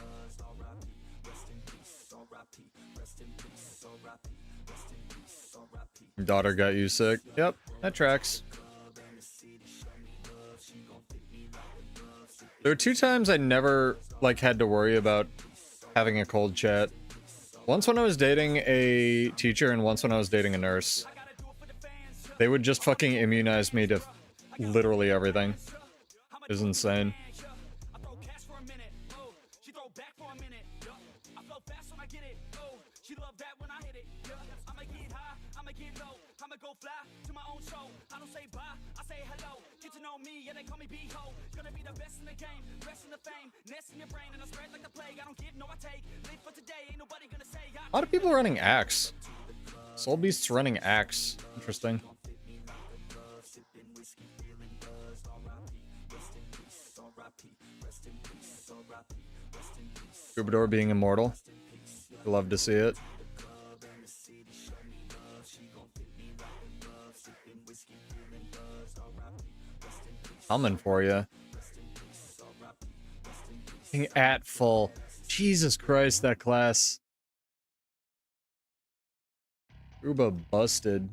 Your daughter got you sick. Yep, that tracks. There were 2 times I never, like, had to worry about having a cold, chat. Once when I was dating a teacher and once when I was dating a nurse. They would just fucking immunize me to literally everything. It was insane. A lot of people running Axe. Soul Beast's running Axe. Interesting. Troubadour being immortal. Love to see it. Coming for you. At full. Jesus Christ, that class. Ruba busted.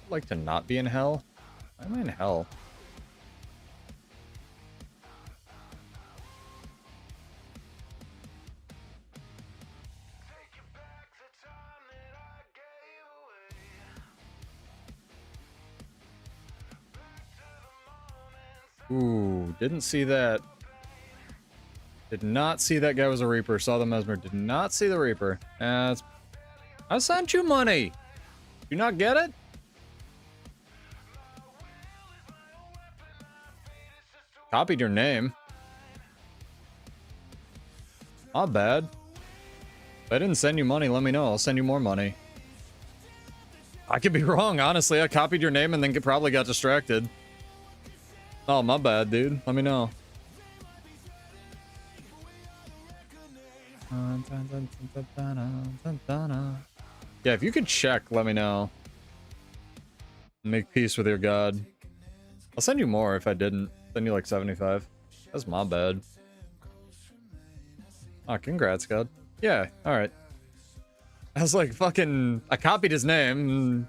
I'd like to not be in hell. Why am I in hell? Ooh, didn't see that. Did not see that guy was a Reaper. Saw the Mesmer. Did not see the Reaper. I sent you money. Do you not get it? Copied your name. Not bad. If I didn't send you money, let me know. I'll send you more money. I could be wrong, honestly. I copied your name and then probably got distracted. Oh, my bad, dude. Let me know. Yeah, if you could check, let me know. Make peace with your god. I'll send you more if I didn't. Send you like 75. That's my bad. Oh, congrats, god. Yeah, alright. I was like, fucking... I copied his name.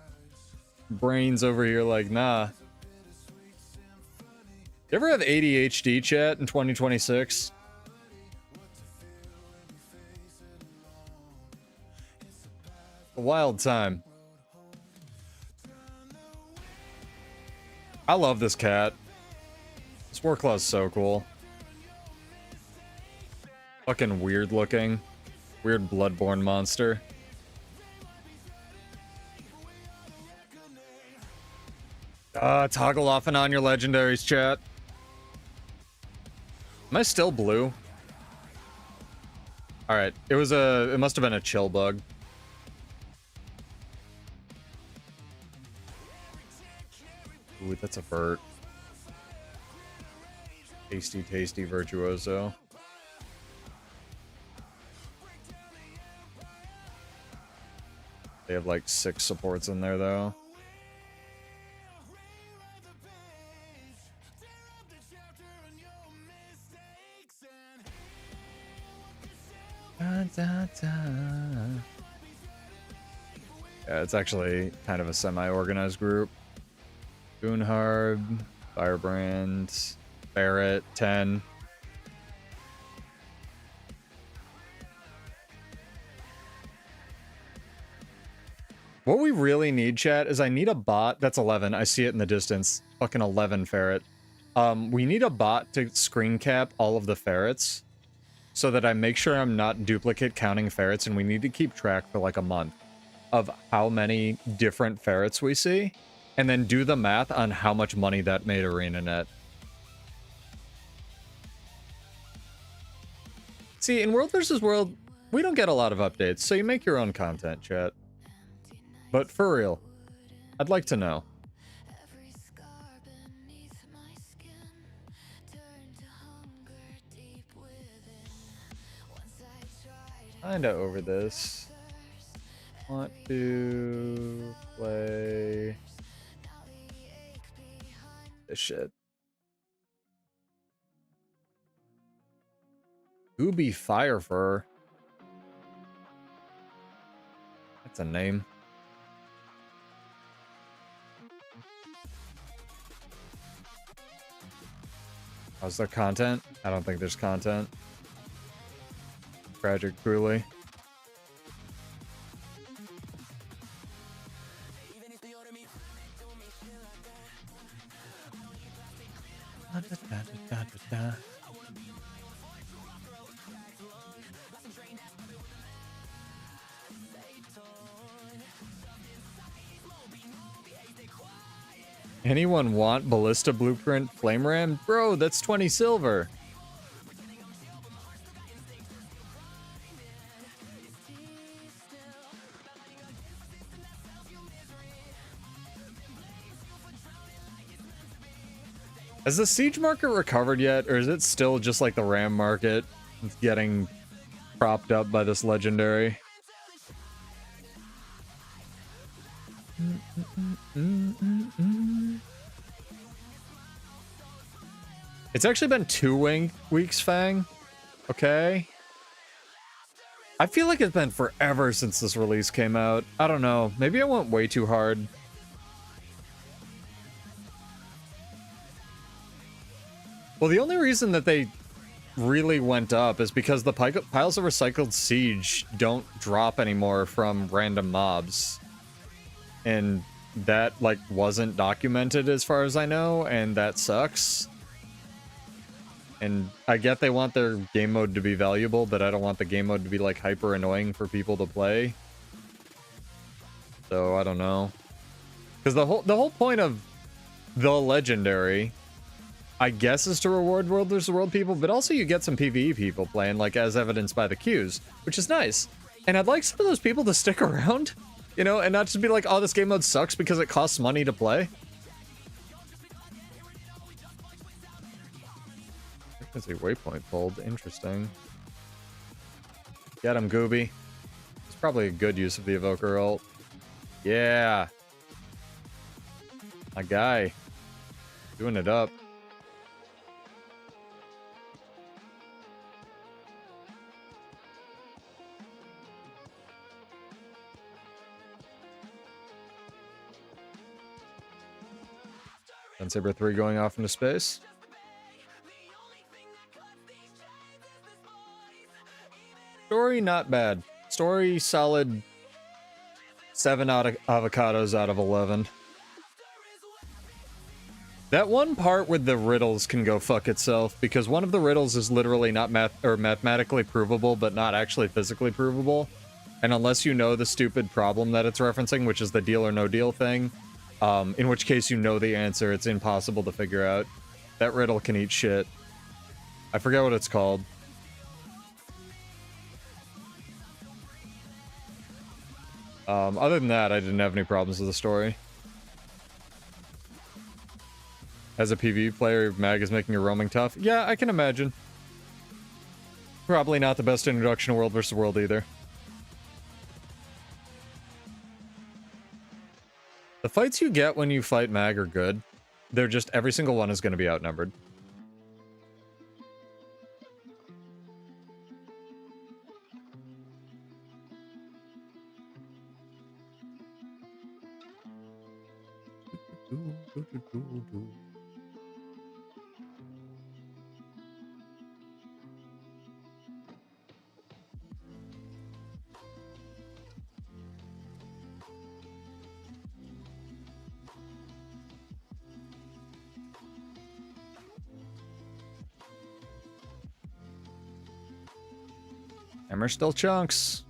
Brains over here like, nah. You ever have ADHD, chat, in 2026? A wild time. I love this cat. This Warclaw's so cool. Fucking weird looking. Weird bloodborne monster. Toggle off and on your legendaries, chat. Am I still blue? Alright, it must have been a chill bug. Ooh, that's a vert. Tasty, tasty virtuoso. They have like 6 supports in there though. Da, da, da. Yeah, it's actually kind of a semi-organized group. Boonharb, Firebrand, Barrett, 10. What we really need, chat, is I need a bot. That's 11. I see it in the distance. Fucking 11 ferret. We need a bot to screen cap all of the ferrets so that I make sure I'm not duplicate counting ferrets, and we need to keep track for like a month of how many different ferrets we see, and then do the math on how much money that made ArenaNet. See, in World vs. World, we don't get a lot of updates, so you make your own content, chat. But for real, I'd like to know. Kinda over this. Want to play this shit. Gooby Firefur. That's a name. How's there content? I don't think there's content. Tragic, truly. Anyone want Ballista Blueprint Flame Ram? Bro, that's 20 silver. Has the siege market recovered yet, or is it still just like the RAM market? It's getting propped up by this legendary. It's actually been 2 weeks, Fang. Okay. I feel like it's been forever since this release came out. I don't know. Maybe I went way too hard. Well, the only reason that they really went up is because the piles of recycled siege don't drop anymore from random mobs. And that, like, wasn't documented as far as I know, and that sucks. And I get they want their game mode to be valuable, but I don't want the game mode to be, like, hyper annoying for people to play. So, I don't know. Because the whole point of the legendary, I guess, is to reward World vs. World people, but also you get some PvE people playing, like, as evidenced by the queues, which is nice. And I'd like some of those people to stick around, you know, and not just be like, oh, this game mode sucks because it costs money to play. There's a waypoint pulled. Interesting. Get him, Gooby. It's probably a good use of the Evoker ult. Yeah. My guy. Doing it up. Saber 3 going off into space. Story not bad. Story solid 7 out of avocados out of 11. That one part with the riddles can go fuck itself, because one of the riddles is literally not mathematically provable, but not actually physically provable. And unless you know the stupid problem that it's referencing, which is the deal or no deal thing, in which case you know the answer, it's impossible to figure out. That riddle can eat shit. I forget what it's called. Other than that, I didn't have any problems with the story. As a PvE player, Mag is making your roaming tough. Yeah, I can imagine. Probably not the best introduction to World vs. World either. The fights you get when you fight Mag are good. They're just, every single one is going to be outnumbered. Hammer still chunks.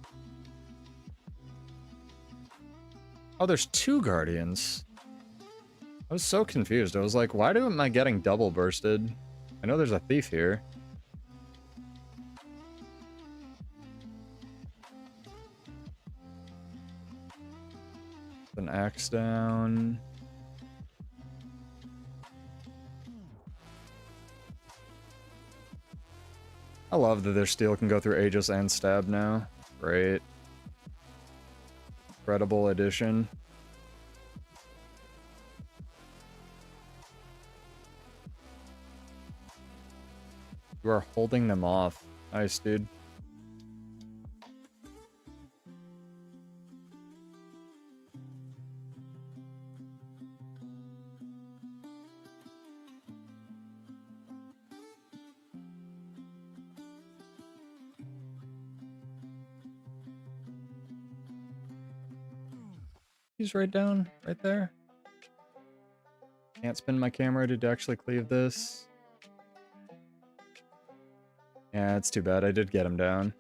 Oh, there's 2 Guardians. I was so confused. I was like, why am I getting double bursted? I know there's a thief here. An axe down. I love that their steel can go through Aegis and stab now. Great. Incredible addition. You are holding them off. Nice, dude. He's right down, right there. Can't spin my camera to actually cleave this. Yeah, it's too bad. I did get him down.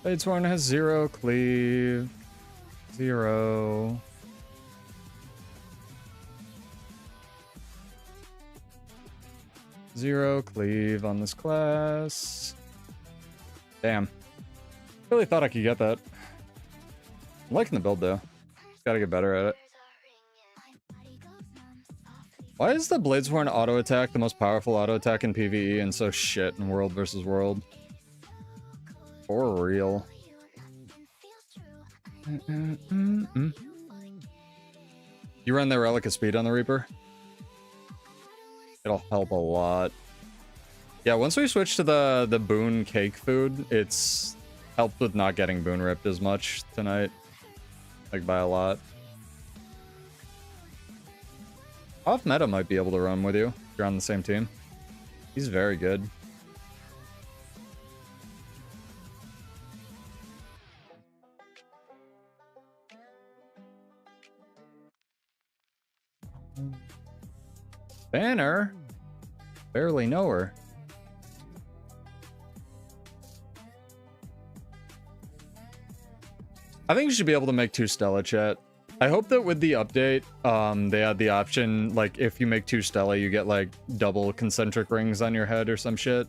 Bladesworn has 0 cleave. 0. Zero cleave on this class. Damn. Really thought I could get that. I'm liking the build though. Just gotta get better at it. Why is the Bladesworn auto attack the most powerful auto attack in PvE and so shit in World vs. World? For real. You run the Relic of Speed on the Reaper? It'll help a lot. Yeah, once we switch to the boon cake food, it's helped with not getting boon ripped as much tonight. Like, by a lot. Off meta might be able to run with you if you're on the same team. He's very good. Banner? Barely know her. I think you should be able to make 2 Stella, chat. I hope that with the update, they had the option, like, if you make 2 Stella, you get, like, double concentric rings on your head or some shit.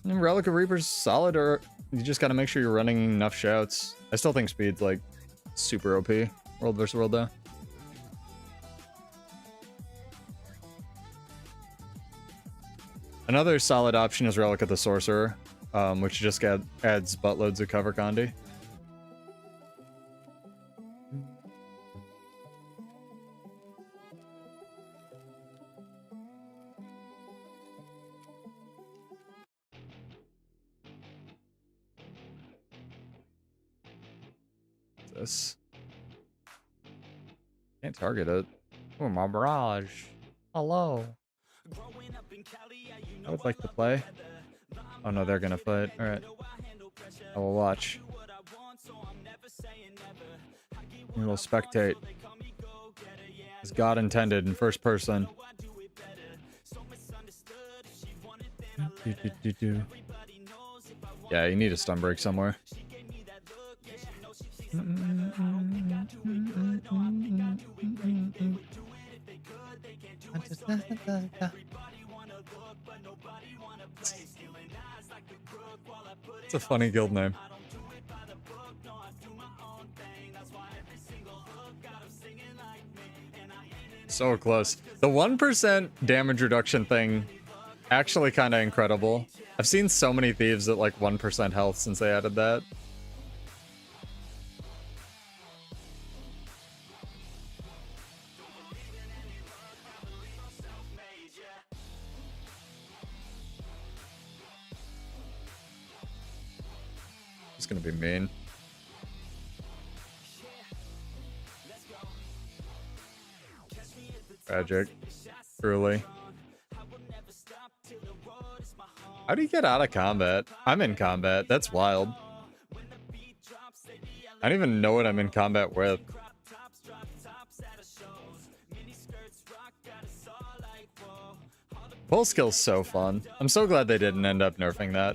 Relic of Reaper's solid, or you just gotta make sure you're running enough shouts. I still think speed's, like, super OP. World vs. World, though. Another solid option is Relic of the Sorcerer, which just adds buttloads of cover Condi. This can't target it. Oh, my barrage. Hello. I would like to play. Oh no, they're gonna fight. All right. I will watch. We will spectate. As God intended in first person. Yeah, you need a stun break somewhere. It's a funny guild name. So close. The 1% damage reduction thing, actually kind of incredible. I've seen so many thieves at like 1% health since they added that. It's gonna be mean. Tragic. Truly. How do you get out of combat? I'm in combat. That's wild. I don't even know what I'm in combat with. Pull skill's so fun. I'm so glad they didn't end up nerfing that.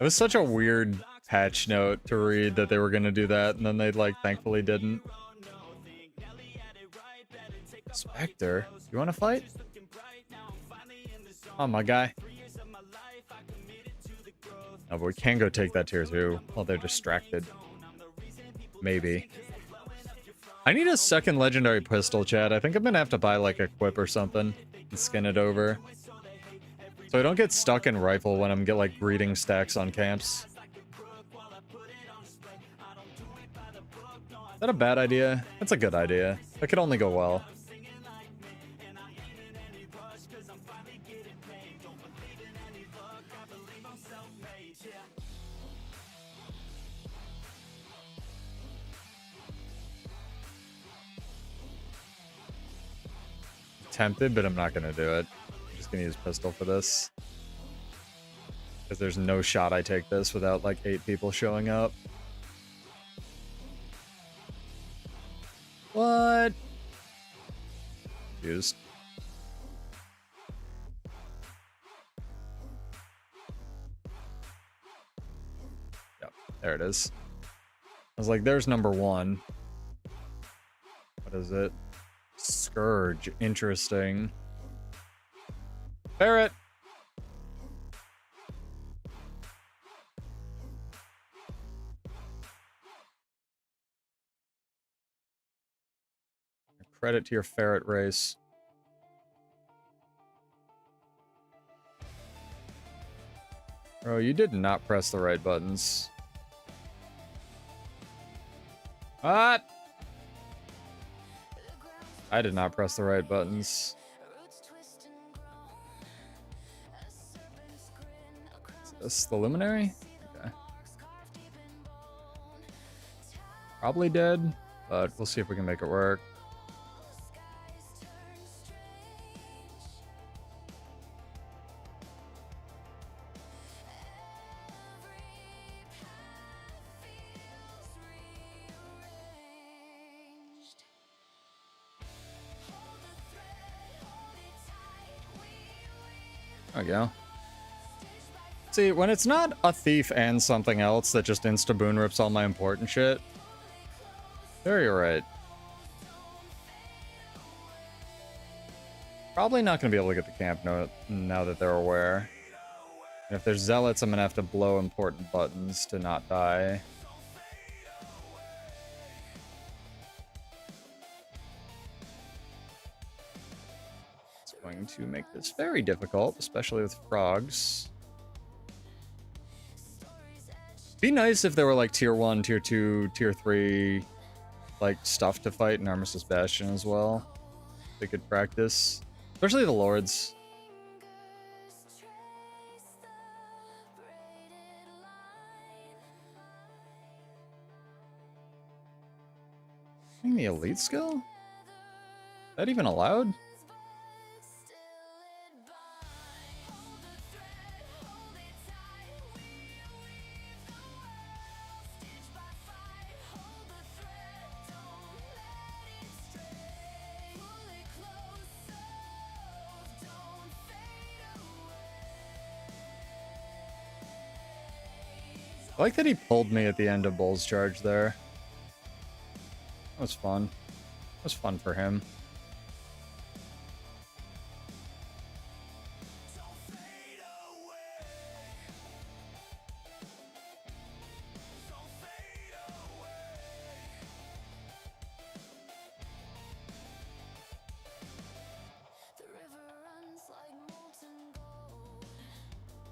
It was such a weird patch note to read that they were going to do that, and then they, like, thankfully didn't. Spectre, you want to fight? Oh, my guy. Oh, but we can go take that tier 2 while they're distracted. Maybe. I need a second legendary pistol, chat. I think I'm going to have to buy, like, a equip or something and skin it over. So I don't get stuck in rifle when I'm like greeting stacks on camps. Is that a bad idea? That's a good idea. That could only go well. Tempted, but I'm not gonna do it. Gonna use pistol for this because there's no shot I take this without like 8 people showing up. What? Used. Yep, there it is. I was like, there's number 1. What is it? Scourge. Interesting. Barrett. Credit to your ferret race. Bro, you did not press the right buttons. What? I did not press the right buttons. Is this the luminary? Okay. Probably dead, but we'll see if we can make it work. There we go. See, when it's not a thief and something else that just insta-boon rips all my important shit. There you're right. Probably not going to be able to get the camp note now that they're aware. And if there's zealots, I'm going to have to blow important buttons to not die. to make this very difficult, especially with frogs. Be nice if there were like tier 1, tier 2, tier 3 like stuff to fight in Armistice Bastion as well. They could practice. Especially the lords. The elite skill? Is that even allowed? I like that he pulled me at the end of Bull's charge there. That was fun. That was fun for him.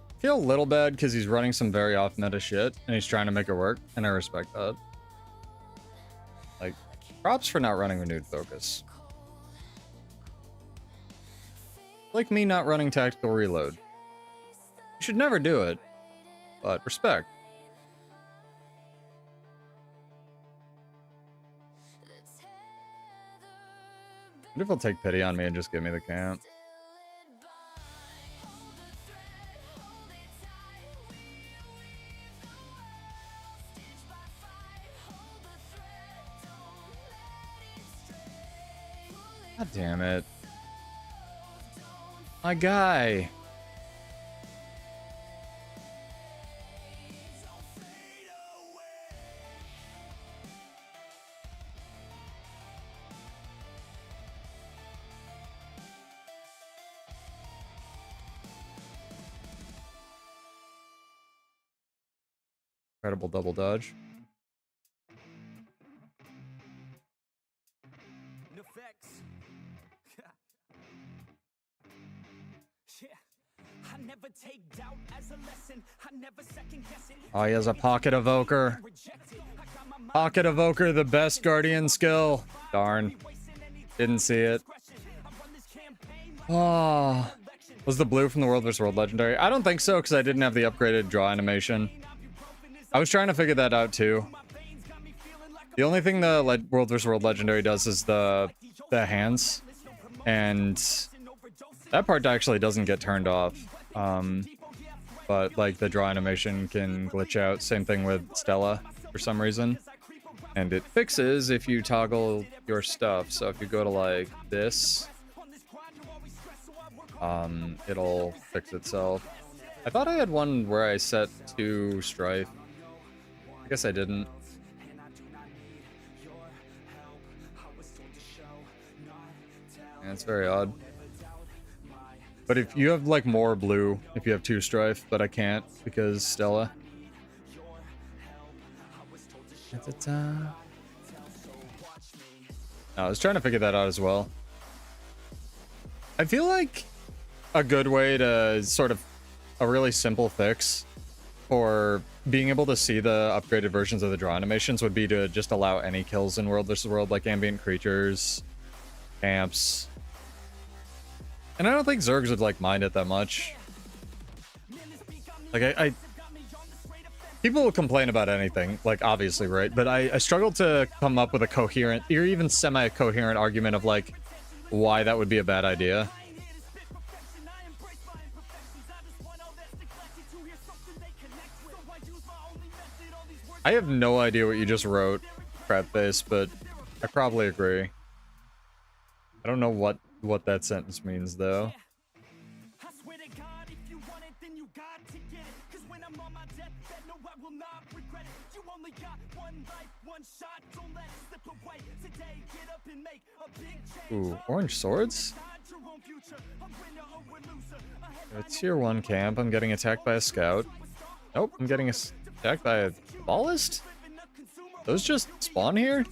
I feel a little bad because he's running some very off-meta shit and he's trying to make it work, and I respect that. Like, props for not running renewed focus. Like me not running tactical reload. You should never do it, but respect. What if he'll take pity on me and just give me the camp? God damn it. My guy. Incredible double dodge. Oh, he has a pocket evoker. Pocket evoker, the best guardian skill. Darn. Didn't see it. Oh. Was the blue from the World vs. World legendary? I don't think so, because I didn't have the upgraded draw animation. I was trying to figure that out too. The only thing the World vs. World legendary does is the hands. And that part actually doesn't get turned off. But like the draw animation can glitch out. Same thing with Stella for some reason. And it fixes if you toggle your stuff. So if you go to like this, it'll fix itself. I thought I had one where I set to Strife. I guess I didn't. Yeah, it's very odd. But if you have like more blue, if you have 2 Strife, but I can't because Stella. No, I was trying to figure that out as well. I feel like a good way to sort of a really simple fix for being able to see the upgraded versions of the draw animations would be to just allow any kills in World vs. World, like ambient creatures, camps. And I don't think Zergs would like mind it that much. Like people will complain about anything, like obviously, right? But I struggled to come up with a coherent, or even semi-coherent argument of like why that would be a bad idea. I have no idea what you just wrote, Crapface, but I probably agree. I don't know what that sentence means though. Ooh, orange swords? A tier 1 camp. I'm getting attacked by a scout. Nope, I'm getting attacked by a ballist? Those just spawn here?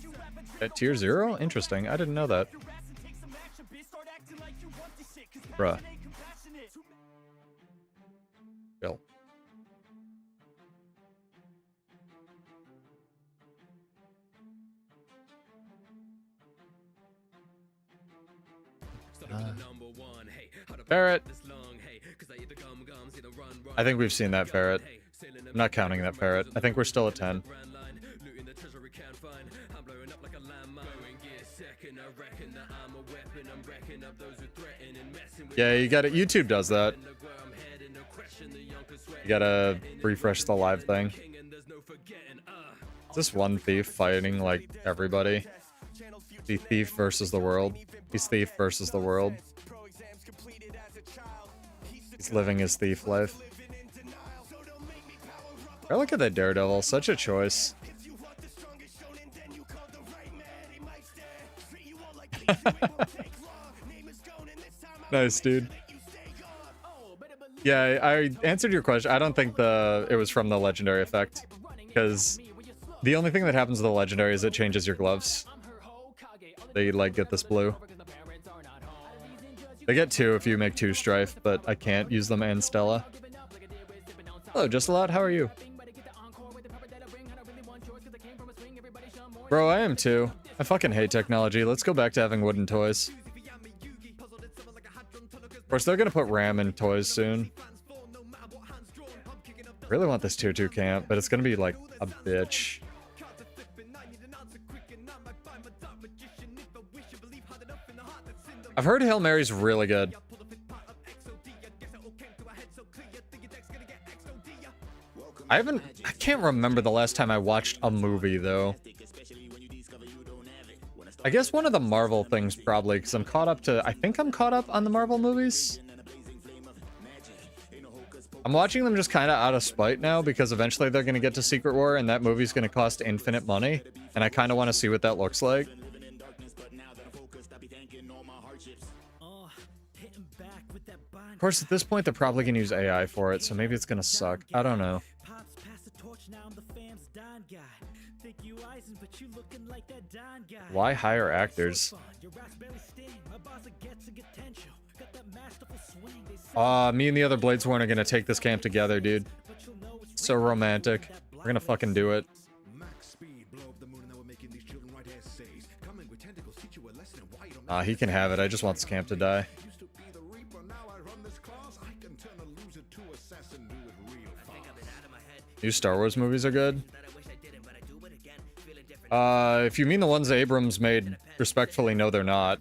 At tier 0? Interesting. I didn't know that. Bruh. Bill. Ferret. I think we've seen that ferret. I'm not counting that ferret. I think we're still at 10. Yeah, you gotta. YouTube does that. You gotta refresh the live thing. Is this one thief fighting like everybody? The thief versus the world. He's thief versus the world. He's living his thief life. I look at that Daredevil, such a choice. Nice, dude. Yeah, I answered your question. I don't think it was from the legendary effect, because the only thing that happens with the legendary is it changes your gloves. They like get this blue. They get 2 if you make 2 strife, but I can't use them and Stella. Hello, Just a Lot. How are you? Bro, I am too. I fucking hate technology. Let's go back to having wooden toys. Of course, they're gonna put RAM in toys soon. I really want this tier 2 camp, but it's gonna be like a bitch. I've heard Hail Mary's really good. I can't remember the last time I watched a movie though. I guess one of the Marvel things probably, because I'm caught up to, I think I'm caught up on the Marvel movies. I'm watching them just kind of out of spite now, because eventually they're going to get to Secret War, and that movie's going to cost infinite money, and I kind of want to see what that looks like. Of course, at this point, they're probably going to use AI for it, so maybe it's going to suck. I don't know. Why hire actors? Me and the other Bladesworn are gonna take this camp together, dude. So romantic. We're gonna fucking do it. He can have it. I just want this camp to die. New Star Wars movies are good. If you mean the ones Abrams made, respectfully, no, they're not.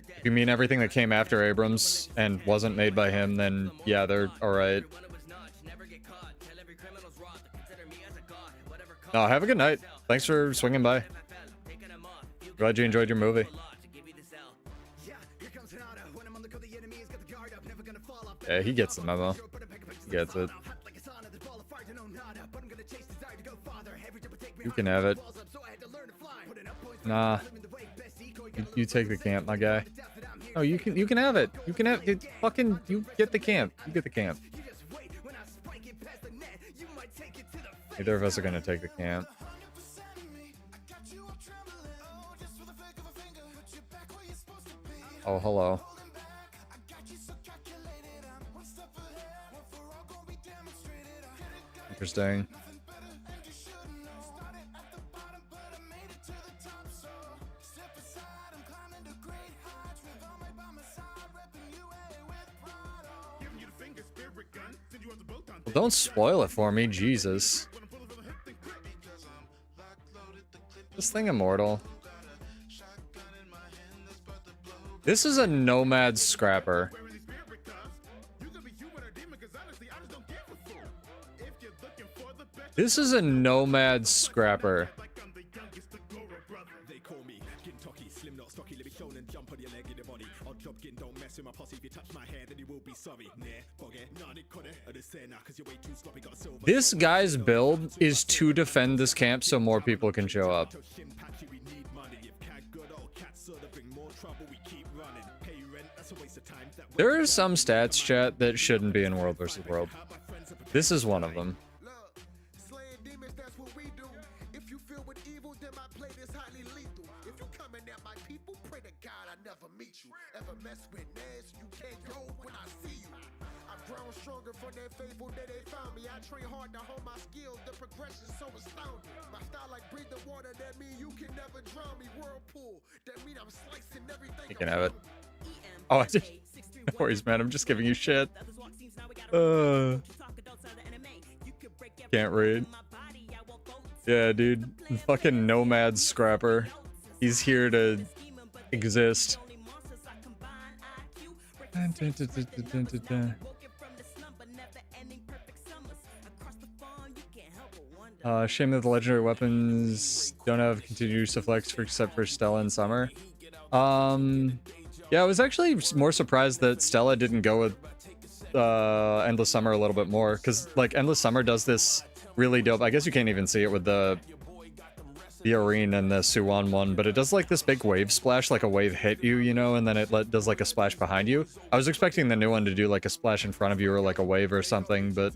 If you mean everything that came after Abrams and wasn't made by him, then yeah, they're alright. Have a good night. Thanks for swinging by. Glad you enjoyed your movie. Yeah, he gets the memo. He gets it. You can have it. Nah. You take the camp, my guy. Oh, you can have it. You can have it. Fucking, you get the camp. You get the camp. Neither of us are gonna take the camp. Oh, hello. Interesting. Well, don't spoil it for me, Jesus. This thing immortal. This is a nomad scrapper. This is a nomad scrapper. This guy's build is to defend this camp so more people can show up. There are some stats, chat, that shouldn't be in World vs. World. This is one of them. meet you. Ever mess with Nez, you can't go when I see you. I've grown stronger from that faithful day they found me. I train hard to hold my skills, the progression's so astounding. My style like breathe the water, that mean you can never drown me. Whirlpool, that mean I'm slicing everything. You can have it. Oh, I did. No worries, man. I'm just giving you shit. Can't read. Yeah, dude. Fucking Nomad Scrapper. He's here to exist. Shame that the legendary weapons don't have continued use of flex except for Stella and Summer. Yeah, I was actually more surprised that Stella didn't go with Endless Summer a little bit more, because like Endless Summer does this really dope. I guess you can't even see it with the Arena and the Suwon one, but it does like this big wave splash, like a wave hit you, you know, and then it does like a splash behind you. I was expecting the new one to do like a splash in front of you or like a wave or something, but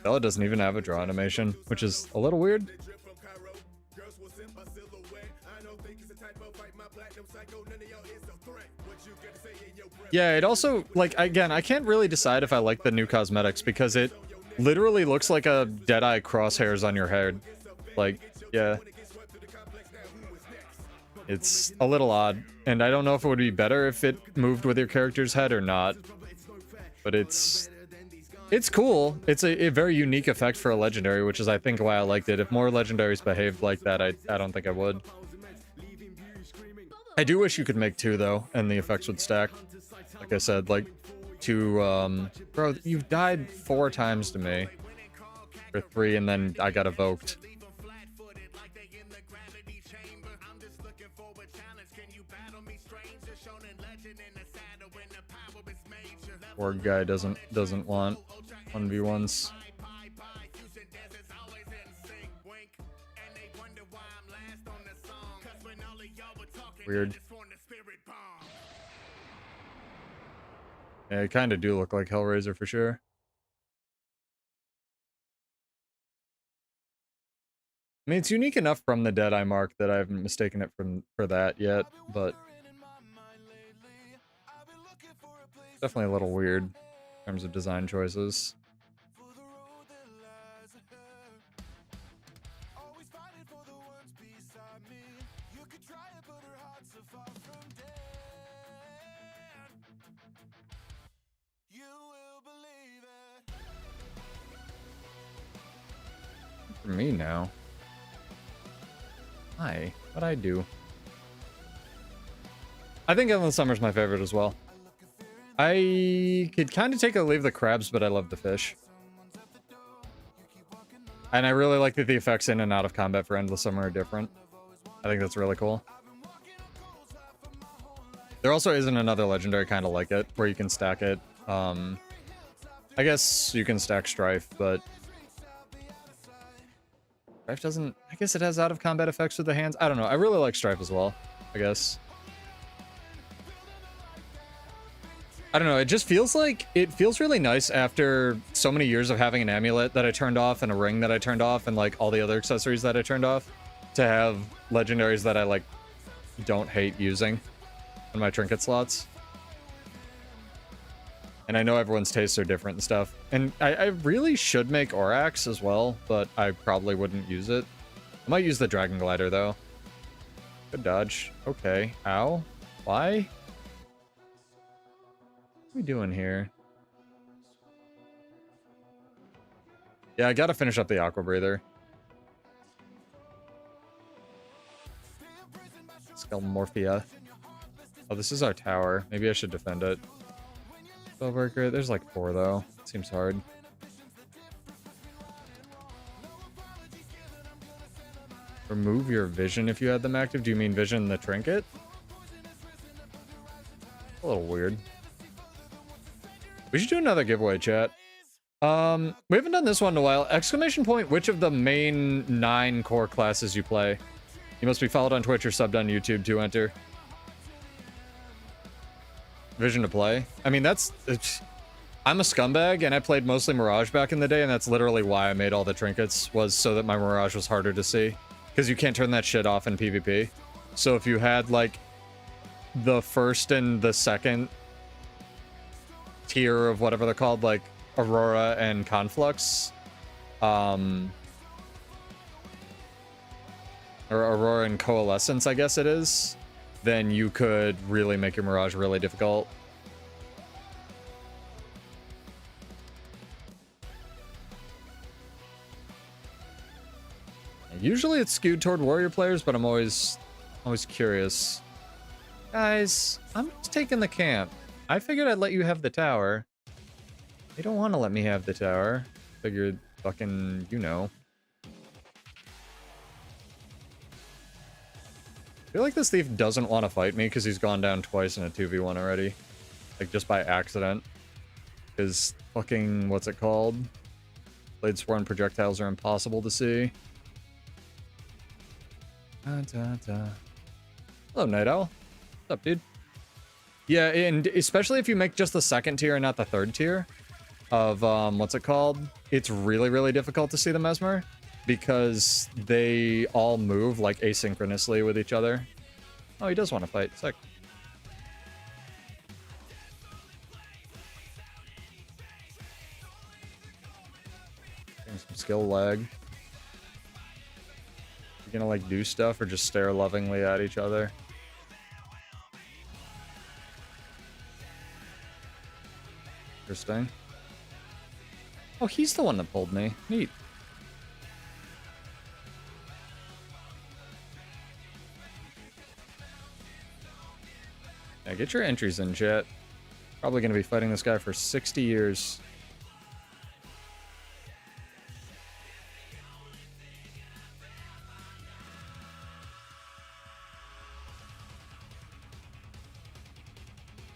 Stella doesn't even have a draw animation, which is a little weird. Yeah, it also, like, again, I can't really decide if I like the new cosmetics because it literally looks like a Deadeye crosshairs on your head. Like, yeah. It's a little odd, and I don't know if it would be better if it moved with your character's head or not. But it's cool. It's a very unique effect for a legendary, which is, I think, why I liked it. If more legendaries behaved like that, I don't think I would. I do wish you could make two, though, and the effects would stack. Like I said, like, two, bro, you've died 4 times to me. Or 3, and then I got evoked. Poor guy doesn't want 1v1s. Weird. Yeah, I kind of do look like Hellraiser for sure. I mean, it's unique enough from the Deadeye mark that I haven't mistaken it for that yet, but definitely a little weird in terms of design choices. For me now. Hi, what'd I do? I think Endless Summer's my favorite as well. I could kind of take or leave the crabs, but I love the fish. And I really like that the effects in and out of combat for Endless Summer are different. I think that's really cool. There also isn't another legendary kind of like it, where you can stack it. I guess you can stack Strife, but Strife doesn't... I guess it has out-of-combat effects with the hands. I don't know. I really like Strife as well, I guess. I don't know. It just feels like... It feels really nice after so many years of having an amulet that I turned off and a ring that I turned off and, like, all the other accessories that I turned off to have legendaries that I, like, don't hate using in my trinket slots. And I know everyone's tastes are different and stuff. And I really should make Orax as well, but I probably wouldn't use it. I might use the Dragon Glider, though. Good dodge. Okay. Ow. Why? What are we doing here? Yeah, I gotta finish up the Aqua Breather. Skelmorphia. Oh, this is our tower. Maybe I should defend it. Spellbreaker. There's like 4 though. Seems hard. Remove your vision if you had them active. Do you mean vision the trinket? A little weird. We should do another giveaway, chat. We haven't done this one in a while. Exclamation point, which of the main 9 core classes you play? You must be followed on Twitch or subbed on YouTube to enter. Vision to play. I mean, I'm a scumbag, and I played mostly Mirage back in the day, and that's literally why I made all the trinkets, was so that my Mirage was harder to see. Because you can't turn that shit off in PvP. So if you had, like, the first and the second tier of whatever they're called, like Aurora and Conflux, or Aurora and Coalescence, I guess it is, then you could really make your Mirage really difficult. Usually it's skewed toward warrior players, but I'm always curious. Guys, I'm just taking the camp. I figured I'd let you have the tower. They don't want to let me have the tower. Figured fucking, you know. I feel like this thief doesn't want to fight me because he's gone down twice in a 2v1 already. Like, just by accident. Because fucking, what's it called? Bladesworn projectiles are impossible to see. Hello, Night Owl. What's up, dude? Yeah, and especially if you make just the second tier and not the third tier of, what's it called? It's really, really difficult to see the Mesmer because they all move, like, asynchronously with each other. Oh, he does want to fight. Sick. Getting some skill lag. You gonna, like, do stuff or just stare lovingly at each other? Interesting. Oh, he's the one that pulled me. Neat. Yeah, get your entries in, chat. Probably gonna be fighting this guy for 60 years.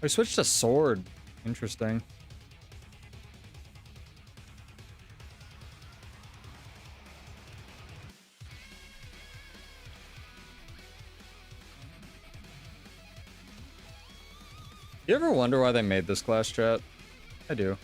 I switched to sword. Interesting. You ever wonder why they made this class, chat? I do.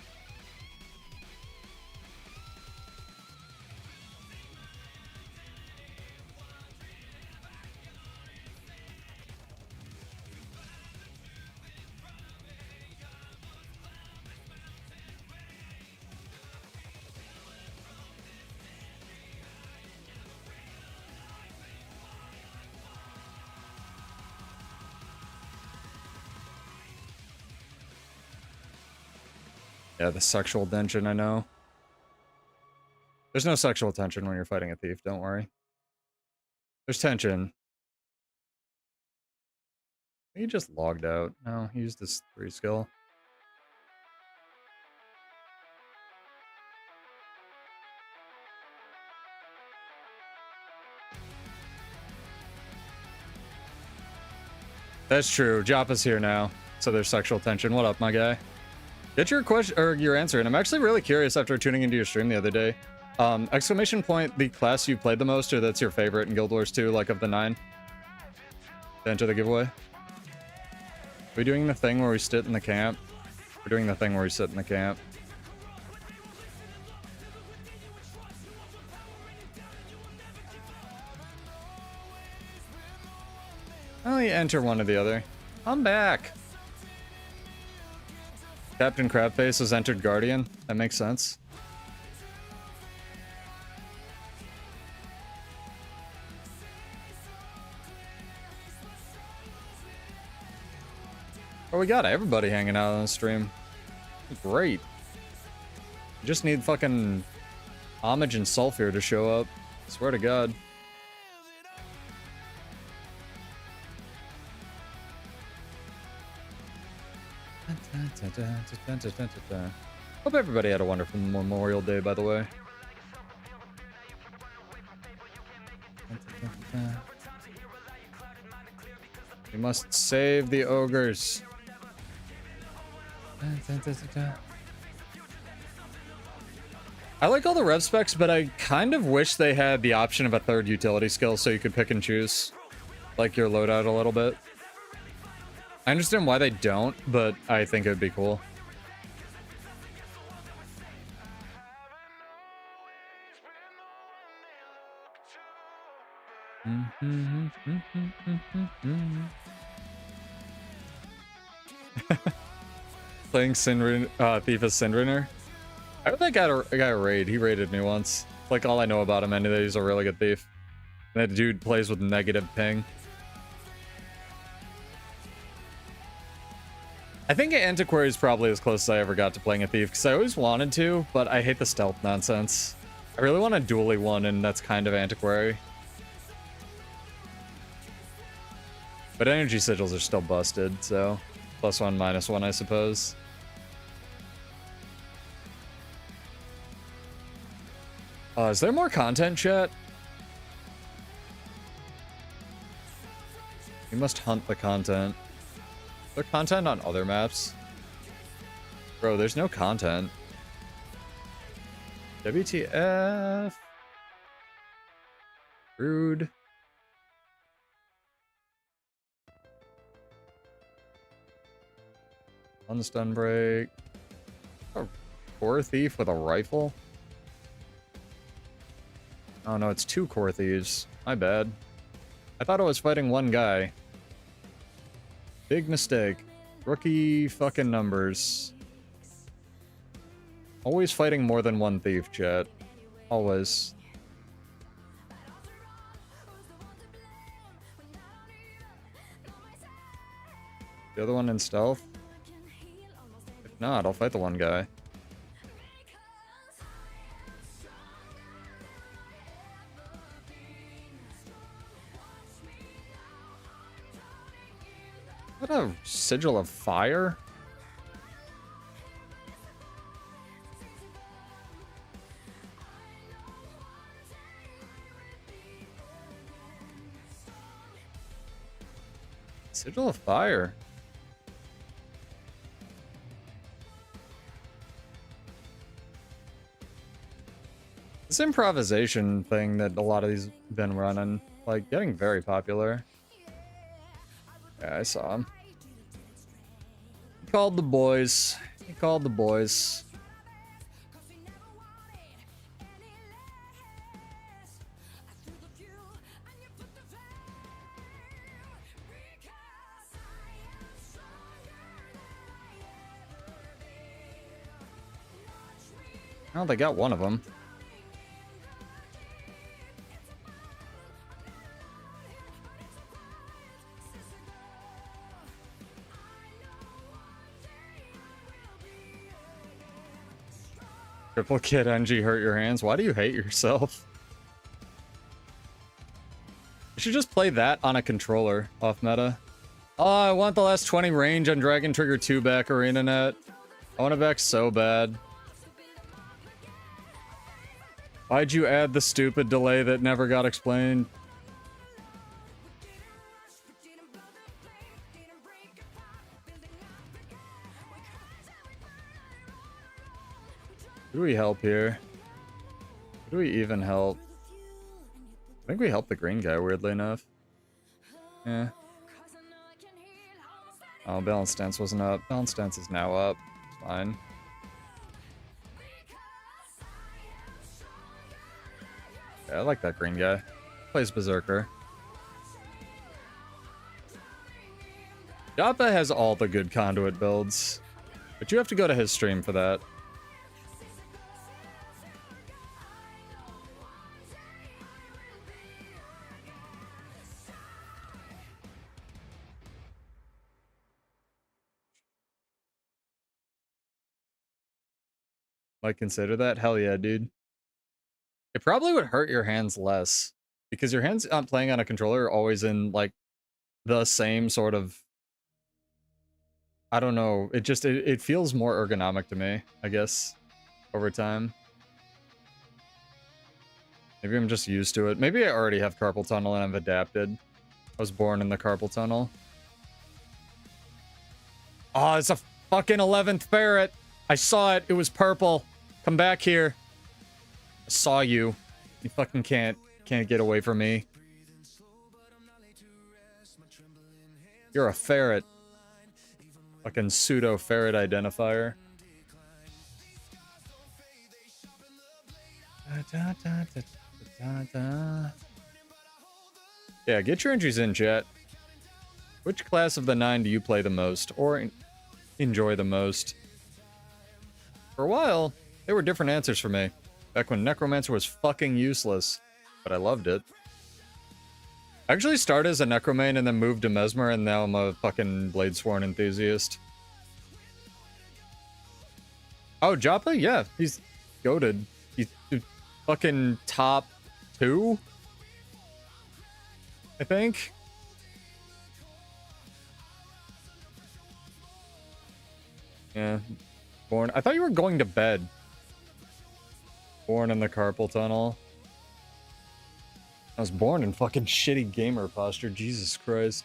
Yeah, the sexual tension, I know. There's no sexual tension when you're fighting a thief, don't worry. There's tension. He just logged out. No, he used his 3 skill. That's true. Joppa's here now, so there's sexual tension. What up, my guy? Get your question or your answer, and I'm actually really curious after tuning into your stream the other day. Exclamation point, the class you played the most, or that's your favorite in Guild Wars 2, like of the 9? To enter the giveaway. Are we doing the thing where we sit in the camp? We're doing the thing where we sit in the camp. Oh, you enter one or the other. I'm back. Captain Crabface has entered Guardian. That makes sense. Oh, we got everybody hanging out on the stream. Great. You just need fucking Homage and Sulfur to show up. Swear to God. Hope everybody had a wonderful Memorial Day, by the way. We must save the ogres. I like all the rev specs, but I kind of wish they had the option of a third utility skill so you could pick and choose, like, your loadout a little bit. I understand why they don't, but I think it would be cool. Playing Thief as Sindrunner. I heard that guy raid. He raided me once. Like, all I know about him, and that he's a really good thief. That dude plays with negative ping. I think Antiquary is probably as close as I ever got to playing a thief, because I always wanted to, but I hate the stealth nonsense. I really want a dually one, and that's kind of Antiquary. But energy sigils are still busted, so +1, -1, I suppose. Is there more content, chat? You must hunt the content. Is there content on other maps? Bro, there's no content. WTF. Rude. Unstun break. A core thief with a rifle? Oh no, it's 2 core thieves. My bad. I thought I was fighting one guy. Big mistake. Rookie fucking numbers. Always fighting more than one thief, chat. Always. The other one in stealth? If not, I'll fight the one guy. Is that a sigil of fire? Sigil of fire. This improvisation thing that a lot of these been running, like, getting very popular. Yeah, I saw him. He called the boys. He called the boys. Oh, they got one of them. Triple kit NG hurt your hands. Why do you hate yourself? You should just play that on a controller off meta. Oh, I want the last 20 range on Dragon Trigger 2 back, ArenaNet. I want it back so bad. Why'd you add the stupid delay that never got explained? Who do we help here? Who do we even help? I think we helped the green guy, weirdly enough. Yeah. Oh, balance stance wasn't up. Balance stance is now up. It's fine. Yeah, I like that green guy. Plays Berserker. Joppa has all the good conduit builds, but you have to go to his stream for that. Might consider that? Hell yeah, dude. It probably would hurt your hands less, because your hands playing on a controller are always in, like, the same sort of... I don't know. It feels more ergonomic to me, I guess, over time. Maybe I'm just used to it. Maybe I already have carpal tunnel and I've adapted. I was born in the carpal tunnel. Oh, it's a fucking 11th ferret. I saw it. It was purple. Come back here. I saw you. You fucking can't get away from me. You're a ferret. Fucking pseudo ferret identifier. Yeah, get your entries in, chat. Which class of the 9 do you play the most? Or enjoy the most. For a while, there were different answers for me. Back when Necromancer was fucking useless. But I loved it. I actually started as a Necromain and then moved to Mesmer, and now I'm a fucking Bladesworn enthusiast. Oh, Joppa? Yeah, he's goated. He's fucking top 2? I think. Yeah. Born. I thought you were going to bed. Born in the carpal tunnel. I was born in fucking shitty gamer posture. Jesus Christ.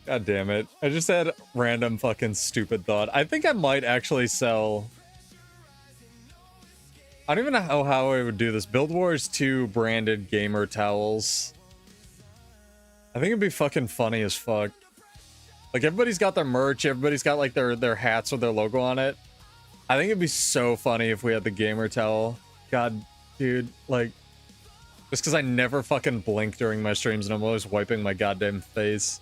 God damn it. I just had random fucking stupid thought. I think I might actually sell... I don't even know how I would do this. Build Wars 2 branded gamer towels. I think it'd be fucking funny as fuck. Like, everybody's got their merch, everybody's got, like, their hats with their logo on it. I think it'd be so funny if we had the gamer towel. God, dude, like... Just because I never fucking blink during my streams and I'm always wiping my goddamn face.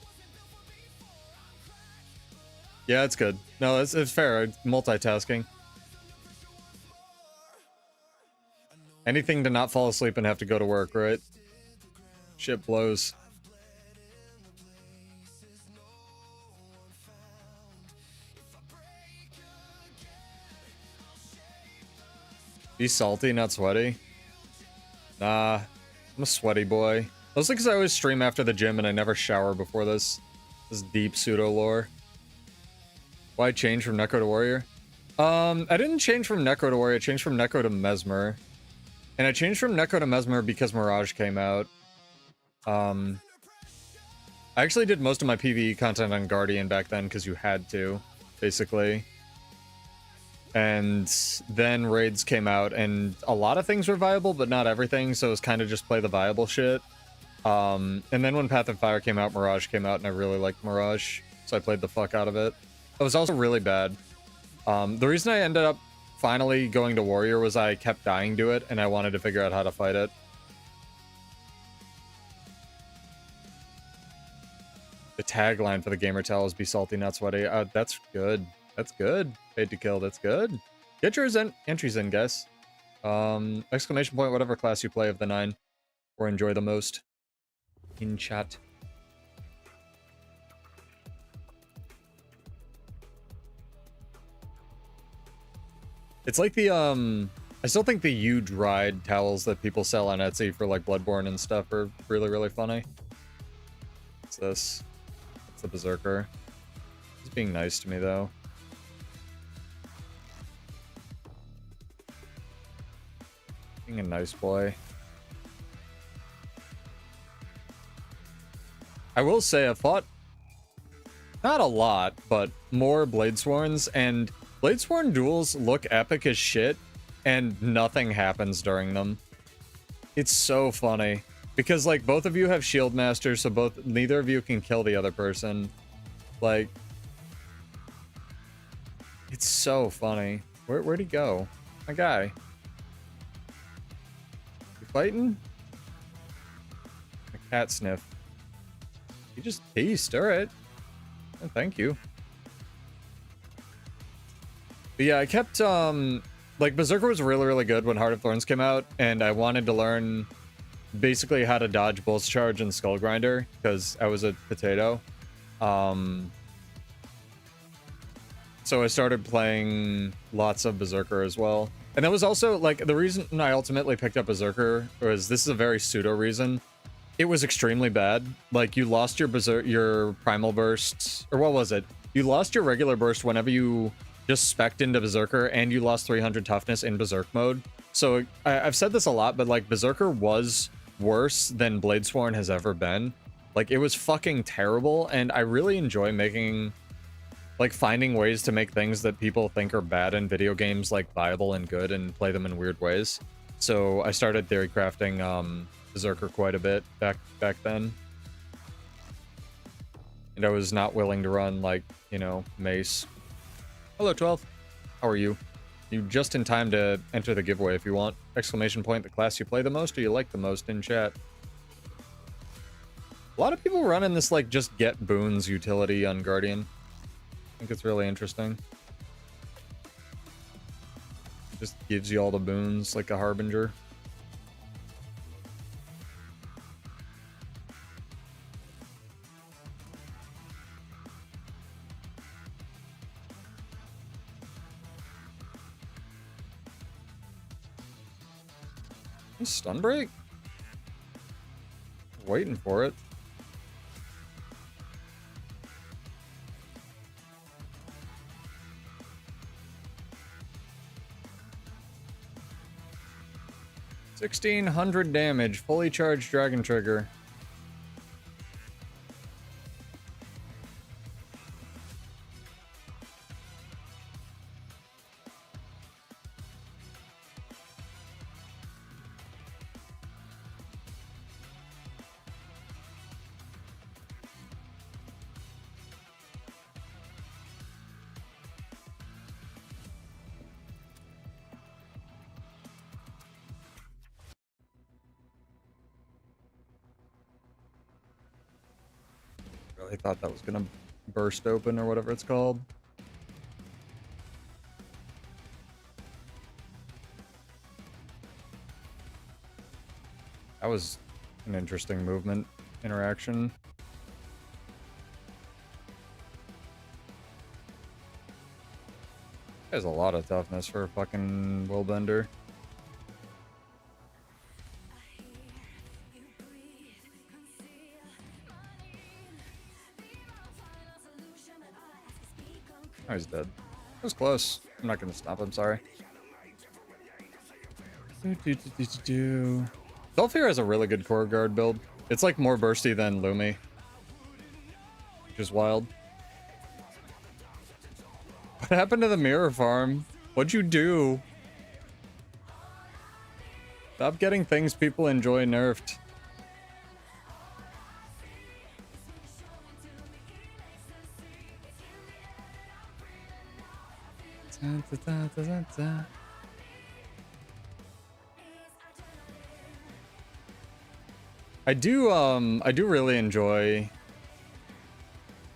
Yeah, it's good. No, it's fair. Multitasking. Anything to not fall asleep and have to go to work, right? Shit blows. Be salty, not sweaty. Nah, I'm a sweaty boy. Mostly because I always stream after the gym and I never shower before this. This deep pseudo lore. Why change from Necro to Warrior? I didn't change from Necro to Warrior, I changed from Necro to Mesmer. And I changed from Necro to Mesmer because Mirage came out. I actually did most of my PvE content on Guardian back then because you had to, basically. And then raids came out, and a lot of things were viable, but not everything, so it was kind of just play the viable shit. And then when Path of Fire came out, Mirage came out, and I really liked Mirage, so I played the fuck out of it. It was also really bad. The reason I ended up finally going to Warrior was I kept dying to it, and I wanted to figure out how to fight it. The tagline for the gamer towel is "Be salty, not sweaty." That's good. That's good. Paid to kill. That's good. Get your entries in, guys. Exclamation point, whatever class you play of the 9 or enjoy the most. In chat. It's like the, I still think the U-dried towels that people sell on Etsy for, like, Bloodborne and stuff are really, really funny. What's this? It's the Berserker. He's being nice to me, though. Being a nice boy. I will say I've fought not a lot, but more Bladesworns, and Bladesworn duels look epic as shit, and nothing happens during them. It's so funny. Because, like, both of you have shield masters, so neither of you can kill the other person. Like, it's so funny. Where'd he go? My guy. You fighting? A cat sniff. You just pieced, alright. Oh, thank you. But yeah, I kept, like, Berserker was really, really good when Heart of Thorns came out, and I wanted to learn basically how to dodge Bolt's Charge and Skull Grinder, because I was a potato. So I started playing lots of Berserker as well. And that was also, like, the reason I ultimately picked up Berserker was, this is a very pseudo reason. It was extremely bad. Like, you lost your Primal Burst, or what was it? You lost your regular burst whenever you just spec'd into Berserker, and you lost 300 toughness in Berserk mode. So I've said this a lot, but, like, Berserker was worse than Bladesworn has ever been. Like, it was fucking terrible, and I really enjoy making, like, finding ways to make things that people think are bad in video games, like, viable and good, and play them in weird ways. So I started theory crafting Berserker quite a bit back then. And I was not willing to run, like, you know, Mace. Hello, 12. How are you? You just in time to enter the giveaway if you want. Exclamation point, the class you play the most or you like the most in chat. A lot of people running this, like, just get boons utility on Guardian. I think it's really interesting. It just gives you all the boons like a Harbinger. Stun break? Waiting for it. $1,600 damage, fully charged Dragon Trigger. Really thought that was gonna burst open or whatever it's called. That was an interesting movement interaction. Has a lot of toughness for a fucking Willbender. Oh, he's dead. That was close. I'm not gonna stop him, sorry. Zolfir has a really good core guard build. It's like more bursty than Lumi, which is wild. What happened to the mirror farm? What'd you do? Stop getting things people enjoy nerfed. I do really enjoy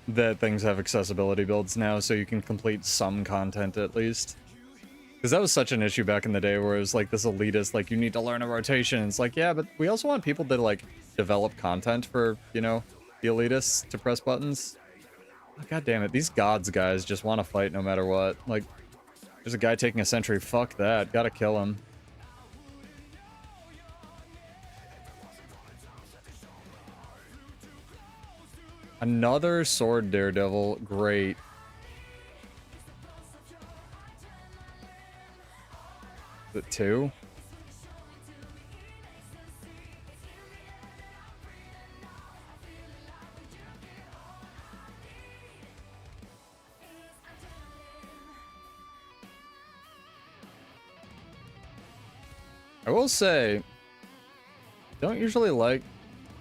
that things have accessibility builds now, so you can complete some content at least. Because that was such an issue back in the day where it was like this elitist, like, you need to learn a rotation. It's like, yeah, but we also want people to, like, develop content for, you know, the elitists to press buttons. Oh, God damn it, these gods guys just want to fight no matter what. Like, there's a guy taking a sentry, fuck that, gotta kill him. Another sword daredevil, great. Is it 2? I will say, don't usually like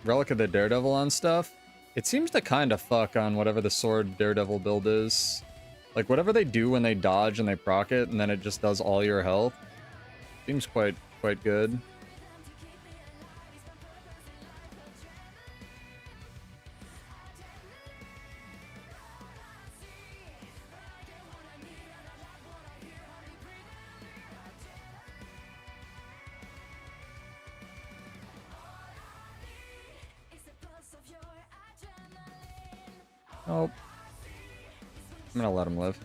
Relic of the Daredevil on stuff. It seems to kind of fuck on whatever the sword daredevil build is. Like, whatever they do when they dodge and they proc it, and then it just does all your health. Seems quite good. Nope. I'm gonna let him live.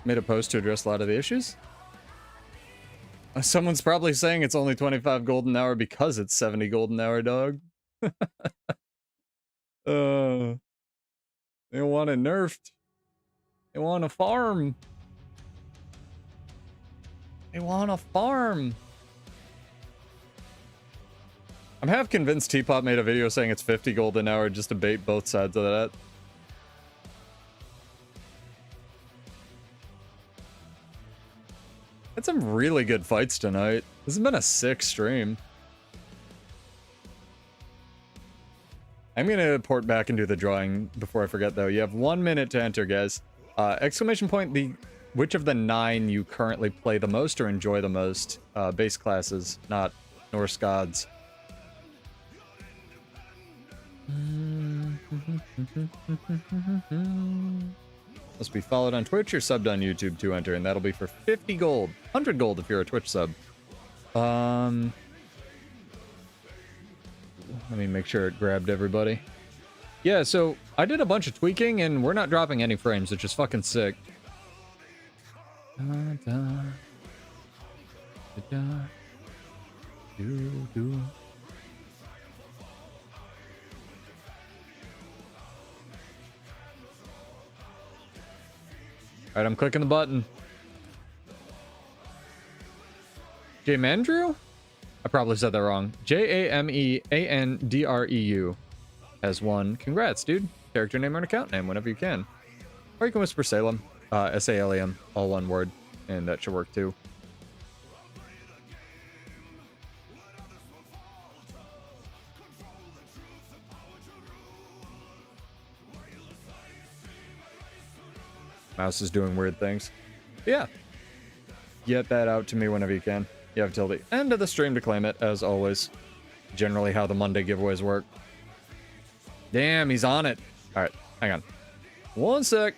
Made a post to address a lot of the issues. Someone's probably saying it's only 25 gold an hour because it's 70 gold an hour, dog. They want it nerfed. They want a farm. They want a farm. I'm half convinced Teapot made a video saying it's 50 gold an hour just to bait both sides of that. Had some really good fights tonight. This has been a sick stream. I'm gonna port back and do the drawing before I forget, though. You have 1 minute to enter, guys. Exclamation point, which of the 9 you currently play the most or enjoy the most? Base classes, not Norse gods. Must be followed on Twitch or subbed on YouTube to enter, and that'll be for 50 gold. 100 gold if you're a Twitch sub. Let me make sure it grabbed everybody. Yeah, so I did a bunch of tweaking, and we're not dropping any frames, which is fucking sick. Alright, I'm clicking the button. Jamandrew? I probably said that wrong. Jameandreu has won. Congrats, dude. Character name or an account name, whenever you can. Or you can whisper Salem. S-A-L-E-M, all one word. And that should work too. Mouse is doing weird things. But yeah. Get that out to me whenever you can. You have till the end of the stream to claim it, as always. Generally how the Monday giveaways work. Damn, he's on it. Alright, hang on. One sec.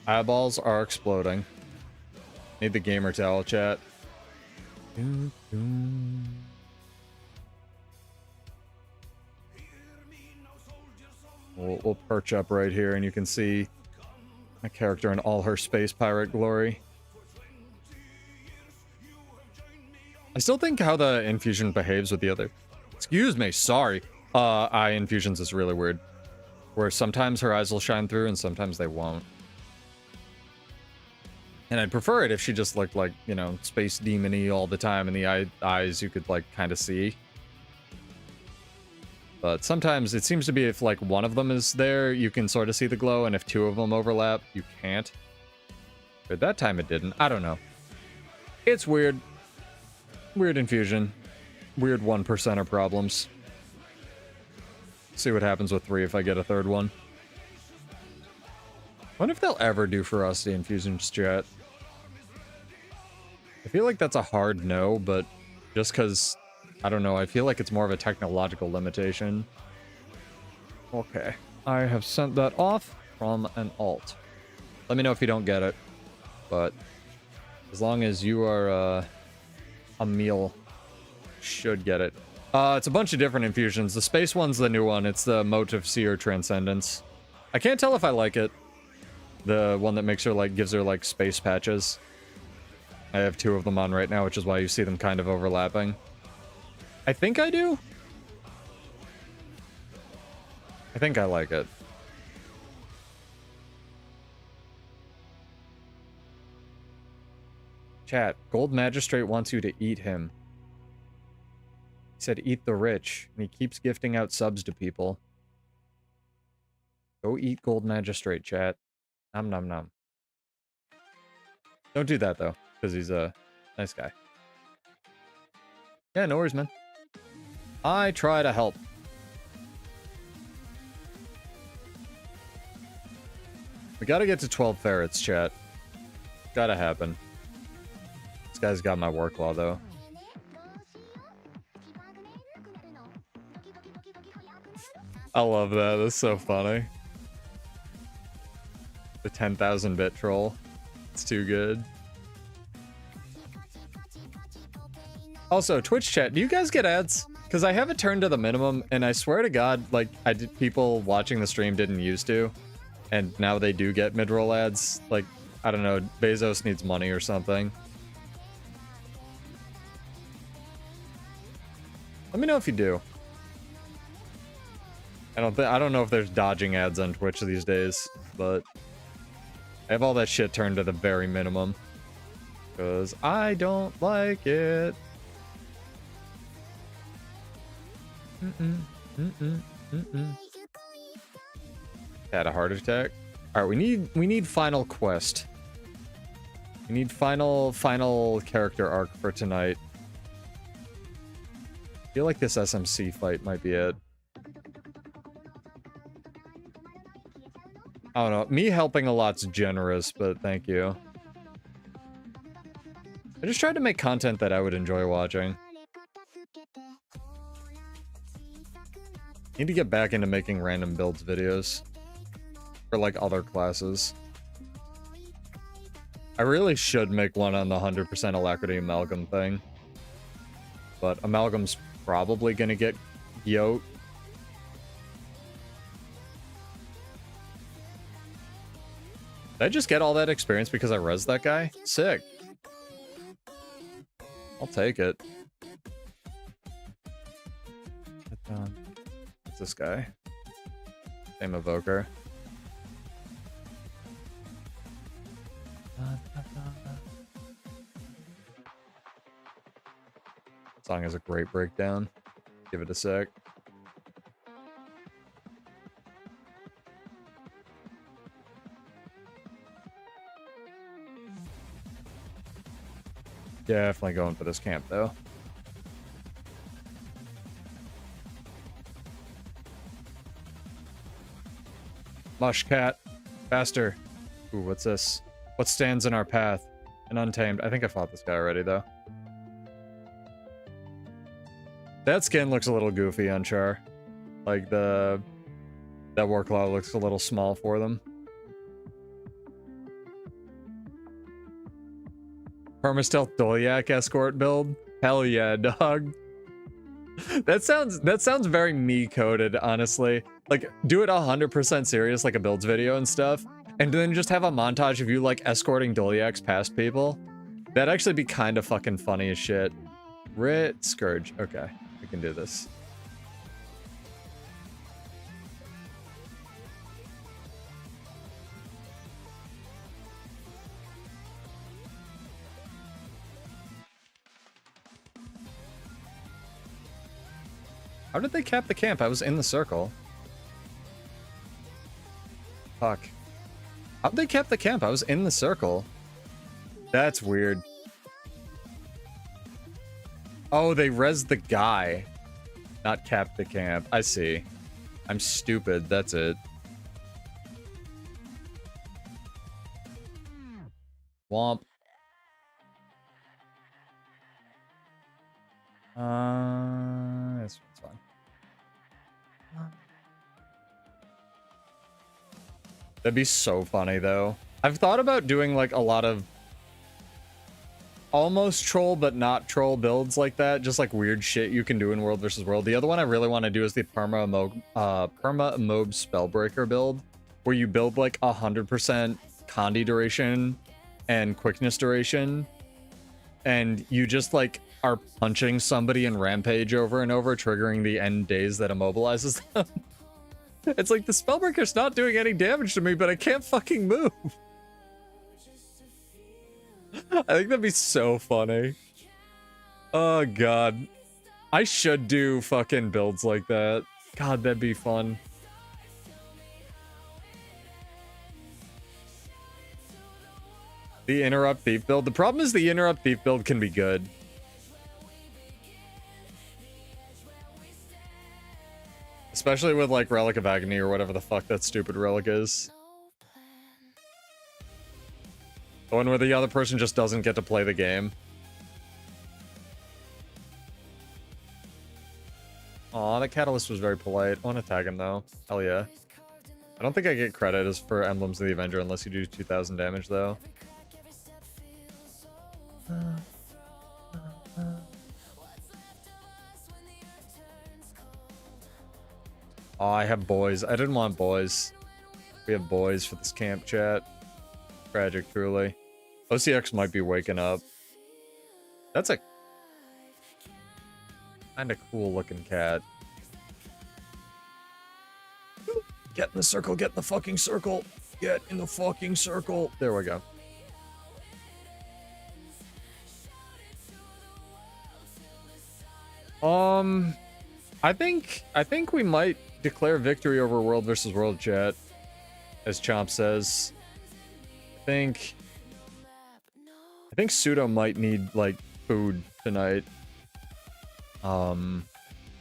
Eyeballs are exploding. Need the gamer towel, chat. We'll perch up right here, and you can see my character in all her space pirate glory. I still think how the infusion behaves with the other... Excuse me, sorry. Eye infusions is really weird. Where sometimes her eyes will shine through, and sometimes they won't. And I'd prefer it if she just looked like, you know, space demon-y all the time, and the eyes you could, like, kind of see. But sometimes it seems to be if, like, one of them is there, you can sort of see the glow, and if 2 of them overlap, you can't. But that time it didn't. I don't know. It's weird. Weird infusion. Weird 1%er problems. See what happens with 3 if I get a 3rd one. Wonder if they'll ever do ferocity infusions, chat. I feel like that's a hard no, but just because, I don't know, I feel like it's more of a technological limitation. Okay. I have sent that off from an alt. Let me know if you don't get it. But as long as you are a meal, should get it. It's a bunch of different infusions. The space one's the new one. It's the Motive Seer Transcendence. I can't tell if I like it. The one that makes her, like, gives her, like, space patches. I have 2 of them on right now, which is why you see them kind of overlapping. I think I do. I think I like it. Chat, Gold Magistrate wants you to eat him. He said eat the rich, and he keeps gifting out subs to people. Go eat Gold Magistrate, chat. Nom nom nom. Don't do that, though, because he's a nice guy. Yeah, no worries, man. I try to help. We gotta get to 12 ferrets, chat. Gotta happen. This guy's got my work law, though. I love that. That's so funny. The 10,000-bit troll. It's too good. Also, Twitch chat, do you guys get ads? Because I have it turned to the minimum, and I swear to God, like, people watching the stream didn't used to. And now they do get mid-roll ads. Like, I don't know, Bezos needs money or something. Let me know if you do. I don't know if there's dodging ads on Twitch these days, but I have all that shit turned to the very minimum. Because I don't like it. Had a heart attack. All right, we need final quest. We need final character arc for tonight. I feel like this SMC fight might be it. I don't know. Me helping a lot's generous, but thank you. I just tried to make content that I would enjoy watching. Need to get back into making random builds videos. For like other classes. I really should make one on the 100% alacrity amalgam thing. But amalgam's probably gonna get yoked. Did I just get all that experience because I rezzed that guy? Sick. I'll take it. What's this guy? Same evoker. Song has a great breakdown. Give it a sec. Definitely going for this camp though. Mush cat. Faster. Ooh, what's this? What stands in our path? An untamed. I think I fought this guy already though. That skin looks a little goofy on Char. Like that Warclaw looks a little small for them. Permastealth Dolyak escort build? Hell yeah, dog. That sounds very me-coded, honestly. Like, do it 100% serious, like a builds video and stuff, and then just have a montage of you, like, escorting Dolyaks past people. That'd actually be kind of fucking funny as shit. Rit Scourge. Okay, we can do this. How did they cap the camp? I was in the circle. Fuck. How'd they cap the camp? I was in the circle. That's weird. Oh, they rezzed the guy. Not cap the camp. I see. I'm stupid. That's it. Womp. This one's fine. That'd be so funny, though. I've thought about doing, like, a lot of almost troll, but not troll builds like that. Just, like, weird shit you can do in World vs. World. The other one I really want to do is the Perma-Mob Spellbreaker build, where you build, like, 100% Condi duration and quickness duration, and you just, like, are punching somebody in Rampage over and over, triggering the end days that immobilizes them. It's like, the Spellbreaker's not doing any damage to me, but I can't fucking move. I think that'd be so funny. Oh, God. I should do fucking builds like that. God, that'd be fun. The Interrupt Thief build. The problem is the Interrupt Thief build can be good. Especially with, like, Relic of Agony or whatever the fuck that stupid relic is. The one where the other person just doesn't get to play the game. Aw, that Catalyst was very polite. I want to tag him, though. Hell yeah. I don't think I get credit as for Emblems of the Avenger unless you do 2,000 damage, though. Oh, I have boys. I didn't want boys. We have boys for this camp chat. Tragic, truly. OCX might be waking up. That's a kind of cool looking cat. Get in the circle, get in the fucking circle. Get in the fucking circle. There we go. I think we might declare victory over World vs. World chat. as Chomp says. I think Pseudo might need, like, food tonight. I'm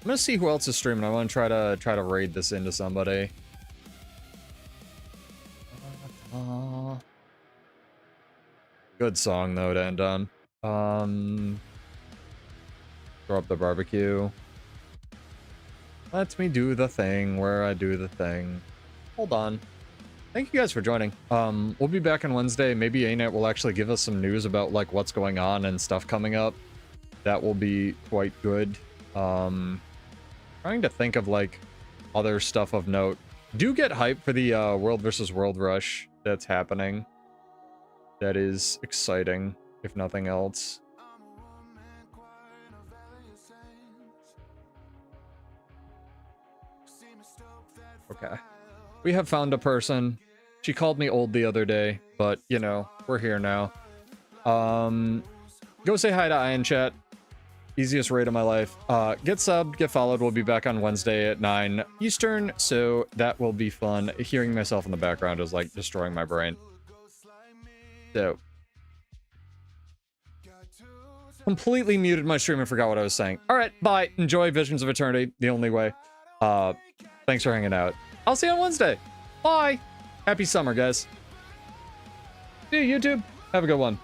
gonna see who else is streaming. I want to try to raid this into somebody. Good song though to end on. Throw up the barbecue. Let me do the thing where I do the thing. Hold on. Thank you guys for joining. We'll be back on Wednesday. Maybe ANET will actually give us some news about like what's going on and stuff coming up. That will be quite good. Trying to think of like other stuff of note. Do get hype for the World versus World Rush that's happening. That is exciting, if nothing else. Okay. We have found a person. She called me old the other day, but, you know, we're here now. Go say hi to Ian Chat. Easiest raid of my life. Get subbed, get followed. We'll be back on Wednesday at 9 Eastern, so that will be fun. Hearing myself in the background is, like, destroying my brain. So. Completely muted my stream and forgot what I was saying. Alright, bye. Enjoy Visions of Eternity, the only way. Thanks for hanging out. I'll see you on Wednesday. Bye. Happy summer, guys. See you, YouTube. Have a good one.